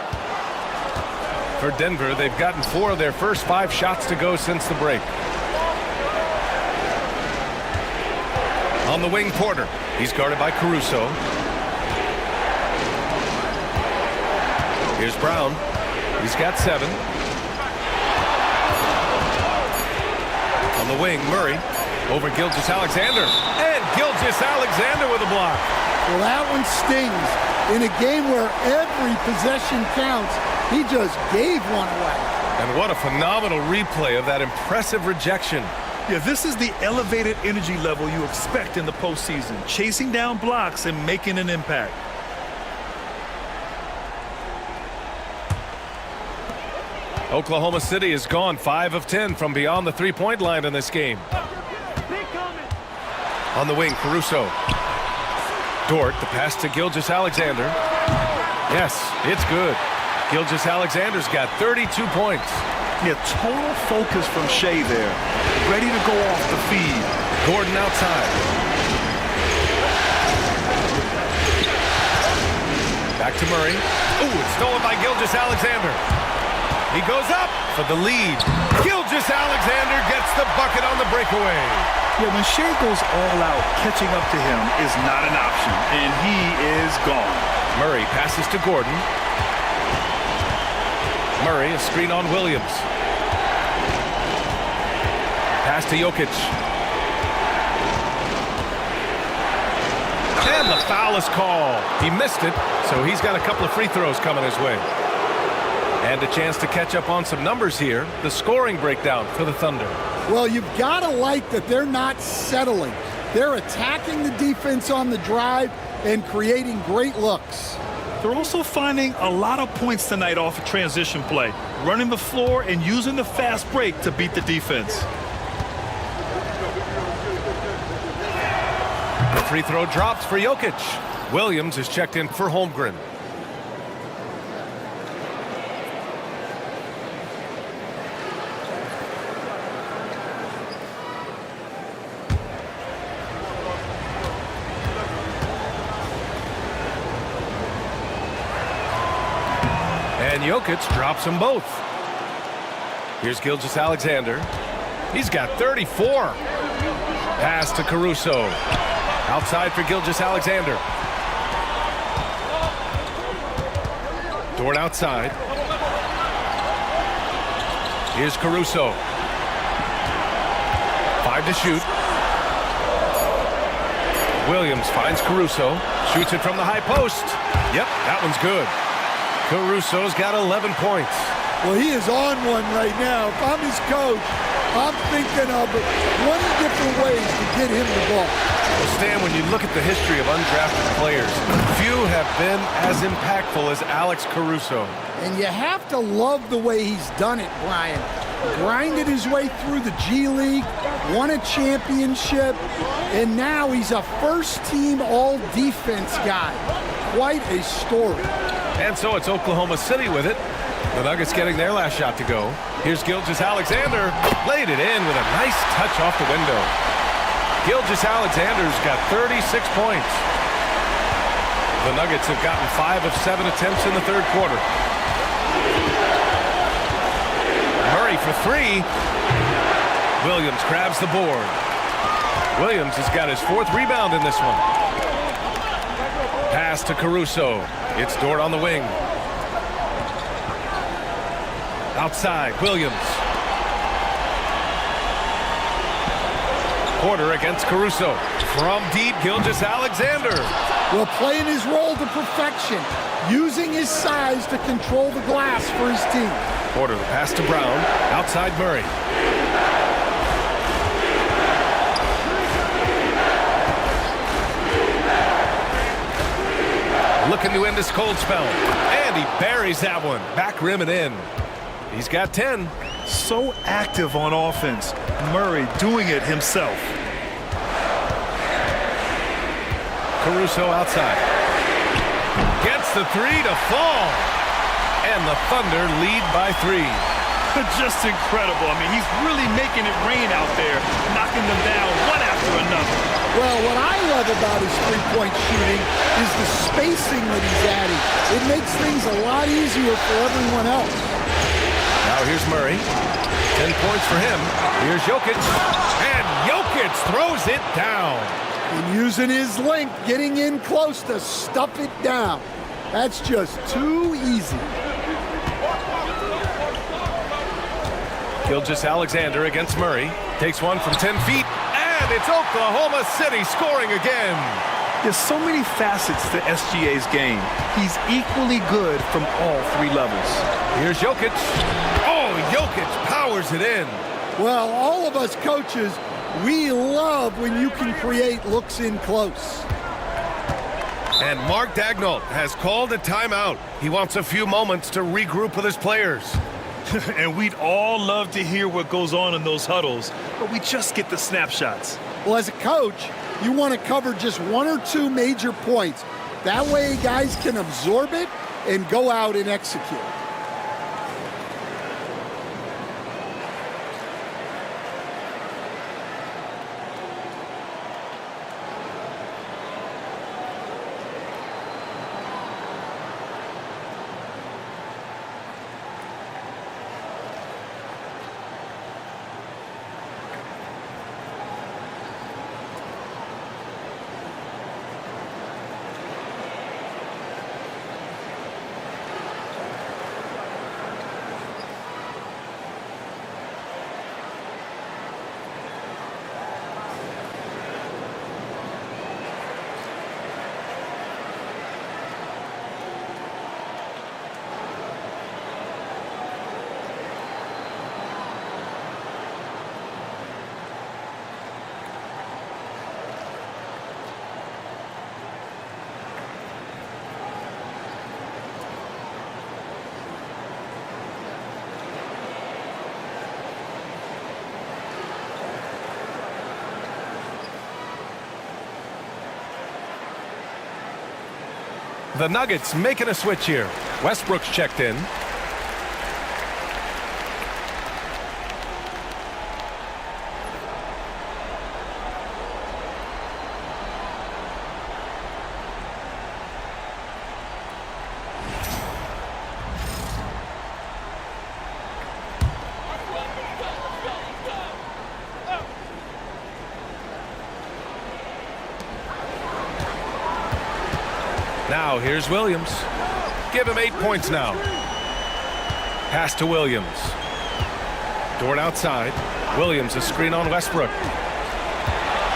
For Denver, they've gotten 4 of their first 5 shots to go since the break. On the wing, Porter. He's guarded by Caruso. Here's Brown. He's got 7. On the wing, Murray. Over Gilgeous-Alexander. And Gilgeous-Alexander with a block. Well, that one stings. In a game where every possession counts, he just gave one away. And what a phenomenal replay of that impressive rejection. Yeah, this is the elevated energy level you expect in the postseason. Chasing down blocks and making an impact. Oklahoma City has gone 5 of 10 from beyond the three-point line in this game. On the wing, Caruso. Dort, the pass to Gilgeous-Alexander. Yes, it's good. Gilgeous-Alexander's got 32 points. Yeah, total focus from Shai there. Ready to go off the feed. Gordon outside. Back to Murray. Ooh, it's stolen by Gilgeous-Alexander. He goes up for the lead. Gilgeous-Alexander gets the bucket on the breakaway. Yeah, when Shai goes all out, catching up to him is not an option, and he is gone. Murray passes to Gordon. Murray, a screen on Williams. Pass to Jokic. And the foul is called. He missed it, so he's got a couple of free throws coming his way. And a chance to catch up on some numbers here. The scoring breakdown for the Thunder. Well, you've got to like that they're not settling. They're attacking the defense on the drive and creating great looks. They're also finding a lot of points tonight off of transition play, running the floor and using the fast break to beat the defense. The free throw drops for Jokic. Williams is checked in for Holmgren. And Jokic drops them both. Here's Gilgeous-Alexander. He's got 34. Pass to Caruso. Outside for Gilgeous-Alexander. Dort outside. Here's Caruso. 5 to shoot. Williams finds Caruso. Shoots it from the high post. Yep, that one's good. Caruso's got 11 points. Well, he is on one right now. If I'm his coach, I'm thinking of 20 different ways to get him the ball. Well, Stan, when you look at the history of undrafted players, few have been as impactful as Alex Caruso. And you have to love the way he's done it, Brian. Grinded his way through the G League, won a championship, and now he's a first-team all-defense guy. Quite a story. And so it's Oklahoma City with it. The Nuggets getting their last shot to go. Here's Gilgeous-Alexander. Laid it in with a nice touch off the window. Gilgeous-Alexander's got 36 points. The Nuggets have gotten 5 of 7 attempts in the third quarter. Murray for 3. Williams grabs the board. Williams has got his 4th rebound in this one. Pass to Caruso. It's Dort on the wing. Outside, Williams. Porter against Caruso. From deep, Gilgeous-Alexander. Well, playing his role to perfection, using his size to control the glass for his team. Porter, the pass to Brown. Outside, Murray. Looking to end this cold spell. And he buries that one. Back rim and in. He's got 10. So active on offense. Murray doing it himself. Caruso outside. Gets the 3 to fall. And the Thunder lead by 3. Just incredible. I mean, he's really making it rain out there, knocking them down one after another. Well, what I love about his three-point shooting is the spacing that he's adding. It makes things a lot easier for everyone else. Now here's Murray. 10 points for him. Here's Jokic. And Jokic throws it down. And using his length, getting in close to stuff it down. That's just too easy. Gilgeous-Alexander against Murray. Takes one from 10 feet. And it's Oklahoma City scoring again. There's so many facets to SGA's game. He's equally good from all 3 levels. Here's Jokic. Oh, Jokic powers it in. Well, all of us coaches, we love when you can create looks in close. And Mark Daigneault has called a timeout. He wants a few moments to regroup with his players. And we'd all love to hear what goes on in those huddles, but we just get the snapshots. Well, as a coach, you want to cover just 1 or 2 major points. That way guys can absorb it and go out and execute. The Nuggets making a switch here. Westbrook's checked in. Now here's Williams. Give him 8 points now. Pass to Williams. Dort outside. Williams a screen on Westbrook.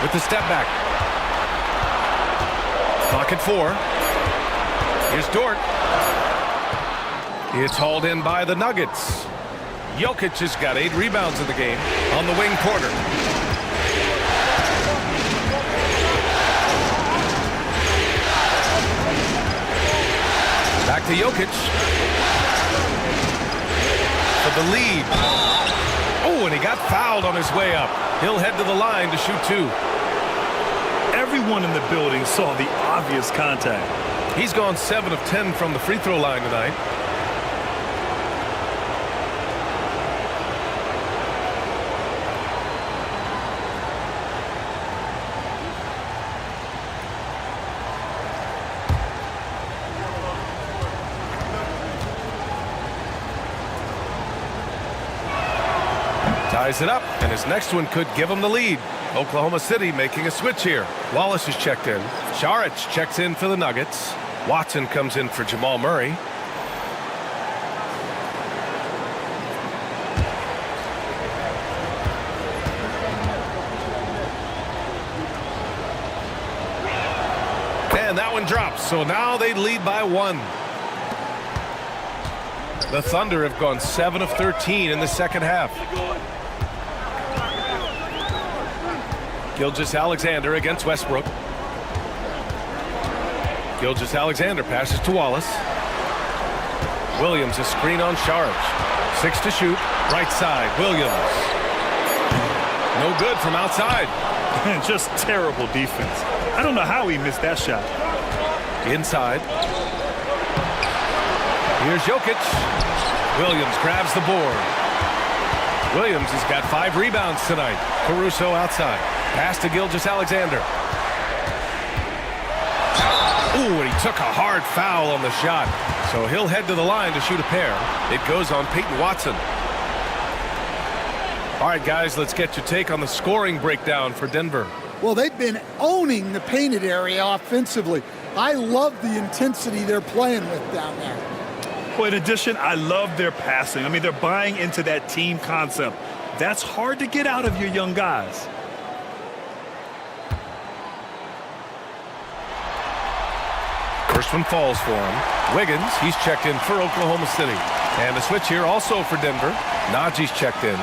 With the step back. Clock at 4. Here's Dort. It's hauled in by the Nuggets. Jokic has got 8 rebounds in the game. On the wing, Porter. Back to Jokic. For the lead. Oh, and he got fouled on his way up. He'll head to the line to shoot 2. Everyone in the building saw the obvious contact. He's gone 7 of 10 from the free throw line tonight. Ties it up, and his next one could give him the lead. Oklahoma City making a switch here. Wallace is checked in. Saric checks in for the Nuggets. Watson comes in for Jamal Murray. And that one drops, so now they lead by 1. The Thunder have gone 7 of 13 in the second half. Gilgeous-Alexander against Westbrook. Gilgeous-Alexander passes to Wallace. Williams a screen on Saric. 6 to shoot. Right side. Williams. No good from outside. Just terrible defense. I don't know how he missed that shot. Inside. Here's Jokic. Williams grabs the board. Williams has got 5 rebounds tonight. Caruso outside. Pass to Gilgeous-Alexander. Ooh, and he took a hard foul on the shot. So he'll head to the line to shoot a pair. It goes on Peyton Watson. All right, guys, let's get your take on the scoring breakdown for Denver. Well, they've been owning the painted area offensively. I love the intensity they're playing with down there. Well, in addition, I love their passing. I mean, they're buying into that team concept. That's hard to get out of your young guys. First one falls for him. Wiggins, he's checked in for Oklahoma City. And a switch here also for Denver. Najee's checked in.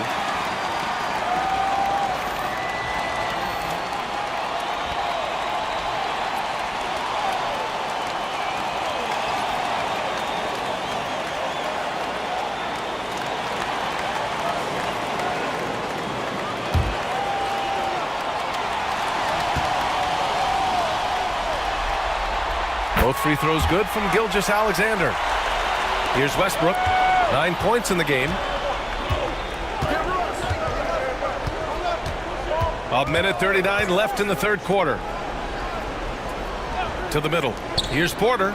Both free throws good from Gilgeous-Alexander. Here's Westbrook. 9 points in the game. A minute 39 left in the third quarter. To the middle. Here's Porter.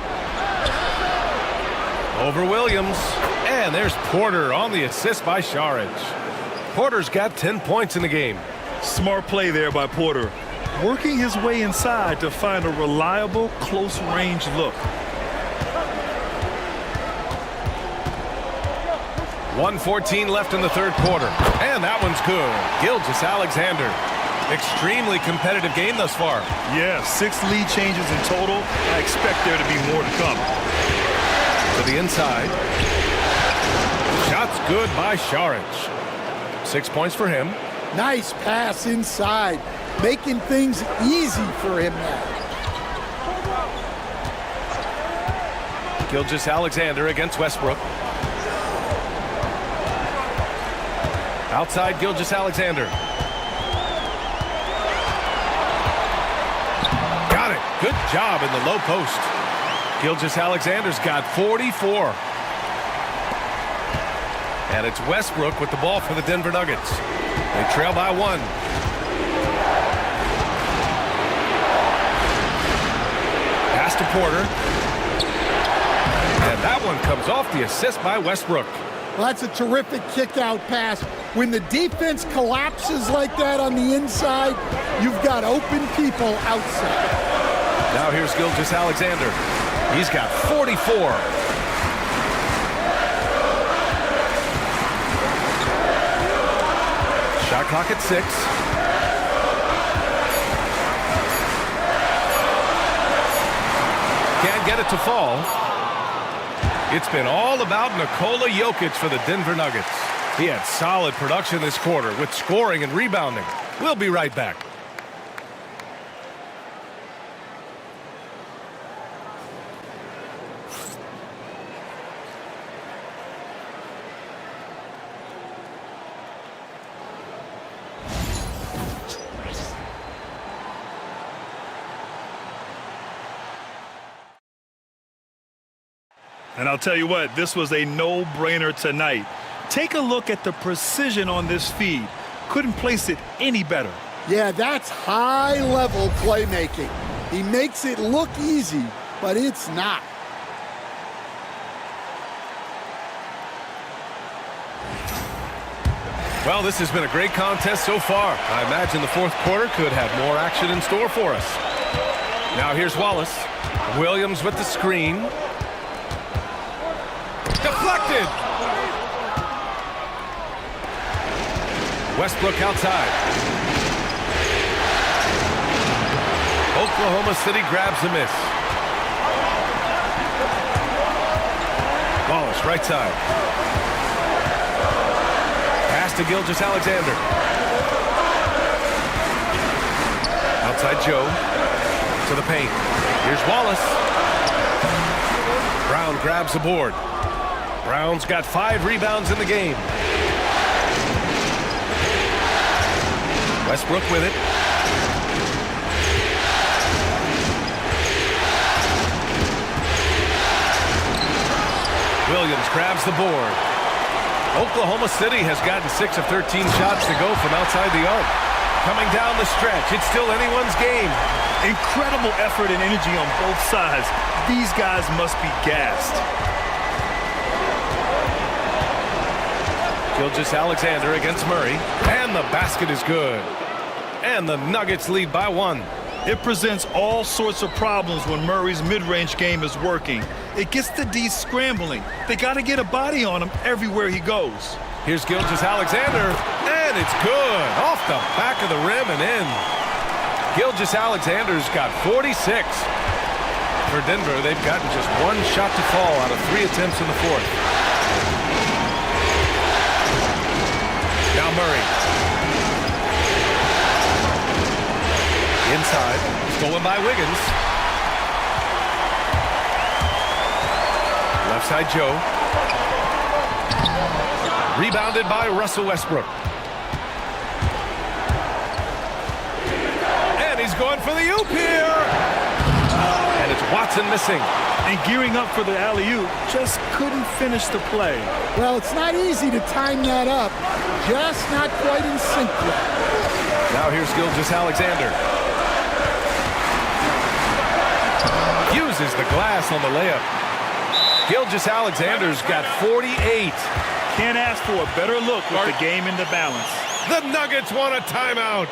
Over Williams. And there's Porter on the assist by Saric. Porter's got 10 points in the game. Smart play there by Porter. Working his way inside to find a reliable, close-range look. 1:14 left in the third quarter. And that one's good. Gilgeous-Alexander. Extremely competitive game thus far. Yeah, 6 lead changes in total. I expect there to be more to come. To the inside. Shots good by Saric. 6 points for him. Nice pass inside, making things easy for him now. Gilgeous-Alexander against Westbrook. Outside Gilgeous-Alexander. Got it. Good job in the low post. Gilgeous-Alexander's got 44. And it's Westbrook with the ball for the Denver Nuggets. They trail by 1. Pass to Porter. And that one comes off the assist by Westbrook. Well, that's a terrific kick-out pass. When the defense collapses like that on the inside, you've got open people outside. Now here's Gilgeous-Alexander. He's got 44. Shot clock at 6. Can't get it to fall. It's been all about Nikola Jokic for the Denver Nuggets. He had solid production this quarter with scoring and rebounding. We'll be right back. And I'll tell you what, this was a no-brainer tonight. Take a look at the precision on this feed. Couldn't place it any better. Yeah, that's high-level playmaking. He makes it look easy, but it's not. Well, this has been a great contest so far. I imagine the fourth quarter could have more action in store for us. Now here's Wallace. Williams with the screen. Deflected. Westbrook outside. Oklahoma City grabs a miss. Wallace right side. Pass to Gilgeous-Alexander. Outside Joe. To the paint. Here's Wallace. Brown grabs the board. Brown's got 5 rebounds in the game. Westbrook with it. Williams grabs the board. Oklahoma City has gotten 6 of 13 shots to go from outside the arc. Coming down the stretch, it's still anyone's game. Incredible effort and energy on both sides. These guys must be gassed. Gilgeous-Alexander against Murray. And the basket is good. And the Nuggets lead by 1. It presents all sorts of problems when Murray's mid-range game is working. It gets the D scrambling. They got to get a body on him everywhere he goes. Here's Gilgeous-Alexander, and it's good. Off the back of the rim and in. Gilgeous-Alexander's got 46. For Denver, they've gotten just 1 shot to fall out of 3 attempts in the fourth. Now Murray. Inside, stolen by Wiggins. Left side Joe. Rebounded by Russell Westbrook. And he's going for the oop here. And it's Watson missing. And gearing up for the alley-oop, just couldn't finish the play. Well, it's not easy to time that up. Just not quite in sync yet. Now here's Gilgeous-Alexander. Uses the glass on the layup. Gilgeous-Alexander's got 48. Can't ask for a better look with the game in the balance. The Nuggets want a timeout.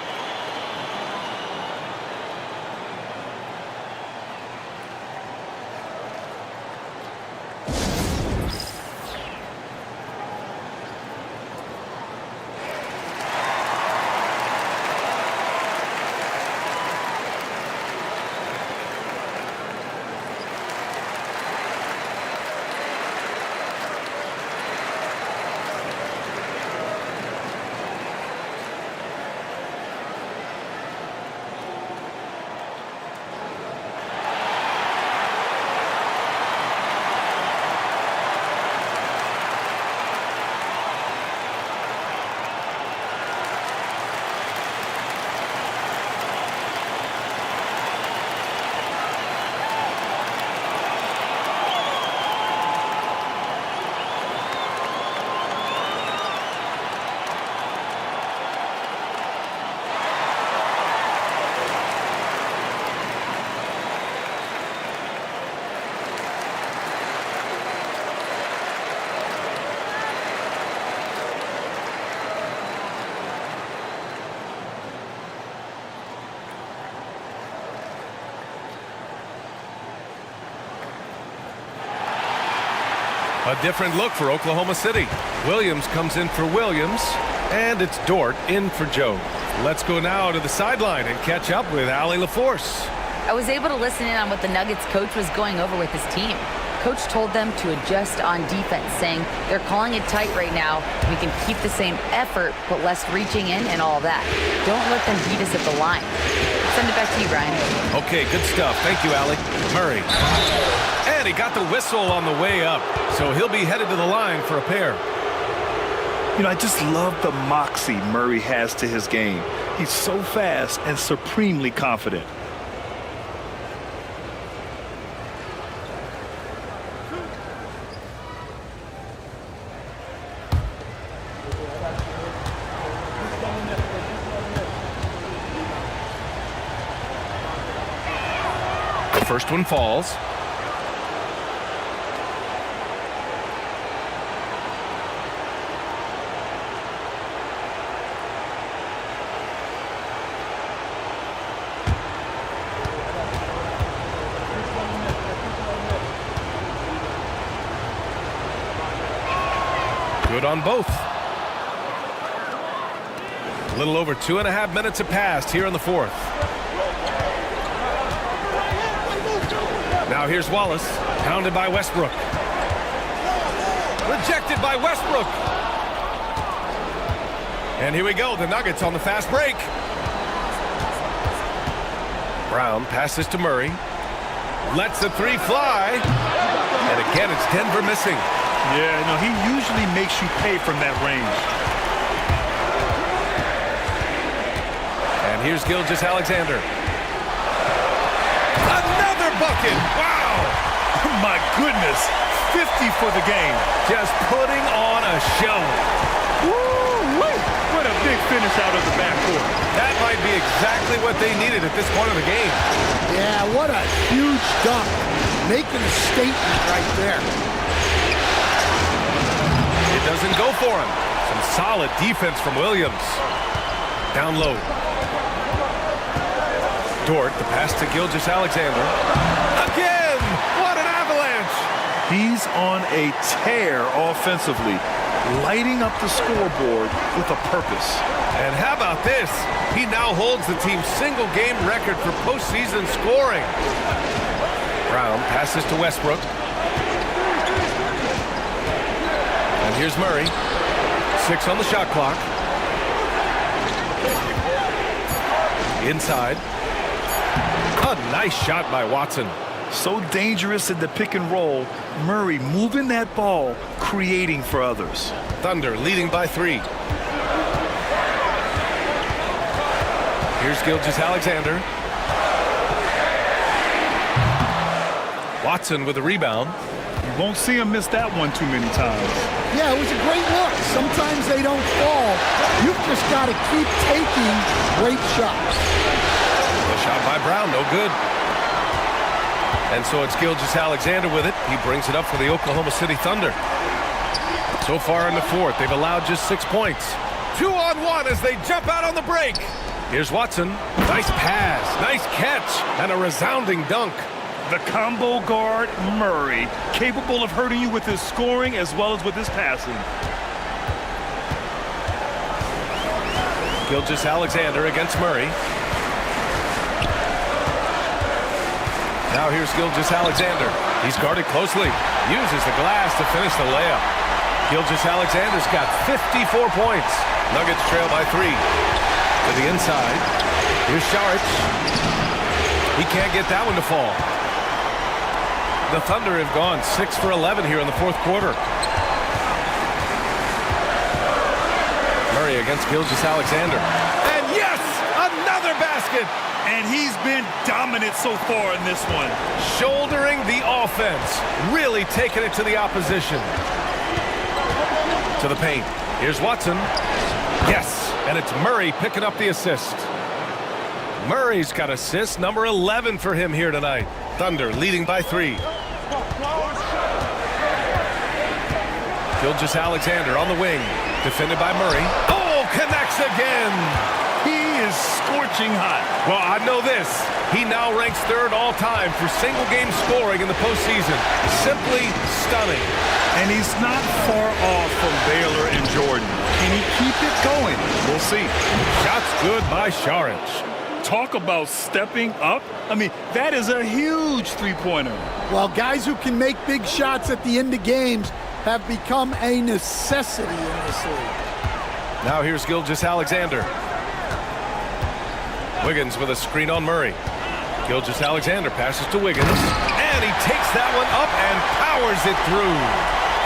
A different look for Oklahoma City. Williams comes in for Williams, and it's Dort in for Joe. Let's go now to the sideline and catch up with Allie LaForce. I was able to listen in on what the Nuggets coach was going over with his team. Coach told them to adjust on defense, saying they're calling it tight right now. We can keep the same effort, but less reaching in and all that. Don't let them beat us at the line. Send it back to you, Brian. Okay, good stuff. Thank you, Allie. Murray. And he got the whistle on the way up, so he'll be headed to the line for a pair. You know, I just love the moxie Murray has to his game. He's so fast and supremely confident. The first one falls. Good on both. A little over 2.5 minutes have passed here in the fourth. Now here's Wallace, pounded by Westbrook. Rejected by Westbrook. And here we go, the Nuggets on the fast break. Brown passes to Murray. Lets the three fly. And again, it's Denver missing. Yeah, no, he usually makes you pay from that range. And here's Gilgeous-Alexander. Another bucket! Wow! My goodness, 50 for the game. Just putting on a show. Woo-wee! What a big finish out of the backcourt. That might be exactly what they needed at this point of the game. Yeah, what a huge dunk. Making a statement right there. It doesn't go for him. Some solid defense from Williams. Down low. Dort, the pass to Gilgeous-Alexander. Again! What an avalanche! He's on a tear offensively, lighting up the scoreboard with a purpose. And how about this? He now holds the team's single-game record for postseason scoring. Brown passes to Westbrook. And here's Murray. 6 on the shot clock. Inside. A nice shot by Watson. So dangerous in the pick and roll. Murray moving that ball, creating for others. Thunder leading by 3. Here's Gilgeous-Alexander. Watson with a rebound. You won't see him miss that one too many times. Yeah, it was a great look. Sometimes they don't fall. You've just got to keep taking great shots. A shot by Brown, no good. And so it's Gilgeous-Alexander with it. He brings it up for the Oklahoma City Thunder. So far in the fourth, they've allowed just 6 points. 2-on-1 as they jump out on the break. Here's Watson. Nice pass, nice catch, and a resounding dunk. The combo guard, Murray, capable of hurting you with his scoring as well as with his passing. Gilgeous-Alexander against Murray. Now here's Gilgeous-Alexander. He's guarded closely. Uses the glass to finish the layup. Gilgeous-Alexander's got 54 points. Nuggets trail by 3. To the inside. Here's Saric. He can't get that one to fall. The Thunder have gone 6 for 11 here in the fourth quarter. Murray against Gilgeous-Alexander. And yes, another basket. And he's been dominant so far in this one. Shouldering the offense. Really taking it to the opposition. To the paint. Here's Watson. Yes, and it's Murray picking up the assist. Murray's got assist number 11 for him here tonight. Thunder leading by 3. Gilgeous-Alexander on the wing. Defended by Murray. Oh, connects again. He is scorching scorching hot. Well, I know this. He now ranks third all-time for single-game scoring in the postseason. Simply stunning. And he's not far off from Baylor and Jordan. Can he keep it going? We'll see. Shots good by Saric. Talk about stepping up. I mean, that is a huge three-pointer. Well, guys who can make big shots at the end of games have become a necessity in this league. Now here's Gilgeous-Alexander. Wiggins with a screen on Murray. Gilgeous-Alexander passes to Wiggins, and he takes that one up and powers it through.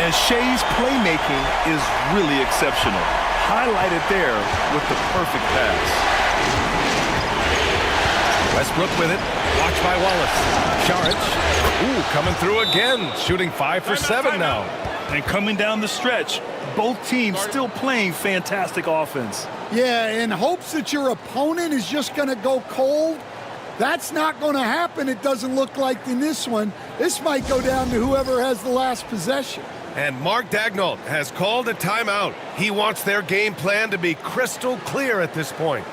And Shea's playmaking is really exceptional. Highlighted there with the perfect pass. Westbrook with it. Watched by Wallace. Saric. Ooh, coming through again. Shooting 5 for 7 now. And coming down the stretch, both teams still playing fantastic offense. Yeah, in hopes that your opponent is just going to go cold. That's not going to happen, it doesn't look like in this one. This might go down to whoever has the last possession. And Mark Daigneault has called a timeout. He wants their game plan to be crystal clear at this point.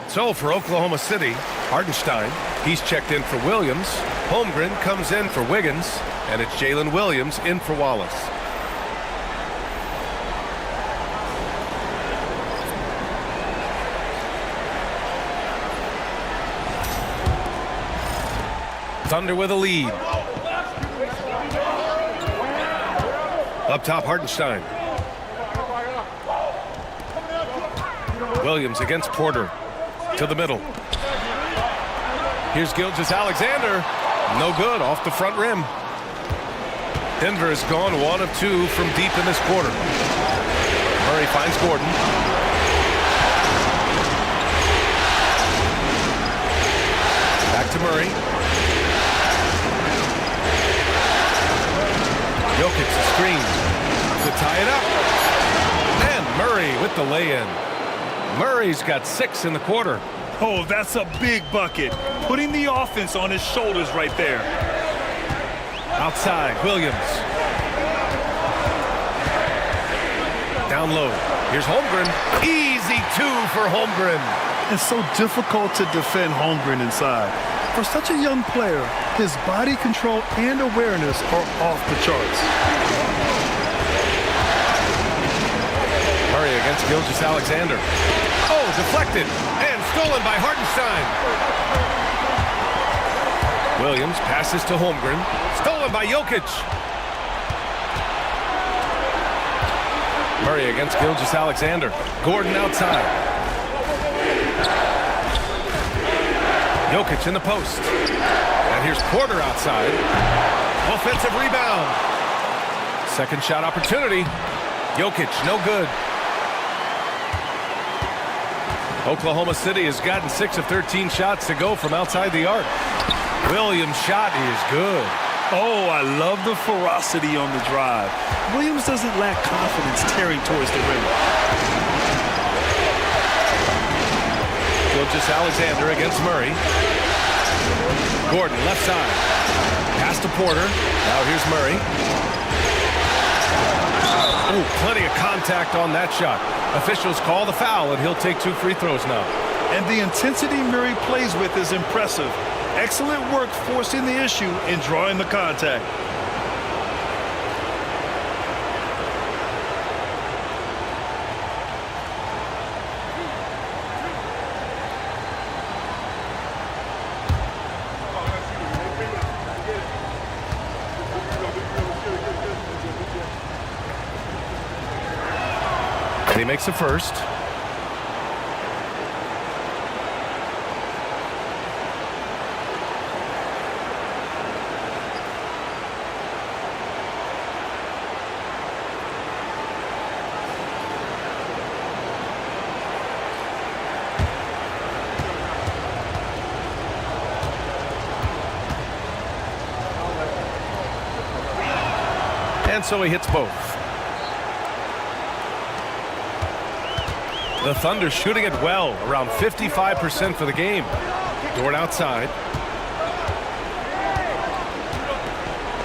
So for Oklahoma City, Hartenstein, he's checked in for Williams. Holmgren comes in for Wiggins, and it's Jalen Williams in for Wallace. Thunder with a lead. Up top, Hartenstein. Williams against Porter. To the middle. Here's Gilgeous-Alexander. No good, off the front rim. Denver has gone 1 of 2 from deep in this quarter. Murray finds Gordon. Back to Murray. Jokic the screen to tie it up. And Murray with the lay-in. Murray's got 6 in the quarter. Oh, that's a big bucket. Putting the offense on his shoulders right there. Outside, Williams. Down low. Here's Holmgren. Easy 2 for Holmgren. It's so difficult to defend Holmgren inside. For such a young player, his body control and awareness are off the charts. Murray against Gilgeous-Alexander. Oh, deflected and stolen by Hartenstein. Williams passes to Holmgren. Stolen by Jokic. Murray against Gilgeous-Alexander. Gordon outside. Jokic in the post. And here's Porter outside. Offensive rebound. Second shot opportunity. Jokic, no good. Oklahoma City has gotten 6 of 13 shots to go from outside the arc. Williams' shot is good. Oh, I love the ferocity on the drive. Williams doesn't lack confidence tearing towards the rim. Gilgeous-Alexander against Murray. Gordon left side. Pass to Porter. Now here's Murray. Oh, plenty of contact on that shot. Officials call the foul, and he'll take 2 free throws now. And the intensity Murray plays with is impressive. Excellent work forcing the issue and drawing the contact. he makes the first. And so he hits both. The Thunder shooting it well, around 55% for the game. Dort outside.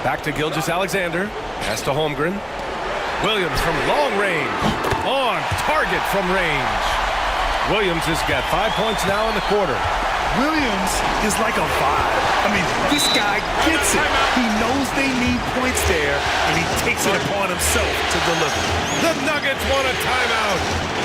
Back to Gilgeous-Alexander. Pass to Holmgren. Williams from long range. On target from range. Williams has got 5 points now in the quarter. Williams is like a vibe. I mean, this guy gets it. He knows they need points there, and he takes it upon himself to deliver. The Nuggets want a timeout.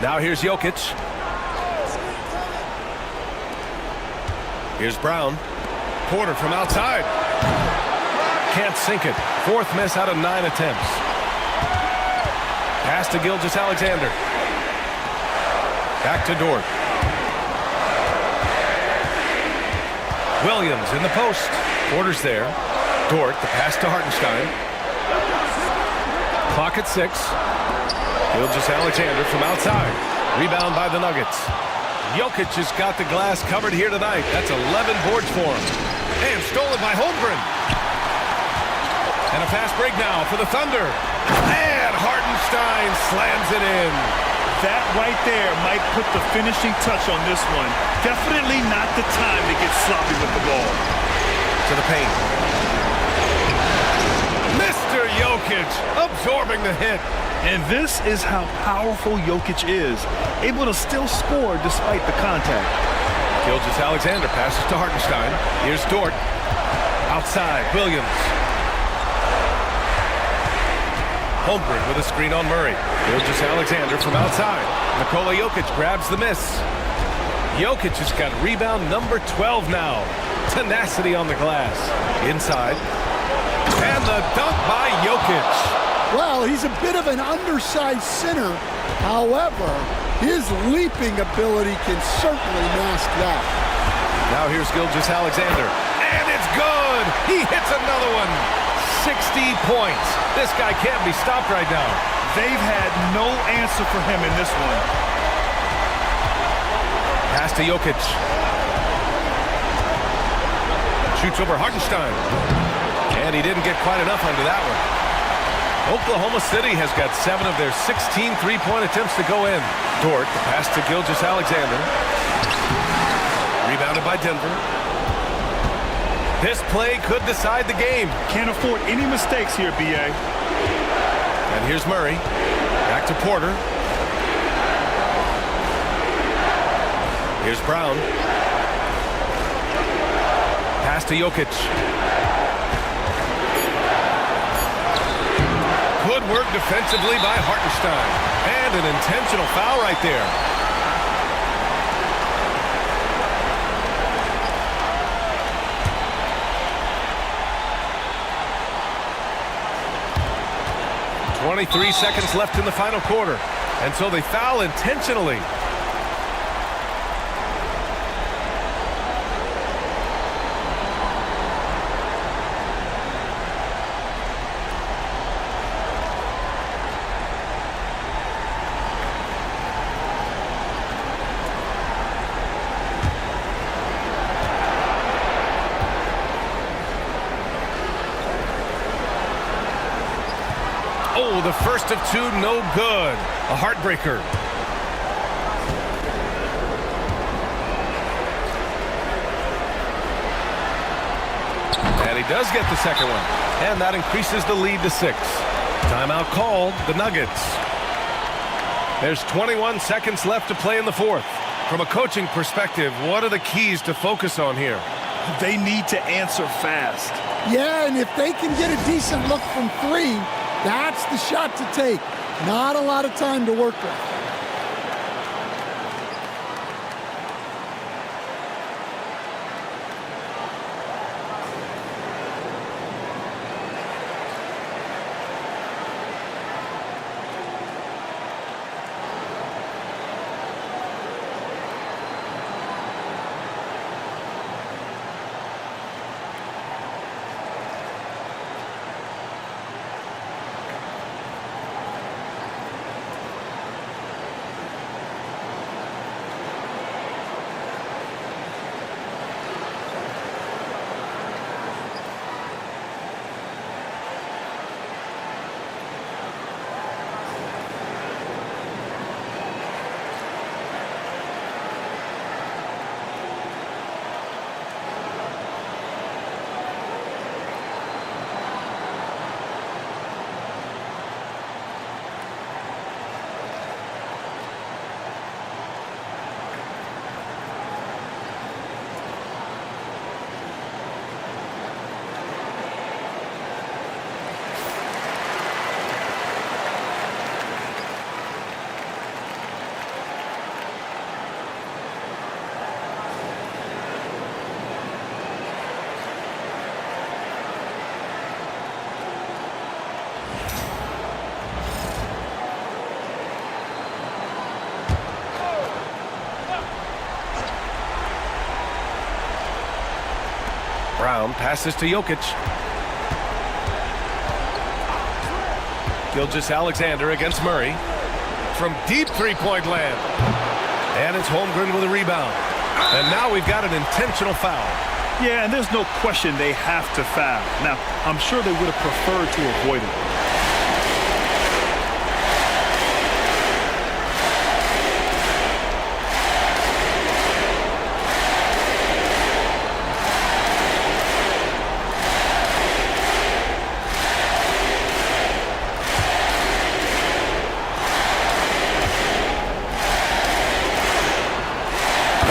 Now here's Jokic. Here's Brown. Porter from outside. Can't sink it. Fourth miss out of 9 attempts. Pass to Gilgeous-Alexander. Back to Dort. Williams in the post. Porter's there. Dort, the pass to Hartenstein. Clock at 6. Gilgeous-Alexander from outside. Rebound by the Nuggets. Jokic has got the glass covered here tonight. That's 11 boards for him. And stolen by Holmgren. And a fast break now for the Thunder. And Hartenstein slams it in. That right there might put the finishing touch on this one. Definitely not the time to get sloppy with the ball. To the paint. Mr. Jokic absorbing the hit. And this is how powerful Jokic is, able to still score despite the contact. Gilgeous-Alexander passes to Hartenstein. Here's Dort. Outside, Williams. Holmgren with a screen on Murray. Gilgeous-Alexander from outside. Nikola Jokic grabs the miss. Jokic has got rebound number 12 now. Tenacity on the glass. Inside. And the dunk by Jokic. Well, he's a bit of an undersized center. However, his leaping ability can certainly mask that. Now here's Gilgeous-Alexander. And it's good! He hits another one! 60 points. This guy can't be stopped right now. They've had no answer for him in this one. Pass to Jokic. Shoots over Hartenstein. And he didn't get quite enough under that one. Oklahoma City has got 7 of their 16 three-point attempts to go in. Dort, the pass to Gilgeous-Alexander. Rebounded by Denver. This play could decide the game. Can't afford any mistakes here, B.A. And here's Murray. Back to Porter. Here's Brown. Pass to Jokic. Good work defensively by Hartenstein. And an intentional foul right there. .23 seconds left in the final quarter. And so they foul intentionally. Oh, the first of two, no good. A heartbreaker. And he does get the second one. And that increases the lead to 6. Timeout called, the Nuggets. There's 21 seconds left to play in the fourth. From a coaching perspective, what are the keys to focus on here? They need to answer fast. Yeah, and if they can get a decent look from 3, that's the shot to take. Not a lot of time to work with. Brown passes to Jokic. Gilgeous-Alexander against Murray. From deep three-point land. And it's Holmgren with a rebound. And now we've got an intentional foul. Yeah, and there's no question they have to foul. Now, I'm sure they would have preferred to avoid it.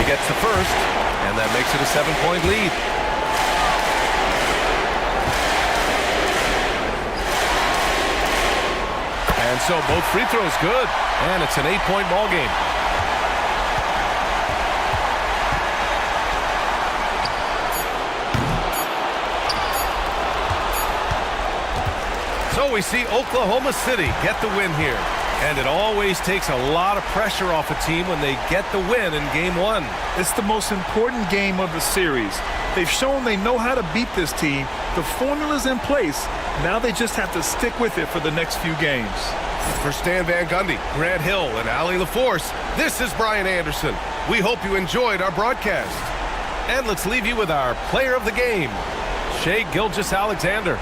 Gets the first, and that makes it a 7-point lead. And so both free throws good, and it's an 8-point ball game. So we see Oklahoma City get the win here. And it always takes a lot of pressure off a team when they get the win in Game 1. It's the most important game of the series. They've shown they know how to beat this team. The formula's in place. Now they just have to stick with it for the next few games. For Stan Van Gundy, Grant Hill, and Allie LaForce, this is Brian Anderson. We hope you enjoyed our broadcast. And let's leave you with our player of the game, Shai Gilgeous-Alexander.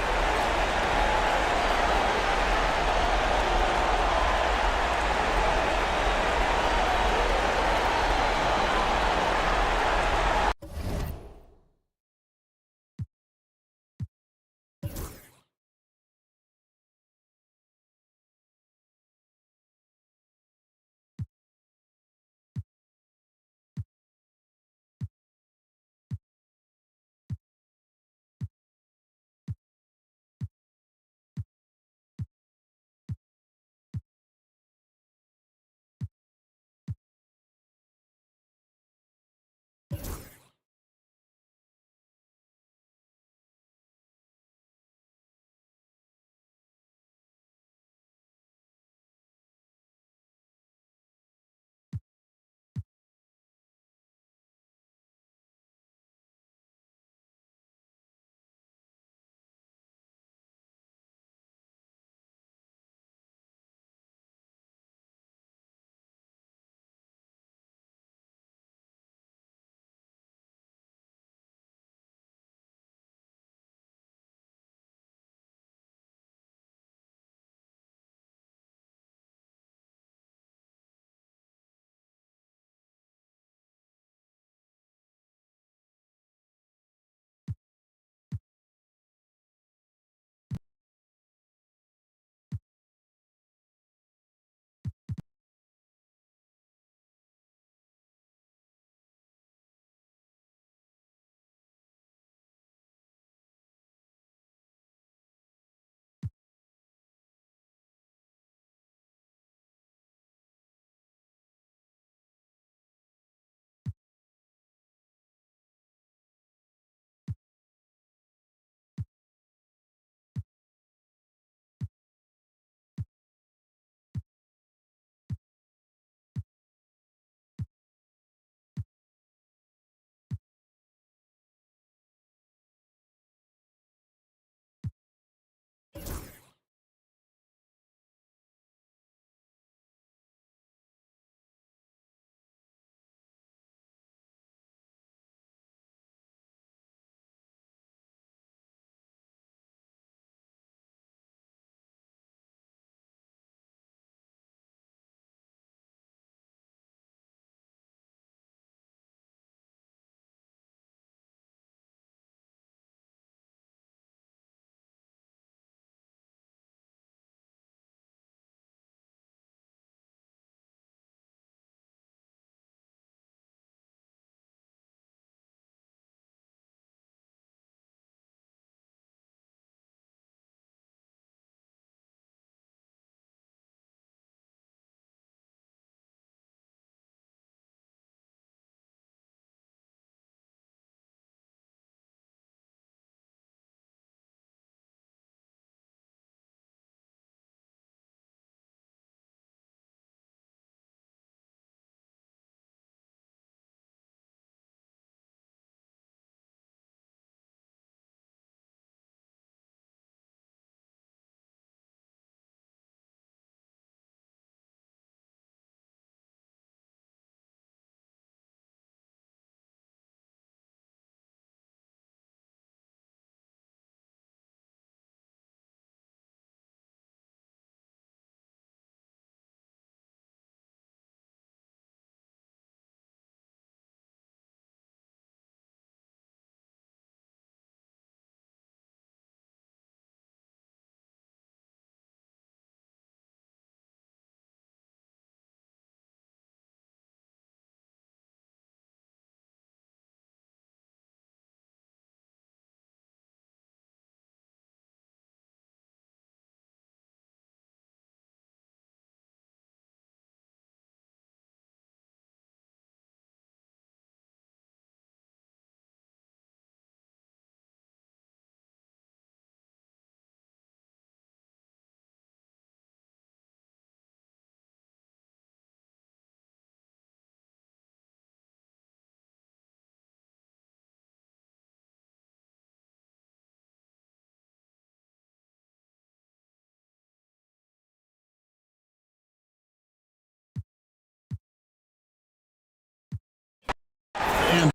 And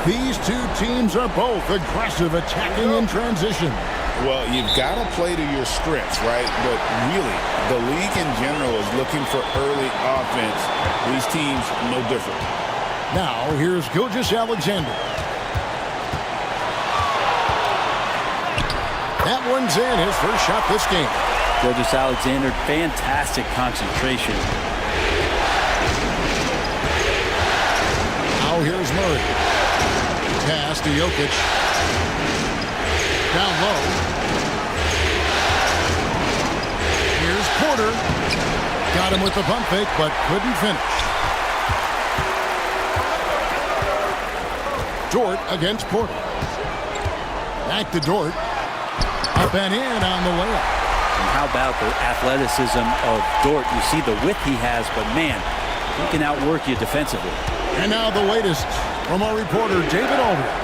these two teams are both aggressive, attacking in transition. Well, you've got to play to your strengths, right? But really, the league in general is looking for early offense. These teams, no different. Now, here's Gilgeous-Alexander. That one's in, his first shot this game. Gilgeous-Alexander, fantastic concentration. Now here's Murray. Pass to Jokic. Down low. Here's Porter. Got him with the pump fake, but couldn't finish. Dort against Porter. Back to Dort. Up and in on the layup. And how about the athleticism of Dort? You see the width he has, but man, he can outwork you defensively. And now the latest from our reporter, David Aldridge.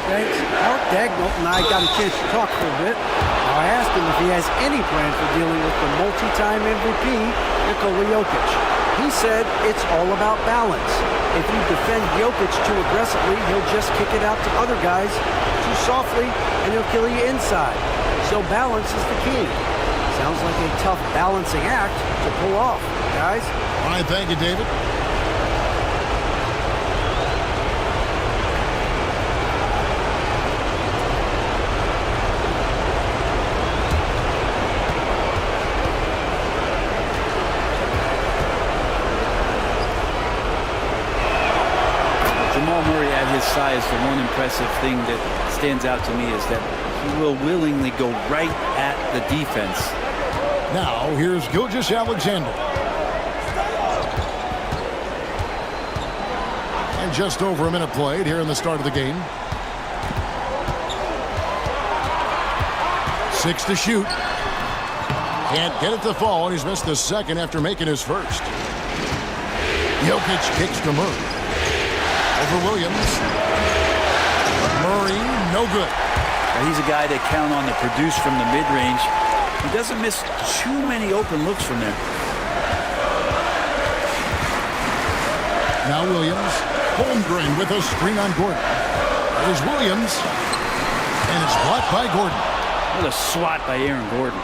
Thanks. Mark Dagnall and I got a chance to talk for a bit. I asked him if he has any plan for dealing with the multi-time MVP, Nikola Jokic. He said it's all about balance. If you defend Jokic too aggressively, he'll just kick it out to other guys too softly, and he'll kill you inside. So balance is the key. Sounds like a tough balancing act to pull off, guys. All right, thank you, David. Jamal Murray at his size, the one impressive thing that stands out to me is that he will willingly go right at the defense. Now, here's Gilgeous-Alexander. And just over a minute played here in the start of the game. 6 to shoot. Can't get it to fall, and he's missed the second after making his first. Jokic kicks to Murray. Over Williams. Murray, no good. He's a guy that count on to produce from the mid-range. He doesn't miss too many open looks from there. Now Williams. Holmgren with a screen on Gordon. There's Williams. And it's blocked by Gordon. What a swat by Aaron Gordon.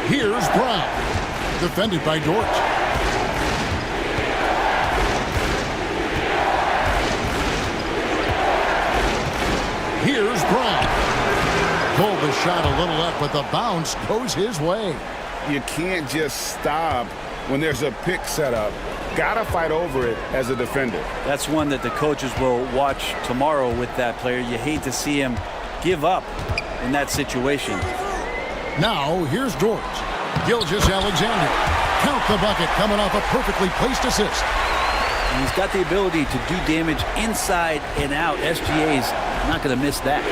Here's Brown. Defended by Dort. Here's Brown. Pulled the shot a little up, but the bounce goes his way. You can't just stop when there's a pick set up. Gotta fight over it as a defender. That's one that the coaches will watch tomorrow with that player. You hate to see him give up in that situation. Now, here's Dort. Gilgeous-Alexander. Count the bucket coming off a perfectly placed assist. And he's got the ability to do damage inside and out. SGA's not going to miss that.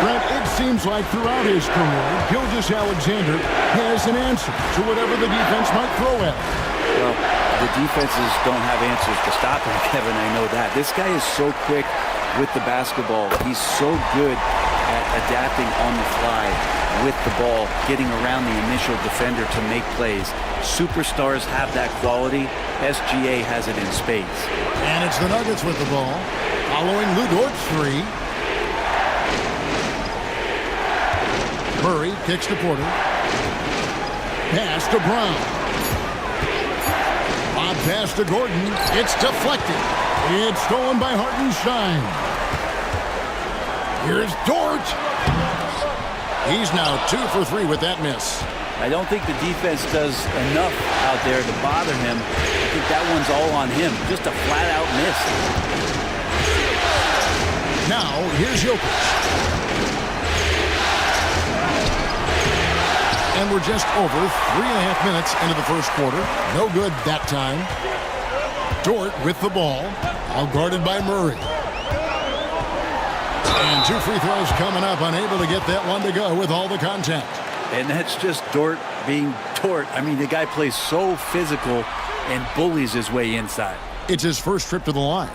Brent, it seems like throughout his career, Gilgeous-Alexander has an answer to whatever the defense might throw at him. Well, the defenses don't have answers to stop him, Kevin. I know that. This guy is so quick with the basketball. He's so good at adapting on the fly with the ball, getting around the initial defender to make plays. Superstars have that quality. SGA has it in spades. And it's the Nuggets with the ball, following Lou Dort's three. Murray kicks to Porter. Pass to Brown. Lob pass to Gordon. It's deflected. It's stolen by Hartenstein. Here's Dort. He's now 2 for 3 with that miss. I don't think the defense does enough out there to bother him. I think that one's all on him. Just a flat-out miss. Now, here's Jokic. And we're just over 3.5 minutes into the first quarter. No good that time. Dort with the ball. All guarded by Murray. And 2 free throws coming up. Unable to get that one to go with all the contact. And that's just Dort being Dort. I mean, the guy plays so physical and bullies his way inside. It's his first trip to the line.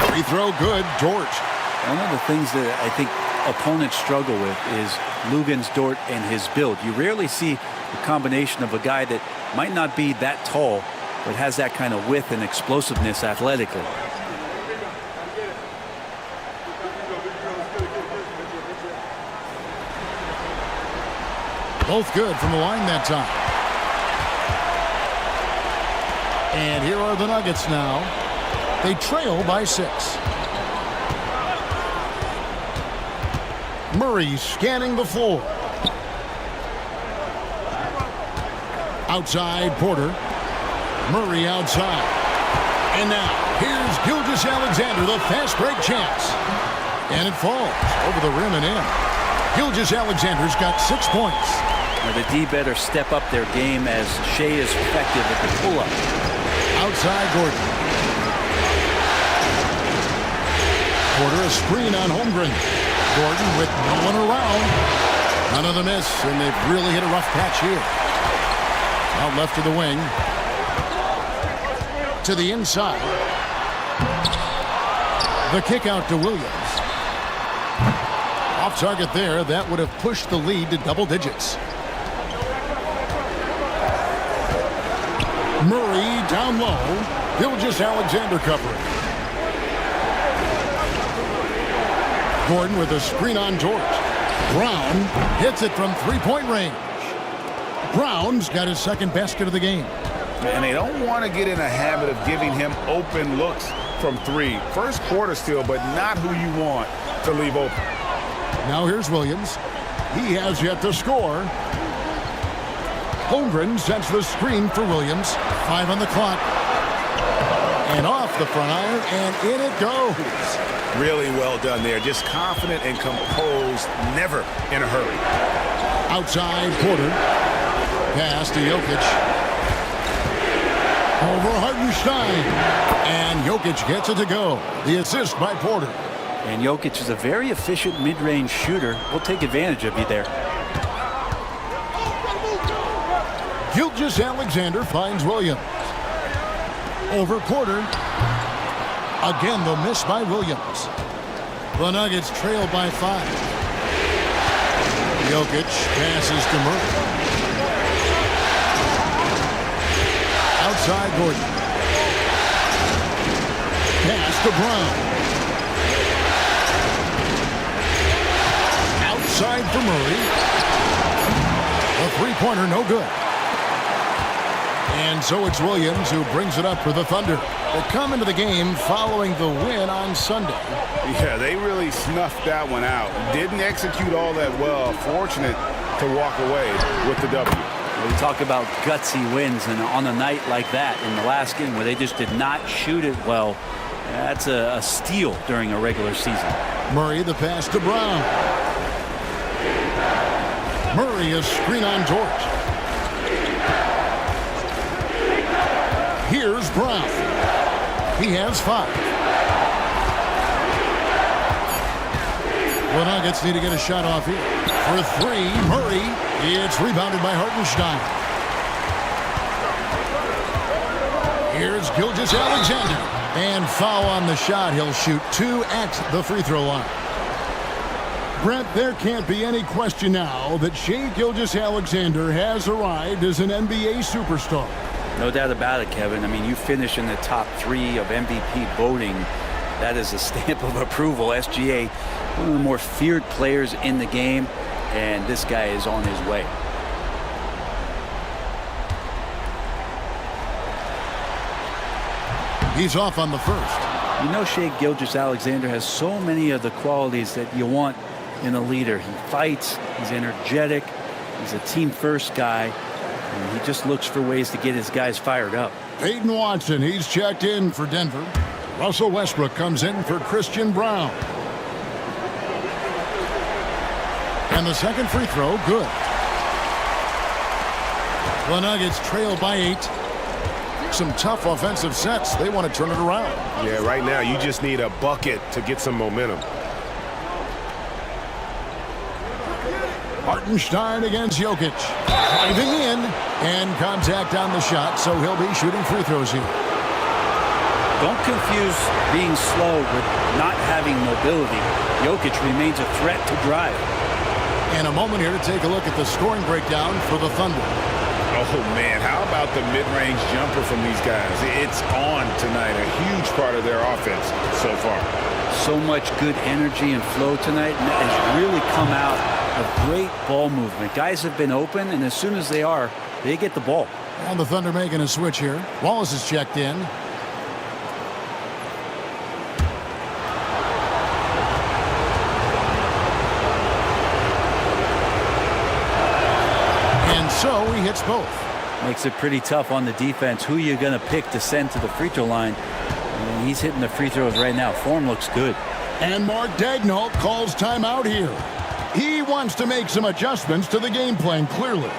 Free throw good, George. One of the things that I think opponents struggle with is Luguentz Dort and his build. You rarely see a combination of a guy that might not be that tall, but has that kind of width and explosiveness athletically. Both good from the line that time. And here are the Nuggets now. They trail by 6. Murray scanning the floor. Outside, Porter. Murray outside. And now, here's Gilgeous-Alexander, the fast break chance. And it falls over the rim and in. Gilgeous-Alexander's got 6 points. Now the D better step up their game as Shea is effective at the pull-up. Outside, Gordon. Porter a screen on Holmgren. Gordon with no one around. None of the miss, and they've really hit a rough patch here. Out left to the wing. To the inside. The kick out to Williams. Off target there. That would have pushed the lead to double digits. Murray down low. Gilgeous-Alexander covering. Gordon with a screen on George. Brown hits it from three-point range. Brown's got his second basket of the game. And they don't want to get in a habit of giving him open looks from 3. First quarter still, but not who you want to leave open. Now here's Williams. He has yet to score. Holmgren sets the screen for Williams. 5 on the clock. And off the front iron, and in it goes. Really well done there. Just confident and composed, never in a hurry. Outside, Porter. Pass to Jokic. Over Hartenstein. And Jokic gets it to go. The assist by Porter. And Jokic is a very efficient mid-range shooter. We'll take advantage of you there. Gilgeous-Alexander finds Williams. Over Porter. Again, the miss by Williams. The Nuggets trail by 5. Jokic passes to Murray. Outside Gordon. Pass to Brown. Outside for Murray. A three-pointer, no good. And so it's Williams who brings it up for the Thunder. They come into the game following the win on Sunday. Yeah, they really snuffed that one out. Didn't execute all that well. Fortunate to walk away with the W. We talk about gutsy wins, and on a night like that in the last game where they just did not shoot it well, that's a steal during a regular season. Murray the pass to Brown. Murray a screen on George. Here's Brown. He has 5. The Nuggets need to get a shot off here. For 3, Murray. It's rebounded by Hartenstein. Here's Gilgeous-Alexander. And foul on the shot. He'll shoot 2 at the free throw line. Brent, there can't be any question now that Shai Gilgeous-Alexander has arrived as an NBA superstar. No doubt about it, Kevin. I mean, you finish in the top 3 of MVP voting. That is a stamp of approval. SGA, one of the more feared players in the game, and this guy is on his way. He's off on the first. You know, Shai Gilgeous-Alexander has so many of the qualities that you want in a leader. He fights, he's energetic, he's a team-first guy. And he just looks for ways to get his guys fired up. Peyton Watson, he's checked in for Denver. Russell Westbrook comes in for Christian Brown. And the second free throw, good. The Nuggets trail by 8. Some tough offensive sets. They want to turn it around. Yeah, right now you just need a bucket to get some momentum. Hartenstein against Jokic. Driving in, and contact on the shot, so he'll be shooting free throws here. Don't confuse being slow with not having mobility. Jokic remains a threat to drive. And a moment here to take a look at the scoring breakdown for the Thunder. Oh, man, how about the mid-range jumper from these guys? It's on tonight, a huge part of their offense so far. So much good energy and flow tonight, and that has really come out of great ball movement. Guys have been open, and as soon as they are, they get the ball. And the Thunder making a switch here. Wallace is checked in. And so he hits both. Makes it pretty tough on the defense. Who you're going to pick to send to the free throw line? And he's hitting the free throws right now. Form looks good. And Mark Daigneault calls timeout here. He wants to make some adjustments to the game plan, clearly.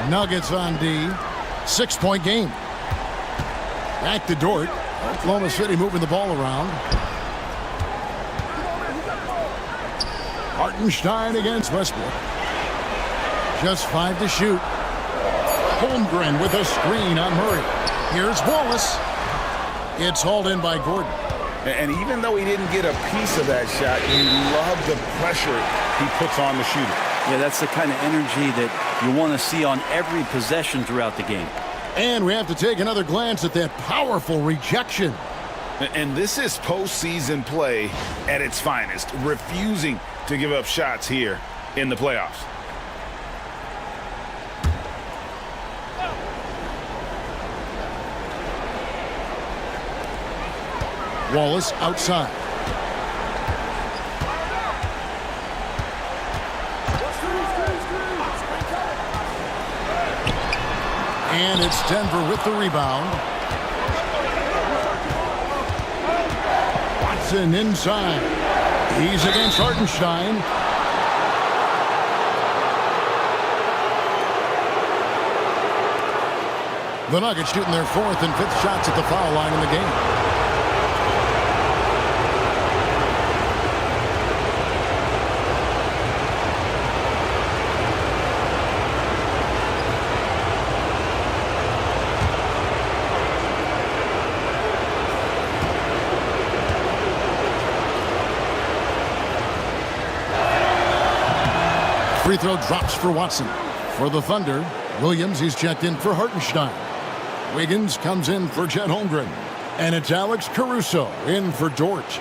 Nuggets on D. 6-point game. Back to Dort. Oklahoma City moving the ball around. Hartenstein against Westbrook. Just 5 to shoot. Holmgren with a screen on Murray. Here's Wallace. It's hauled in by Gordon. And even though he didn't get a piece of that shot, you love the pressure he puts on the shooter. Yeah, that's the kind of energy that you want to see on every possession throughout the game. And we have to take another glance at that powerful rejection. And this is postseason play at its finest, refusing to give up shots here in the playoffs. Wallace outside. And it's Denver with the rebound. Watson inside. He's against Hartenstein. The Nuggets shooting their 4th and 5th shots at the foul line in the game. Free throw drops for Watson. For the Thunder, Williams, he's checked in for Hartenstein. Wiggins comes in for Chet Holmgren. And it's Alex Caruso in for Dort.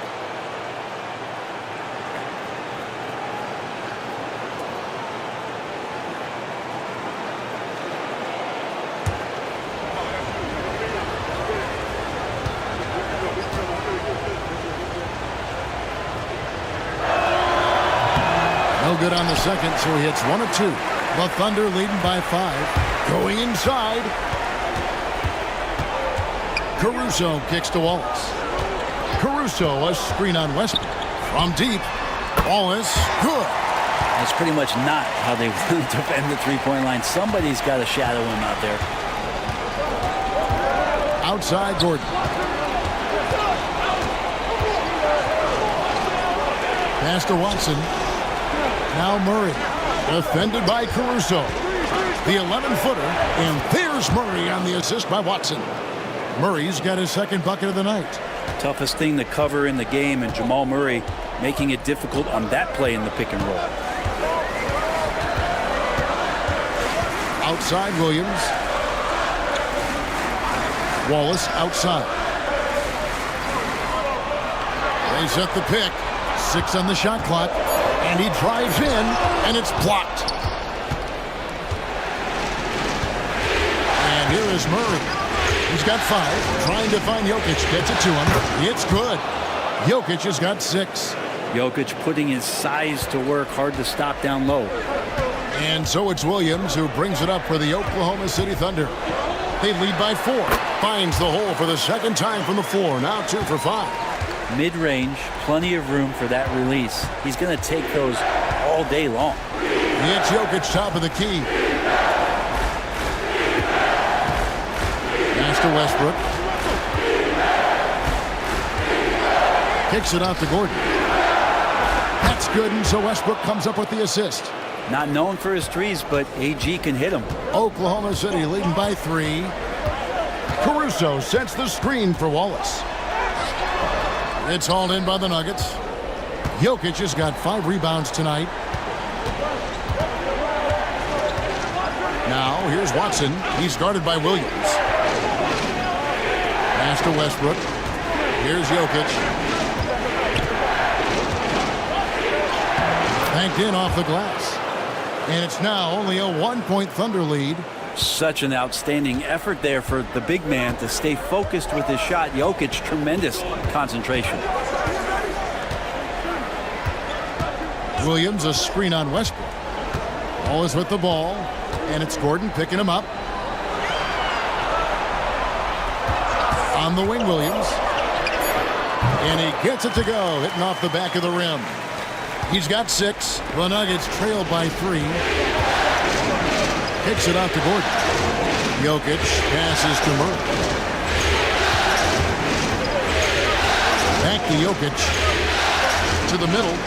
No good on the second, so he hits 1 of 2. The Thunder leading by 5. Going inside. Caruso kicks to Wallace. Caruso, a screen on Westbrook. From deep. Wallace, good. That's pretty much not how they defend the three-point line. Somebody's got to shadow him out there. Outside Gordon. Pass to Watson. Now Murray. Defended by Caruso. The 11-footer. And there's Murray on the assist by Watson. Murray's got his second bucket of the night. Toughest thing to cover in the game, and Jamal Murray making it difficult on that play in the pick and roll. Outside Williams. Wallace outside. They set the pick. 6 on the shot clock. And he drives in, and it's blocked. And here is Murray. He's got 5. Trying to find Jokic. Gets it to him. It's good. Jokic has got 6. Jokic putting his size to work. Hard to stop down low. And so it's Williams who brings it up for the Oklahoma City Thunder. They lead by 4. Finds the hole for the second time from the floor. Now 2 for 5. Mid-range, plenty of room for that release. He's going to take those all day long. It's Jokic top of the key. Pass to Westbrook. Kicks it out to Gordon. That's good, and so Westbrook comes up with the assist. Not known for his threes, but AG can hit him. Oklahoma City leading by 3. Caruso sets the screen for Wallace. It's hauled in by the Nuggets. Jokic has got 5 rebounds tonight. Now, here's Watson. He's guarded by Williams. Pass to Westbrook. Here's Jokic. Banked in off the glass. And it's now only a 1-point Thunder lead. Such an outstanding effort there for the big man to stay focused with his shot. Jokic, tremendous concentration. Williams, a screen on Westbrook. Wallace with the ball, and it's Gordon picking him up. On the wing, Williams. And he gets it to go, hitting off the back of the rim. He's got 6. The Nuggets trail by 3. Kicks it out to Gordon. Jokic passes to Murray. Back to Jokic. To the middle.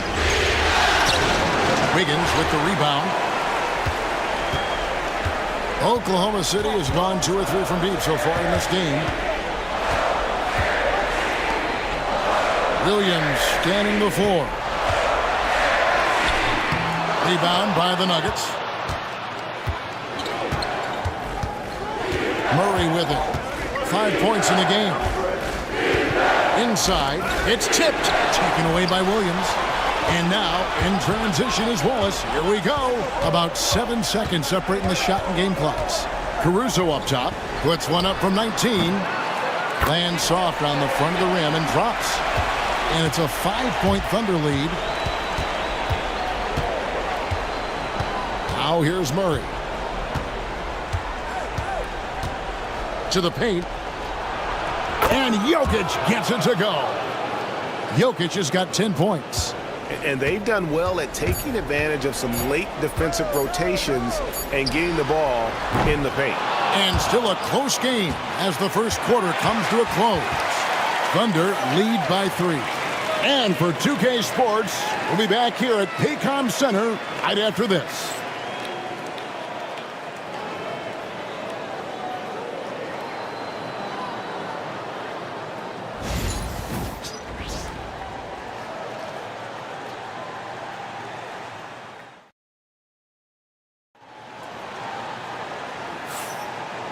Wiggins with the rebound. Oklahoma City has gone 2 or 3 from deep so far in this game. Williams standing before. Rebound by the Nuggets. Murray with it. 5 points in the game. Inside. It's tipped. Taken away by Williams. And now, in transition is Wallace. Here we go. About 7 seconds separating the shot and game clocks. Caruso up top. Puts one up from 19. Lands soft on the front of the rim and drops. And it's a 5-point Thunder lead. Now here's Murray. To the paint. And Jokic gets it to go. Jokic has got 10 points. And they've done well at taking advantage of some late defensive rotations and getting the ball in the paint. And still a close game as the first quarter comes to a close. Thunder lead by 3. And for 2K Sports, we'll be back here at Paycom Center right after this.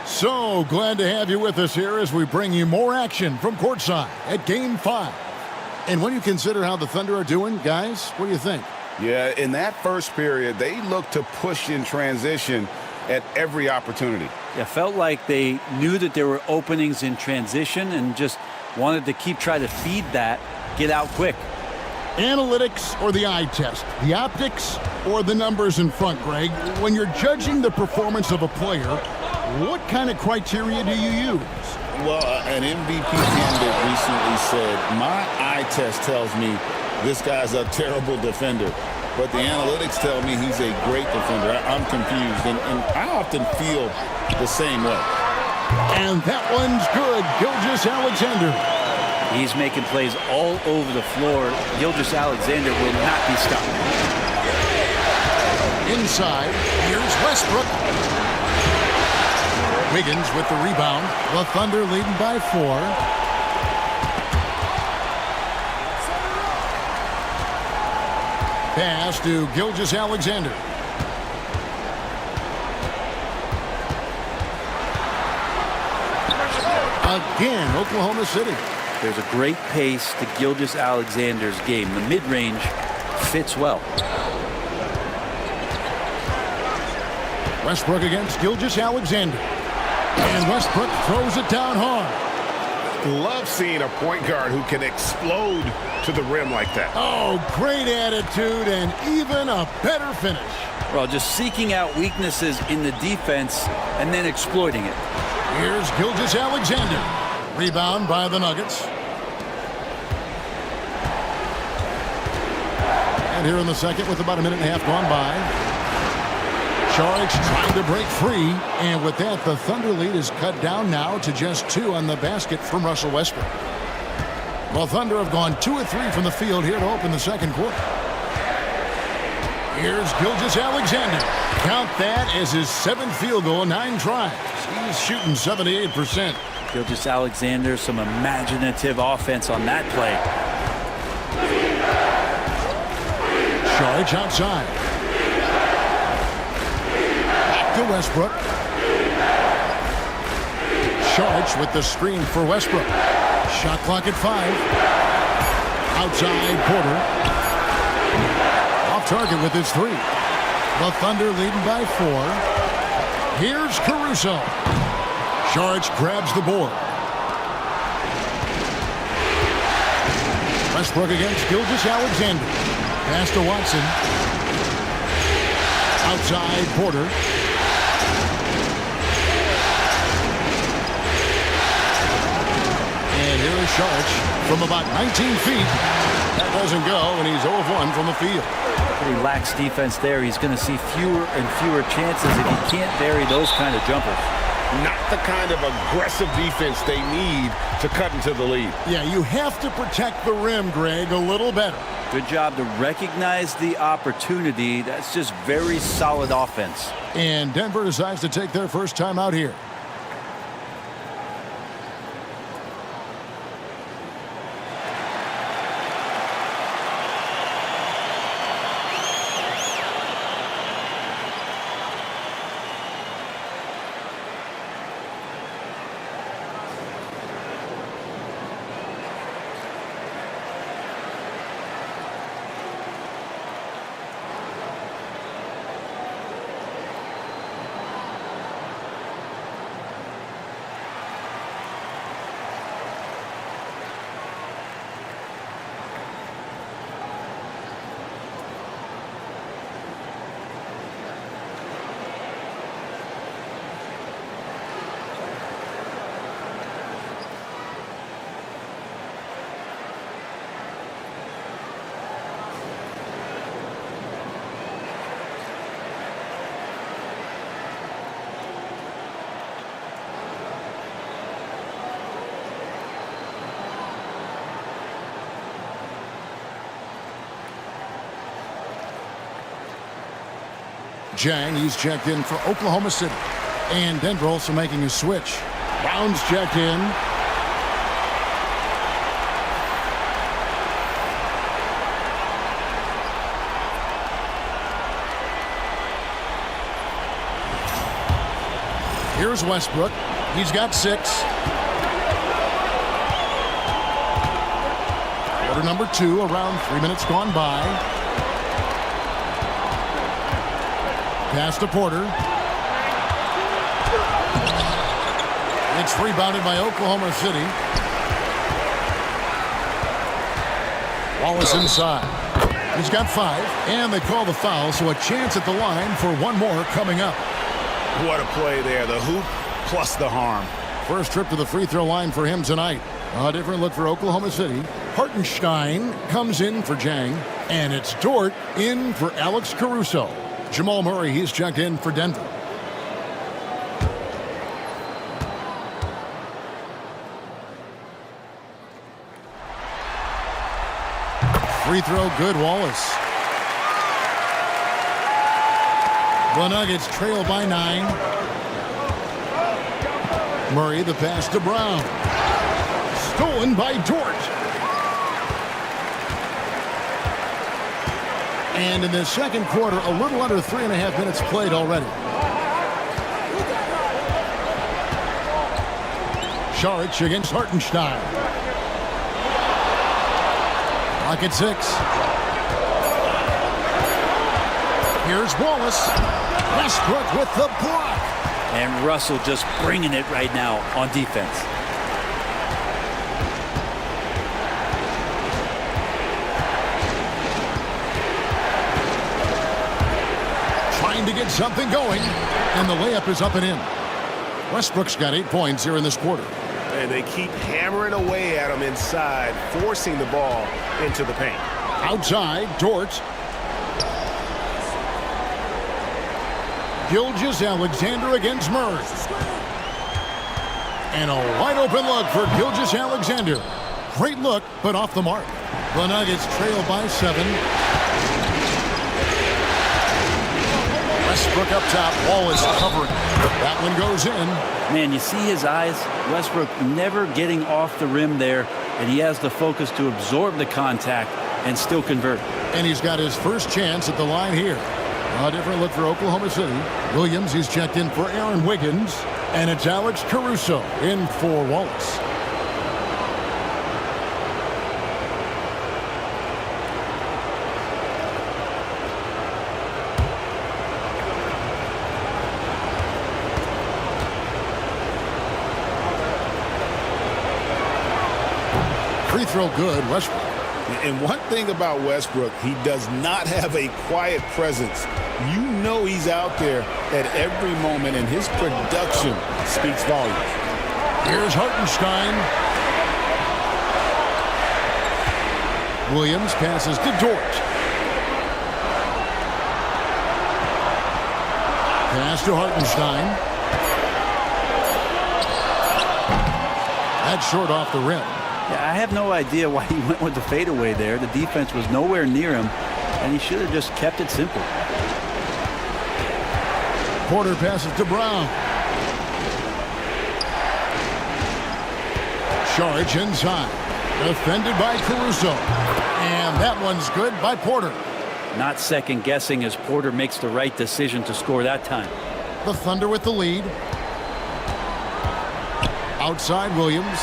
So glad to have you with us here as we bring you more action from courtside at Game 5. And when you consider how the Thunder are doing, guys, what do you think? Yeah, in that first period, they looked to push in transition at every opportunity. Yeah, felt like they knew that there were openings in transition and just wanted to trying to feed that, get out quick. Analytics or the eye test? The optics or the numbers in front, Greg? When you're judging the performance of a player, what kind of criteria do you use? Well, an MVP candidate recently said, my eye test tells me this guy's a terrible defender, but the analytics tell me he's a great defender. I'm confused, and I often feel the same way. And that one's good. Gilgeous-Alexander. He's making plays all over the floor. Gilgeous-Alexander will not be stopped. Inside, here's Westbrook. Wiggins with the rebound. The Thunder leading by 4. Pass to Gilgeous-Alexander. Again, Oklahoma City. There's a great pace to Gilgeous-Alexander's game. The mid-range fits well. Westbrook against Gilgeous-Alexander. And Westbrook throws it down hard. Love seeing a point guard who can explode to the rim like that. Oh, great attitude and even a better finish. Well, just seeking out weaknesses in the defense and then exploiting it. Here's Gilgeous-Alexander. Rebound by the Nuggets. And here in the second with about a minute and a half gone by. Saric trying to break free. And with that, the Thunder lead is cut down now to just 2 on the basket from Russell Westbrook. Well, Thunder have gone 2 of 3 from the field here to open the second quarter. Here's Gilgeous-Alexander. Count that as his 7th field goal, 9 tries. He's shooting 78%. Gilgeous-Alexander, some imaginative offense on that play. Saric outside. Back to Westbrook. Saric with the screen for Westbrook. Shot clock at 5. Outside Porter. Off target with his 3. The Thunder leading by 4. Here's Caruso. Saric grabs the board. Westbrook against Gilgeous-Alexander. Pass to Watson. Outside Porter. And here is Saric from about 19 feet. That doesn't go, and he's 0 of 1 from the field. Pretty lax defense there. He's going to see fewer and fewer chances if he can't bury those kind of jumpers. Not the kind of aggressive defense they need to cut into the lead. Yeah, you have to protect the rim, Greg, a little better. Good job to recognize the opportunity. That's just very solid offense. And Denver decides to take their first time out here. Jang, he's checked in for Oklahoma City. And Denver also making a switch. Brown's checked in. Here's Westbrook. He's got 6. Quarter number 2, around 3 minutes gone by. Pass to Porter. It's rebounded by Oklahoma City. Wallace inside. He's got 5, and they call the foul, so a chance at the line for one more coming up. What a play there. The hoop plus the harm. First trip to the free throw line for him tonight. A different look for Oklahoma City. Hartenstein comes in for Jang, and it's Dort in for Alex Caruso. Jamal Murray, he's checked in for Denver. Free throw good, Wallace. The Nuggets trail by 9. Murray, the pass to Brown. Stolen by Dort. And in the second quarter, a little under 3.5 minutes played already. Saric against Hartenstein. Clock at 6. Here's Wallace. Westbrook with the block. And Russell just bringing it right now on defense. Trying to get something going, and the layup is up and in. Westbrook's got 8 points here in this quarter. And they keep hammering away at him inside, forcing the ball into the paint. Outside, Dort. Gilgeous-Alexander against Murray. And a wide open look for Gilgeous-Alexander. Great look, but off the mark. The Nuggets trail by 7. Westbrook up top. Wallace covering. That one goes in. Man, you see his eyes? Westbrook never getting off the rim there, and he has the focus to absorb the contact and still convert. And he's got his first chance at the line here. A different look for Oklahoma City. Williams, he's checked in for Aaron Wiggins. And it's Alex Caruso in for Wallace. Free throw good, Westbrook. And one thing about Westbrook, he does not have a quiet presence. You know he's out there at every moment, and his production speaks volumes. Here's Hartenstein. Williams passes to Dort. Pass to Hartenstein. That's short off the rim. Yeah, I have no idea why he went with the fadeaway there. The defense was nowhere near him, and he should have just kept it simple. Porter passes to Brown. Saric inside. Defended by Caruso. And that one's good by Porter. Not second guessing as Porter makes the right decision to score that time. The Thunder with the lead. Outside Williams.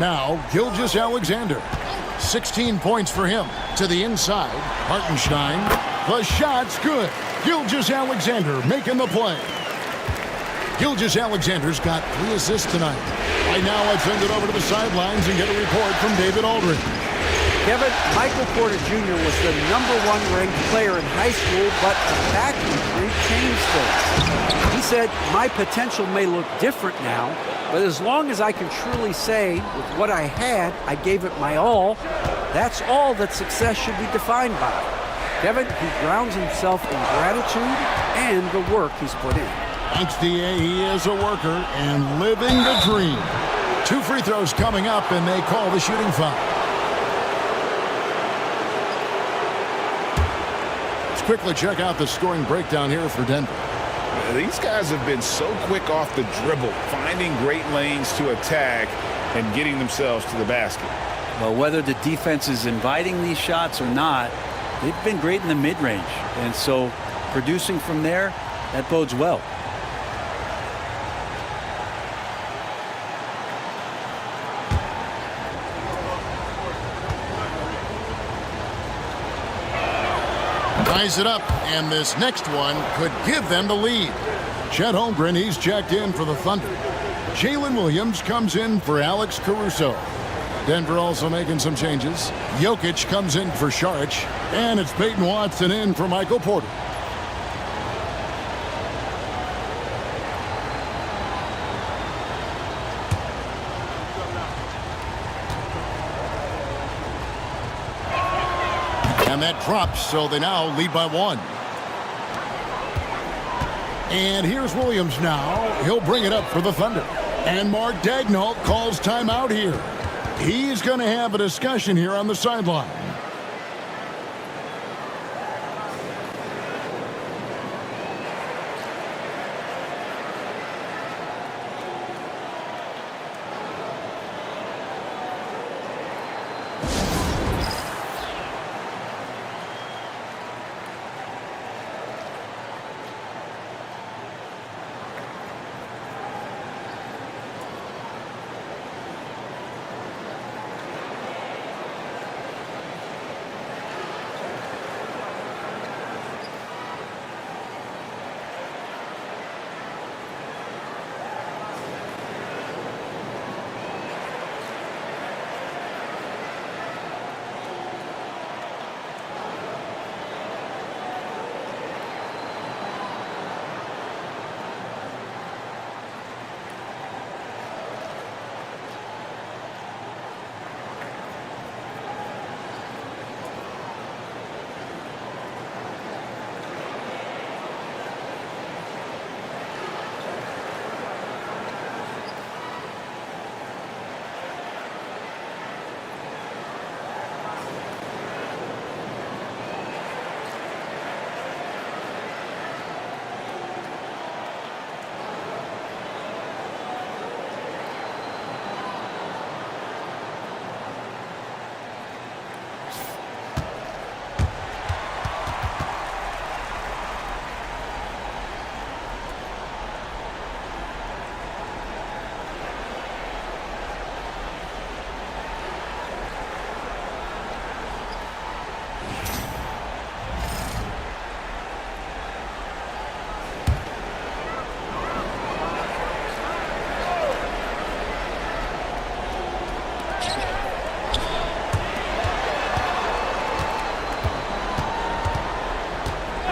Now Gilgeous-Alexander. 16 points for him. To the inside. Hartenstein. The shot's good. Gilgeous-Alexander making the play. Gilgeous-Alexander's got 3 assists tonight. Right now, let's send it over to the sidelines and get a report from David Aldridge. Kevin, Michael Porter Jr. was the #1 ranked player in high school, but a back injury changed things. He said, "My potential may look different now, but as long as I can truly say with what I had, I gave it my all, that's all that success should be defined by." Kevin, he grounds himself in gratitude and the work he's put in. Thanks, D.A. He is a worker and living the dream. 2 free throws coming up, and they call the shooting foul. Let's quickly check out the scoring breakdown here for Denver. These guys have been so quick off the dribble, finding great lanes to attack and getting themselves to the basket. Well, whether the defense is inviting these shots or not, they've been great in the mid-range. And so producing from there, that bodes well. Ties it up, and this next one could give them the lead. Chet Holmgren, he's checked in for the Thunder. Jalen Williams comes in for Alex Caruso. Denver also making some changes. Jokic comes in for Saric, and it's Peyton Watson in for Michael Porter. And that drops, so they now lead by 1. And here's Williams now. He'll bring it up for the Thunder. And Mark Daigneault calls timeout here. He's going to have a discussion here on the sideline.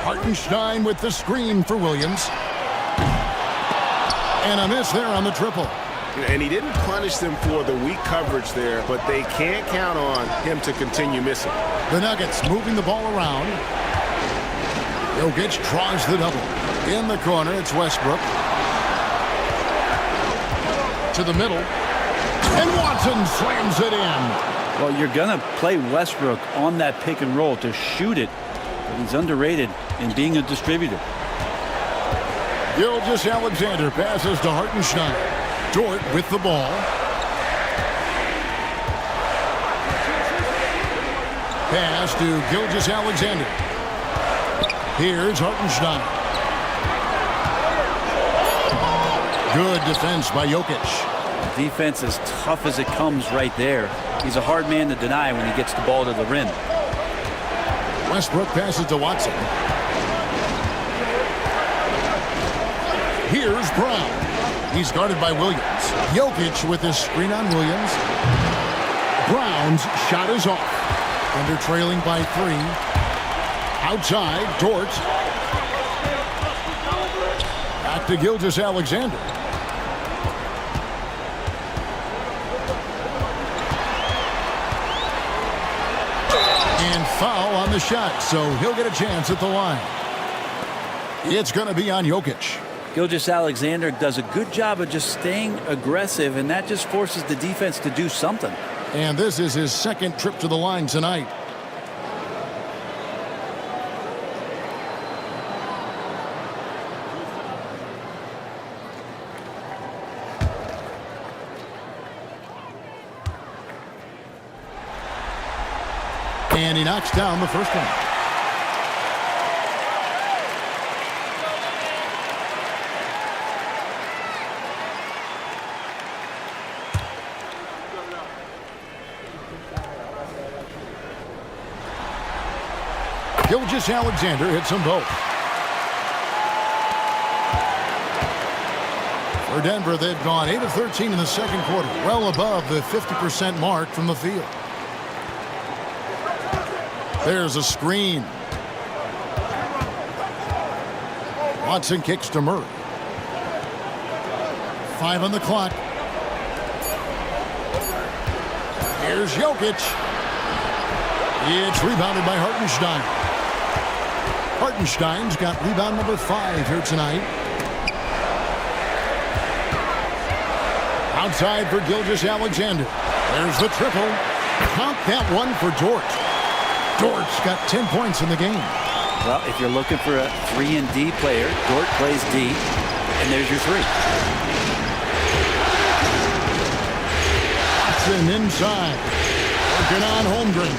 Hartenstein with the screen for Williams. And a miss there on the triple. And he didn't punish them for the weak coverage there, but they can't count on him to continue missing. The Nuggets moving the ball around. Jokic tries the double. In the corner, it's Westbrook. To the middle. And Watson slams it in. Well, you're going to play Westbrook on that pick and roll to shoot it. But he's underrated in being a distributor. Gilgeous-Alexander passes to Hartenstein. Dort with the ball. Pass to Gilgeous-Alexander. Here's Hartenstein. Good defense by Jokic. Defense as tough as it comes right there. He's a hard man to deny when he gets the ball to the rim. Westbrook passes to Watson. Here's Brown. He's guarded by Williams. Jokic with his screen on Williams. Brown's shot is off. Thunder trailing by 3. Outside, Dort. Back to Gilgeous-Alexander. And foul on the shot, so he'll get a chance at the line. It's going to be on Jokic. Gilgeous-Alexander does a good job of just staying aggressive, and that just forces the defense to do something. And this is his second trip to the line tonight. And he knocks down the first one. Gilgeous-Alexander hits them both. For Denver, they've gone 8 of 13 in the second quarter, well above the 50% mark from the field. There's a screen. Watson kicks to Murray. 5 on the clock. Here's Jokic. It's rebounded by Hartenstein. Hartenstein's got rebound number 5 here tonight. Outside for Gilgeous-Alexander. There's the triple. Count that one for Dort. Dort's got 10 points in the game. Well, if you're looking for a 3-and-D player, Dort plays D, and there's your 3. Watson inside. Working on Holmgren.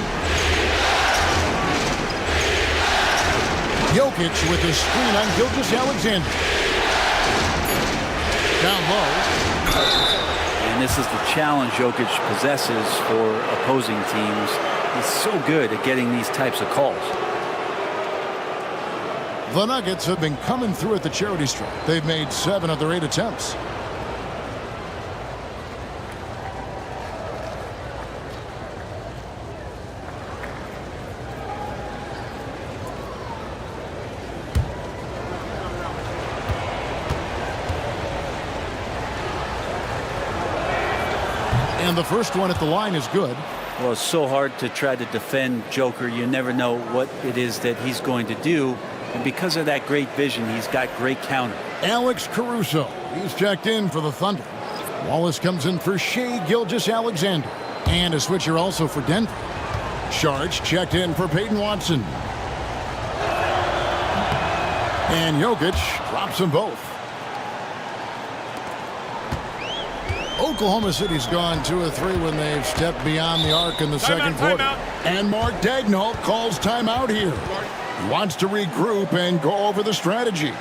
Jokic with the screen on Gilgeous-Alexander. Down low. And this is the challenge Jokic possesses for opposing teams. He's so good at getting these types of calls. The Nuggets have been coming through at the charity stripe. They've made 7 of their 8 attempts. And the first one at the line is good. Well, it's so hard to try to defend Joker. You never know what it is that he's going to do. And because of that great vision, he's got great counter. Alex Caruso. He's checked in for the Thunder. Wallace comes in for Shai Gilgeous-Alexander. And a switcher also for Denver. Sharge checked in for Peyton Watson. And Jokic drops them both. Oklahoma City's gone 2 of 3 when they've stepped beyond the arc in the second quarter. And Mark Daigneault calls timeout here. He wants to regroup and go over the strategy.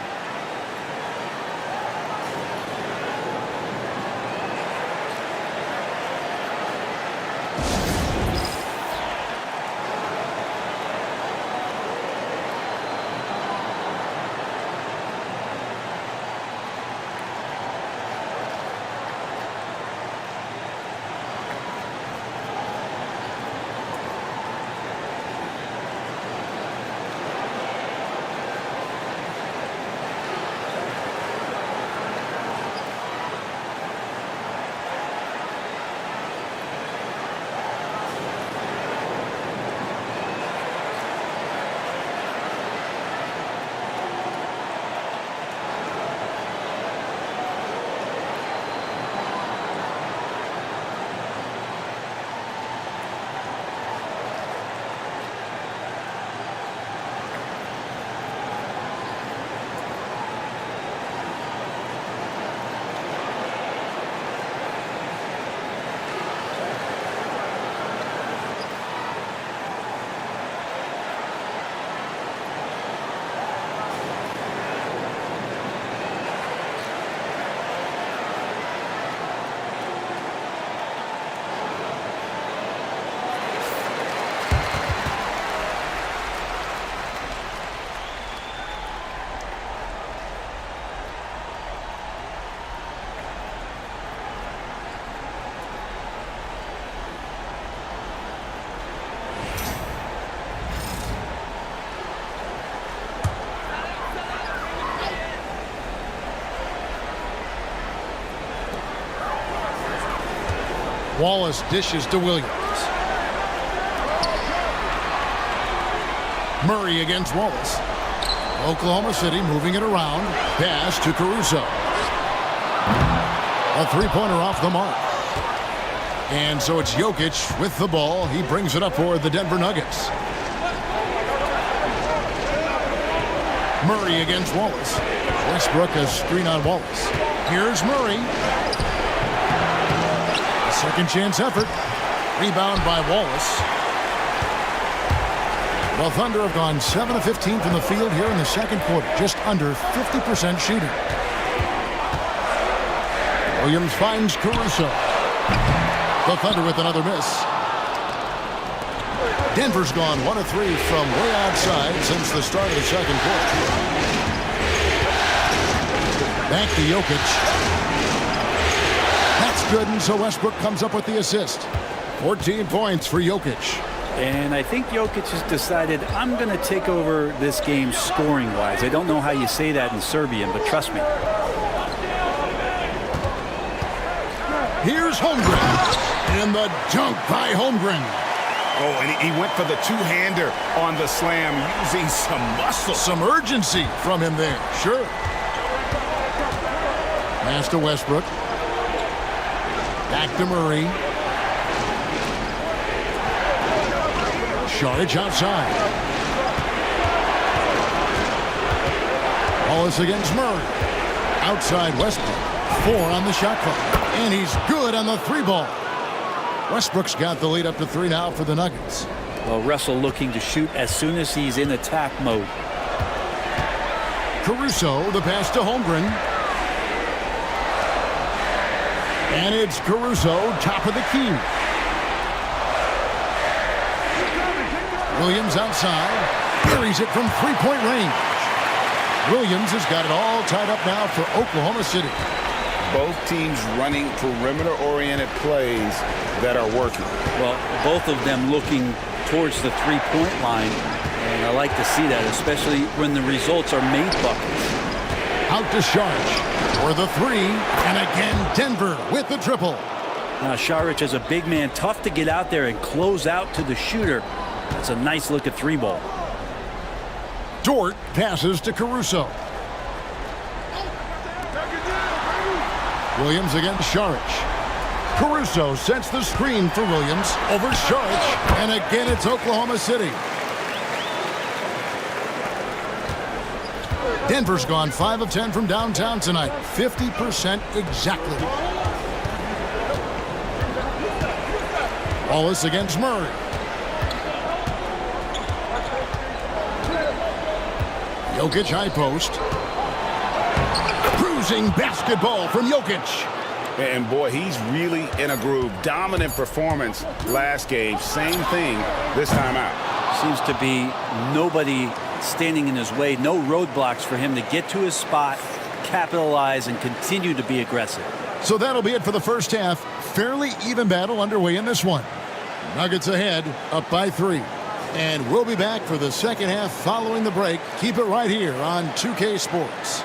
Wallace dishes to Williams. Murray against Wallace. Oklahoma City moving it around. Pass to Caruso. A three-pointer off the mark. And so it's Jokic with the ball. He brings it up for the Denver Nuggets. Murray against Wallace. Westbrook a screen on Wallace. Here's Murray. Second chance effort. Rebound by Wallace. The Thunder have gone 7 of 15 from the field here in the second quarter. Just under 50% shooting. Williams finds Caruso. The Thunder with another miss. Denver's gone 1 of 3 from way outside since the start of the second quarter. Back to Jokic. good, and so Westbrook comes up with the assist. 14 points for Jokic. And I think Jokic has decided, I'm going to take over this game scoring-wise. I don't know how you say that in Serbian, but trust me. Here's Holmgren. And the dunk by Holmgren. Oh, and he went for the two-hander on the slam, using some muscle. Some urgency from him there, sure. Pass to Westbrook. Back to Murray. Saric outside. Wallace against Murray. Outside Westbrook. 4 on the shot clock. And he's good on the 3-ball. Westbrook's got the lead up to 3 now for the Nuggets. Well, Russell looking to shoot as soon as he's in attack mode. Caruso, the pass to Holmgren. And it's Caruso, top of the key. Williams outside. Buries it from 3-point range. Williams has got it all tied up now for Oklahoma City. Both teams running perimeter-oriented plays that are working. Well, both of them looking towards the 3-point line, and I like to see that, especially when the results are made buckets. Out to Saric for the 3, and again Denver with the triple. Now Saric is a big man, tough to get out there and close out to the shooter. That's a nice look at 3-ball. Dort passes to Caruso. Williams against Saric. Caruso sets the screen for Williams over Saric, and again it's Oklahoma City. Denver's gone 5 of 10 from downtown tonight, 50% exactly. Wallace against Murray. Jokic high post. Cruising basketball from Jokic. And boy, he's really in a groove. Dominant performance last game. Same thing this time out. Seems to be nobody standing in his way. No roadblocks for him to get to his spot, capitalize, and continue to be aggressive. So that'll be it for the first half. Fairly even battle underway in this one. Nuggets ahead, up by 3. And we'll be back for the second half following the break. Keep it right here on 2K Sports.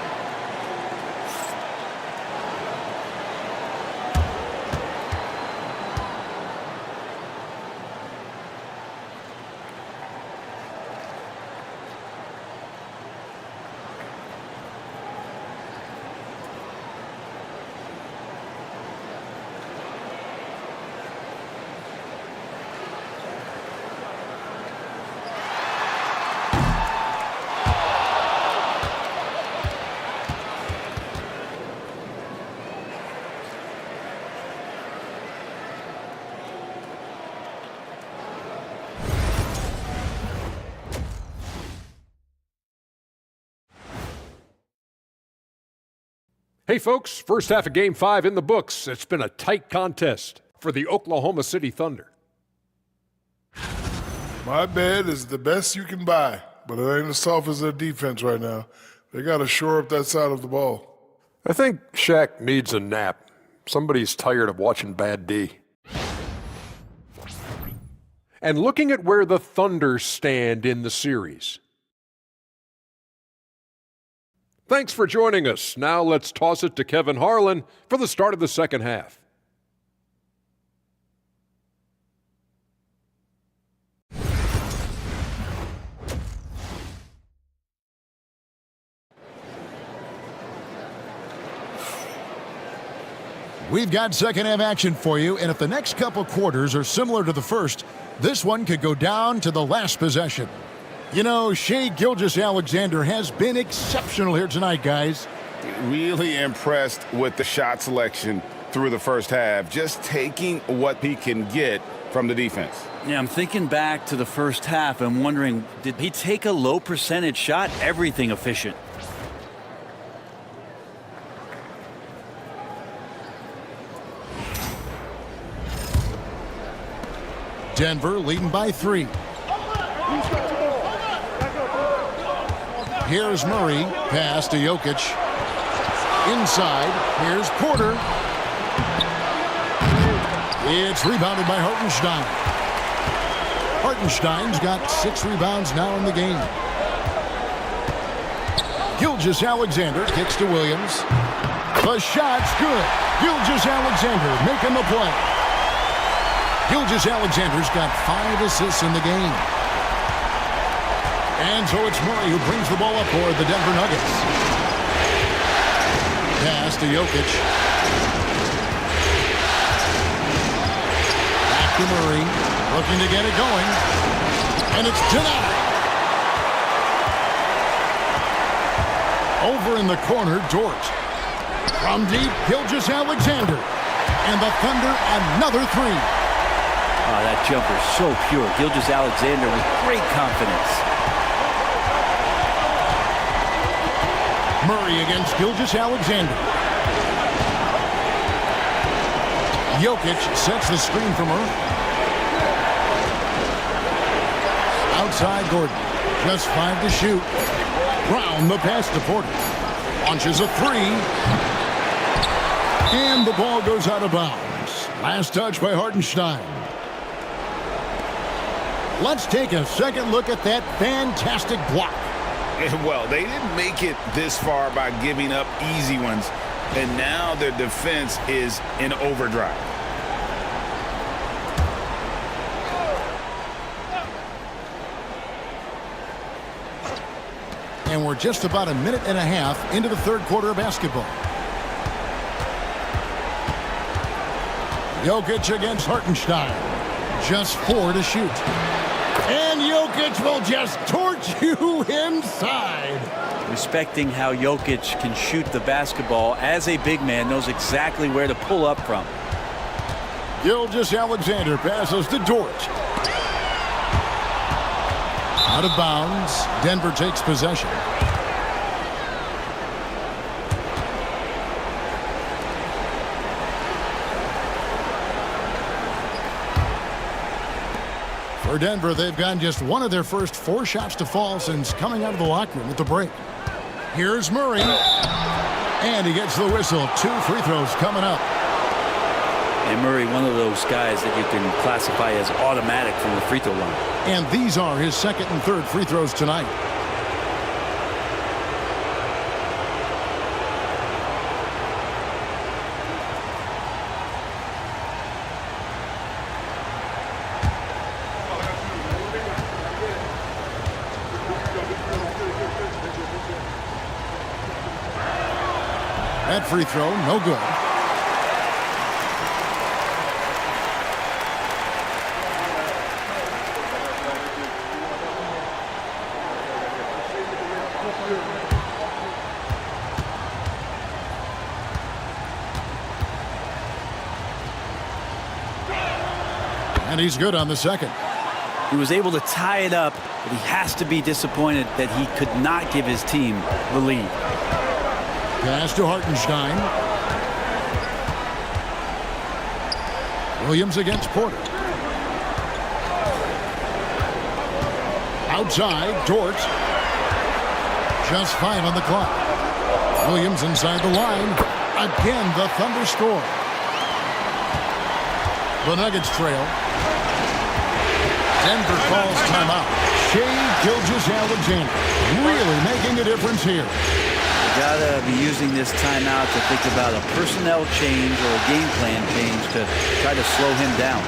Hey folks, first half of Game 5 in the books. It's been a tight contest for the Oklahoma City Thunder. My bed is the best you can buy, but it ain't as tough as their defense right now. They got to shore up that side of the ball. I think Shaq needs a nap. Somebody's tired of watching bad D. And looking at where the Thunder stand in the series. Thanks for joining us. Now let's toss it to Kevin Harlan for the start of the second half. We've got second half action for you, and if the next couple quarters are similar to the first, this one could go down to the last possession. You know, Shai Gilgeous-Alexander has been exceptional here tonight, guys. Really impressed with the shot selection through the first half, just taking what he can get from the defense. Yeah, I'm thinking back to the first half and wondering, did he take a low percentage shot? Everything efficient. Denver leading by 3. Here's Murray, pass to Jokic. Inside, here's Porter. It's rebounded by Hartenstein. Hartenstein's got 6 rebounds now in the game. Gilgeous-Alexander kicks to Williams. The shot's good. Gilgeous-Alexander making the play. Gilgeous-Alexander's got 5 assists in the game. And so it's Murray who brings the ball up for the Denver Nuggets. Pass to Jokic. Back to Murray. Looking to get it going. And it's denied. Over in the corner, Dort. From deep, Gilgeous-Alexander. And the Thunder another 3. Oh, that jumper so pure. Gilgeous-Alexander with great confidence. Murray against Gilgeous-Alexander. Jokic sets the screen from her. Outside Gordon. Just 5 to shoot. Brown the pass to Porter. Launches a 3. And the ball goes out of bounds. Last touch by Hartenstein. Let's take a second look at that fantastic block. Well, they didn't make it this far by giving up easy ones, and now their defense is in overdrive. And we're just about a minute and a half into the third quarter of basketball. Jokic against Hartenstein. Just 4 to shoot. And Jokic will just torch you inside. Respecting how Jokic can shoot the basketball as a big man, knows exactly where to pull up from. Gilgeous-Alexander passes to Dort. Out of bounds. Denver takes possession. For Denver, they've gotten just one of their first 4 shots to fall since coming out of the locker room at the break. Here's Murray. And he gets the whistle. 2 free throws coming up. And Murray, one of those guys that you can classify as automatic from the free throw line. And these are his second and third free throws tonight. That free throw, no good. And he's good on the second. He was able to tie it up, but he has to be disappointed that he could not give his team the lead. Pass to Hartenstein. Williams against Porter. Outside, Dort. Just 5 on the clock. Williams inside the line. Again, the Thunder score. The Nuggets trail. Denver calls timeout. Shai Gilgeous-Alexander really making a difference here. Gotta be using this timeout to think about a personnel change or a game plan change to try to slow him down.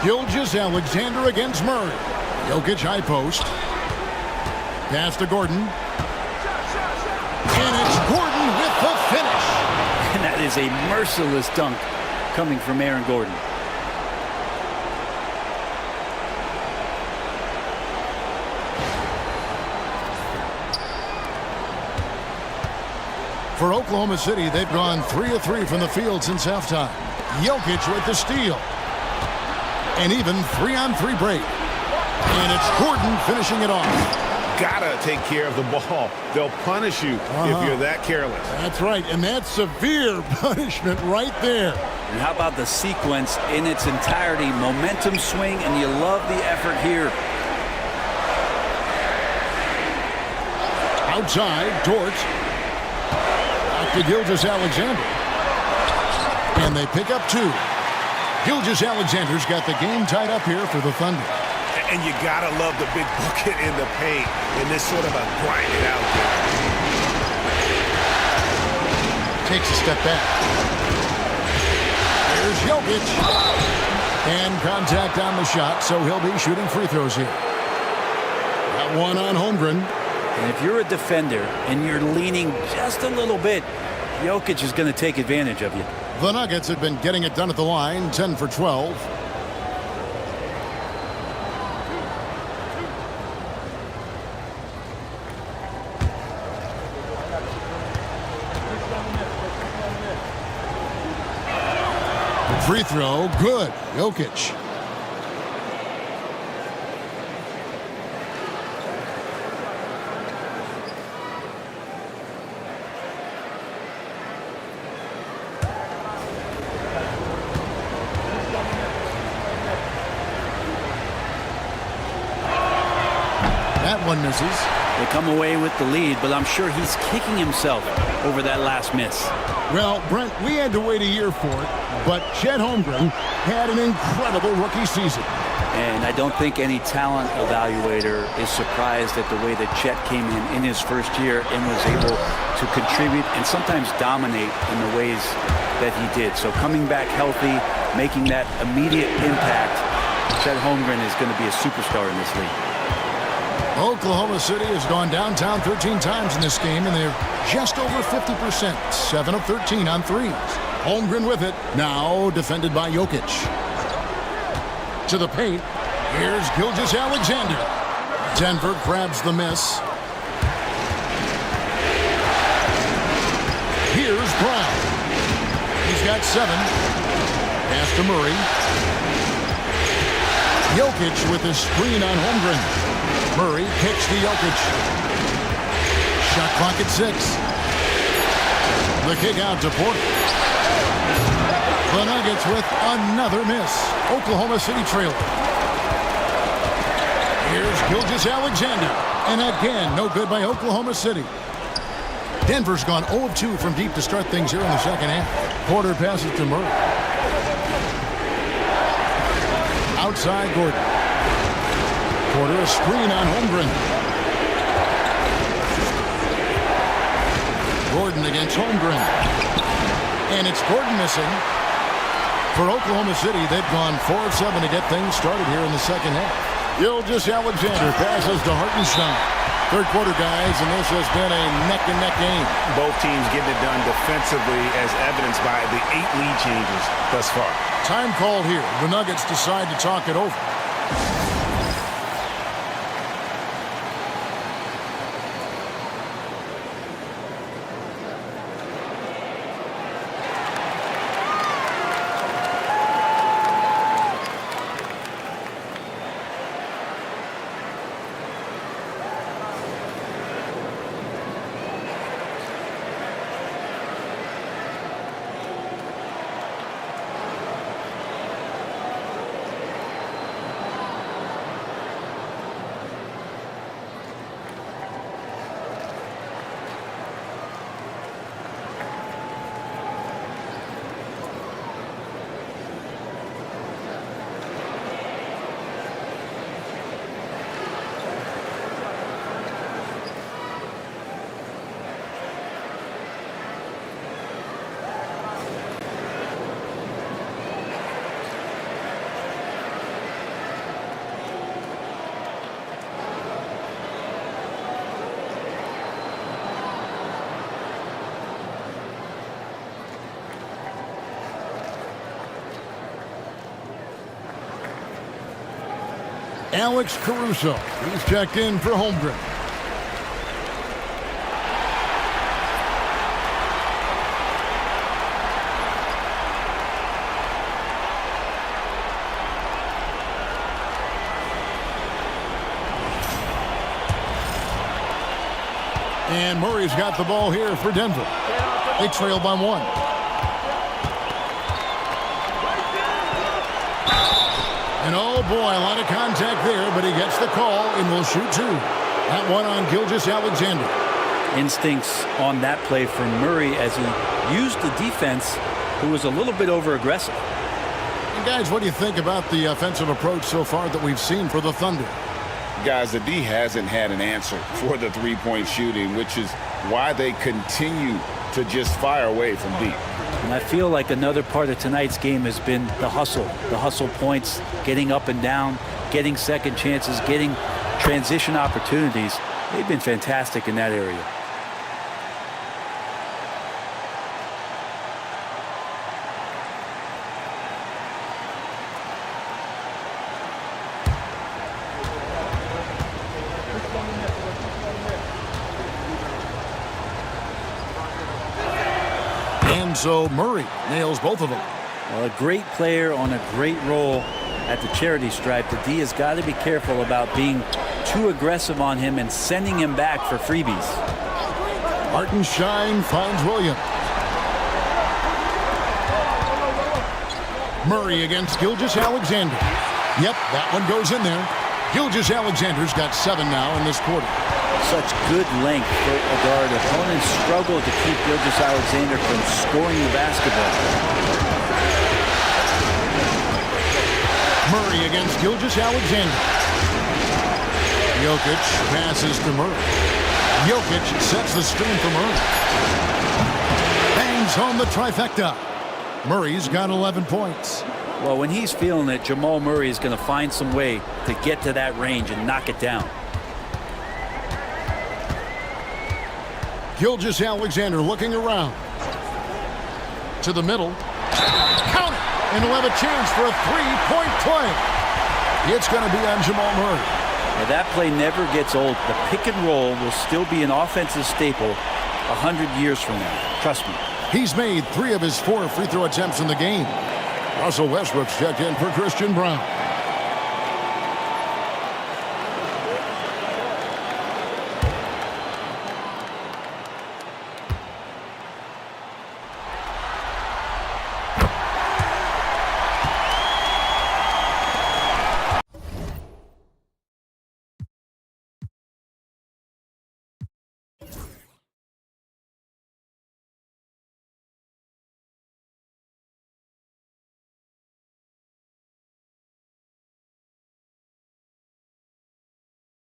Gilgeous-Alexander against Murray. Jokic high post. Pass to Gordon. And it's Gordon with the finish. And that is a merciless dunk coming from Aaron Gordon. For Oklahoma City, they've gone 3 of 3 from the field since halftime. Jokic with the steal. And even 3-on-3 break. And it's Gordon finishing it off. Gotta take care of the ball. They'll punish you if you're that careless. That's right, and that's severe punishment right there. And how about the sequence in its entirety? Momentum swing, and you love the effort here. Outside, Dort. Back to Gilgeous-Alexander. And they pick up 2. Gilgeous-Alexander's got the game tied up here for the Thunder. And you gotta love the big bucket in the paint in this sort of a grind it out game. Takes a step back. There's Jokic. And contact on the shot, so he'll be shooting free throws here. That one on Holmgren. And if you're a defender and you're leaning just a little bit, Jokic is going to take advantage of you. The Nuggets have been getting it done at the line, 10 for 12. Free throw, good. Jokic. That one misses. They come away with the lead, but I'm sure he's kicking himself over that last miss. Well, Brent, we had to wait a year for it, but Chet Holmgren had an incredible rookie season. And I don't think any talent evaluator is surprised at the way that Chet came in his first year and was able to contribute and sometimes dominate in the ways that he did. So coming back healthy, making that immediate impact, Chet Holmgren is going to be a superstar in this league. Oklahoma City has gone downtown 13 times in this game, and they're just over 50%, 7 of 13 on threes. Holmgren with it, now defended by Jokic. To the paint, here's Gilgeous-Alexander. Denver grabs the miss. Here's Brown. He's got 7. Pass to Murray. Jokic with the screen on Holmgren. Murray kicks to Jokic. Shot clock at 6. The kick out to Porter. The Nuggets with another miss. Oklahoma City trailing. Here's Gilgeous-Alexander. And again, no good by Oklahoma City. Denver's gone 0 of 2 from deep to start things here in the second half. Porter passes to Murray. Outside Gordon. Porter a screen on Holmgren. Gordon against Holmgren. And it's Gordon missing. For Oklahoma City, they've gone 4 of 7 to get things started here in the second half. Gilgeous-Alexander passes to Hartenstein. Third quarter, guys, and this has been a neck-and-neck game. Both teams getting it done defensively as evidenced by the 8 lead changes thus far. Time called here. The Nuggets decide to talk it over. Alex Caruso. He's checked in for Holmgren. And Murray's got the ball here for Denver. They trail by 1. And oh boy, a lot of contact there, but he gets the call and will shoot 2. That one on Gilgeous-Alexander. Instincts on that play from Murray as he used the defense, who was a little bit over-aggressive. And guys, what do you think about the offensive approach so far that we've seen for the Thunder? Guys, the D hasn't had an answer for the three-point shooting, which is why they continue to just fire away from deep. And I feel like another part of tonight's game has been the hustle points, getting up and down, getting second chances, getting transition opportunities. They've been fantastic in that area. So Murray nails both of them. Well, a great player on a great role at the charity stripe. The D has got to be careful about being too aggressive on him and sending him back for freebies. Hartenstein finds Williams. Murray against Gilgeous-Alexander. Yep, that one goes in there. Gilgeous-Alexander's got 7 now in this quarter. Such good length for a guard. Opponents struggle to keep Gilgeous-Alexander from scoring the basketball. Murray against Gilgeous-Alexander. Jokic passes to Murray. Jokic sets the screen for Murray. Bangs home the trifecta. Murray's got 11 points. Well, when he's feeling it, Jamal Murray is going to find some way to get to that range and knock it down. Gilgeous-Alexander looking around. To the middle. Count it! And he'll have a chance for a three-point play. It's going to be on Jamal Murray. Now that play never gets old. The pick and roll will still be an offensive staple 100 years from now. Trust me. He's made 3 of his 4 free throw attempts in the game. Russell Westbrook's checked in for Christian Brown.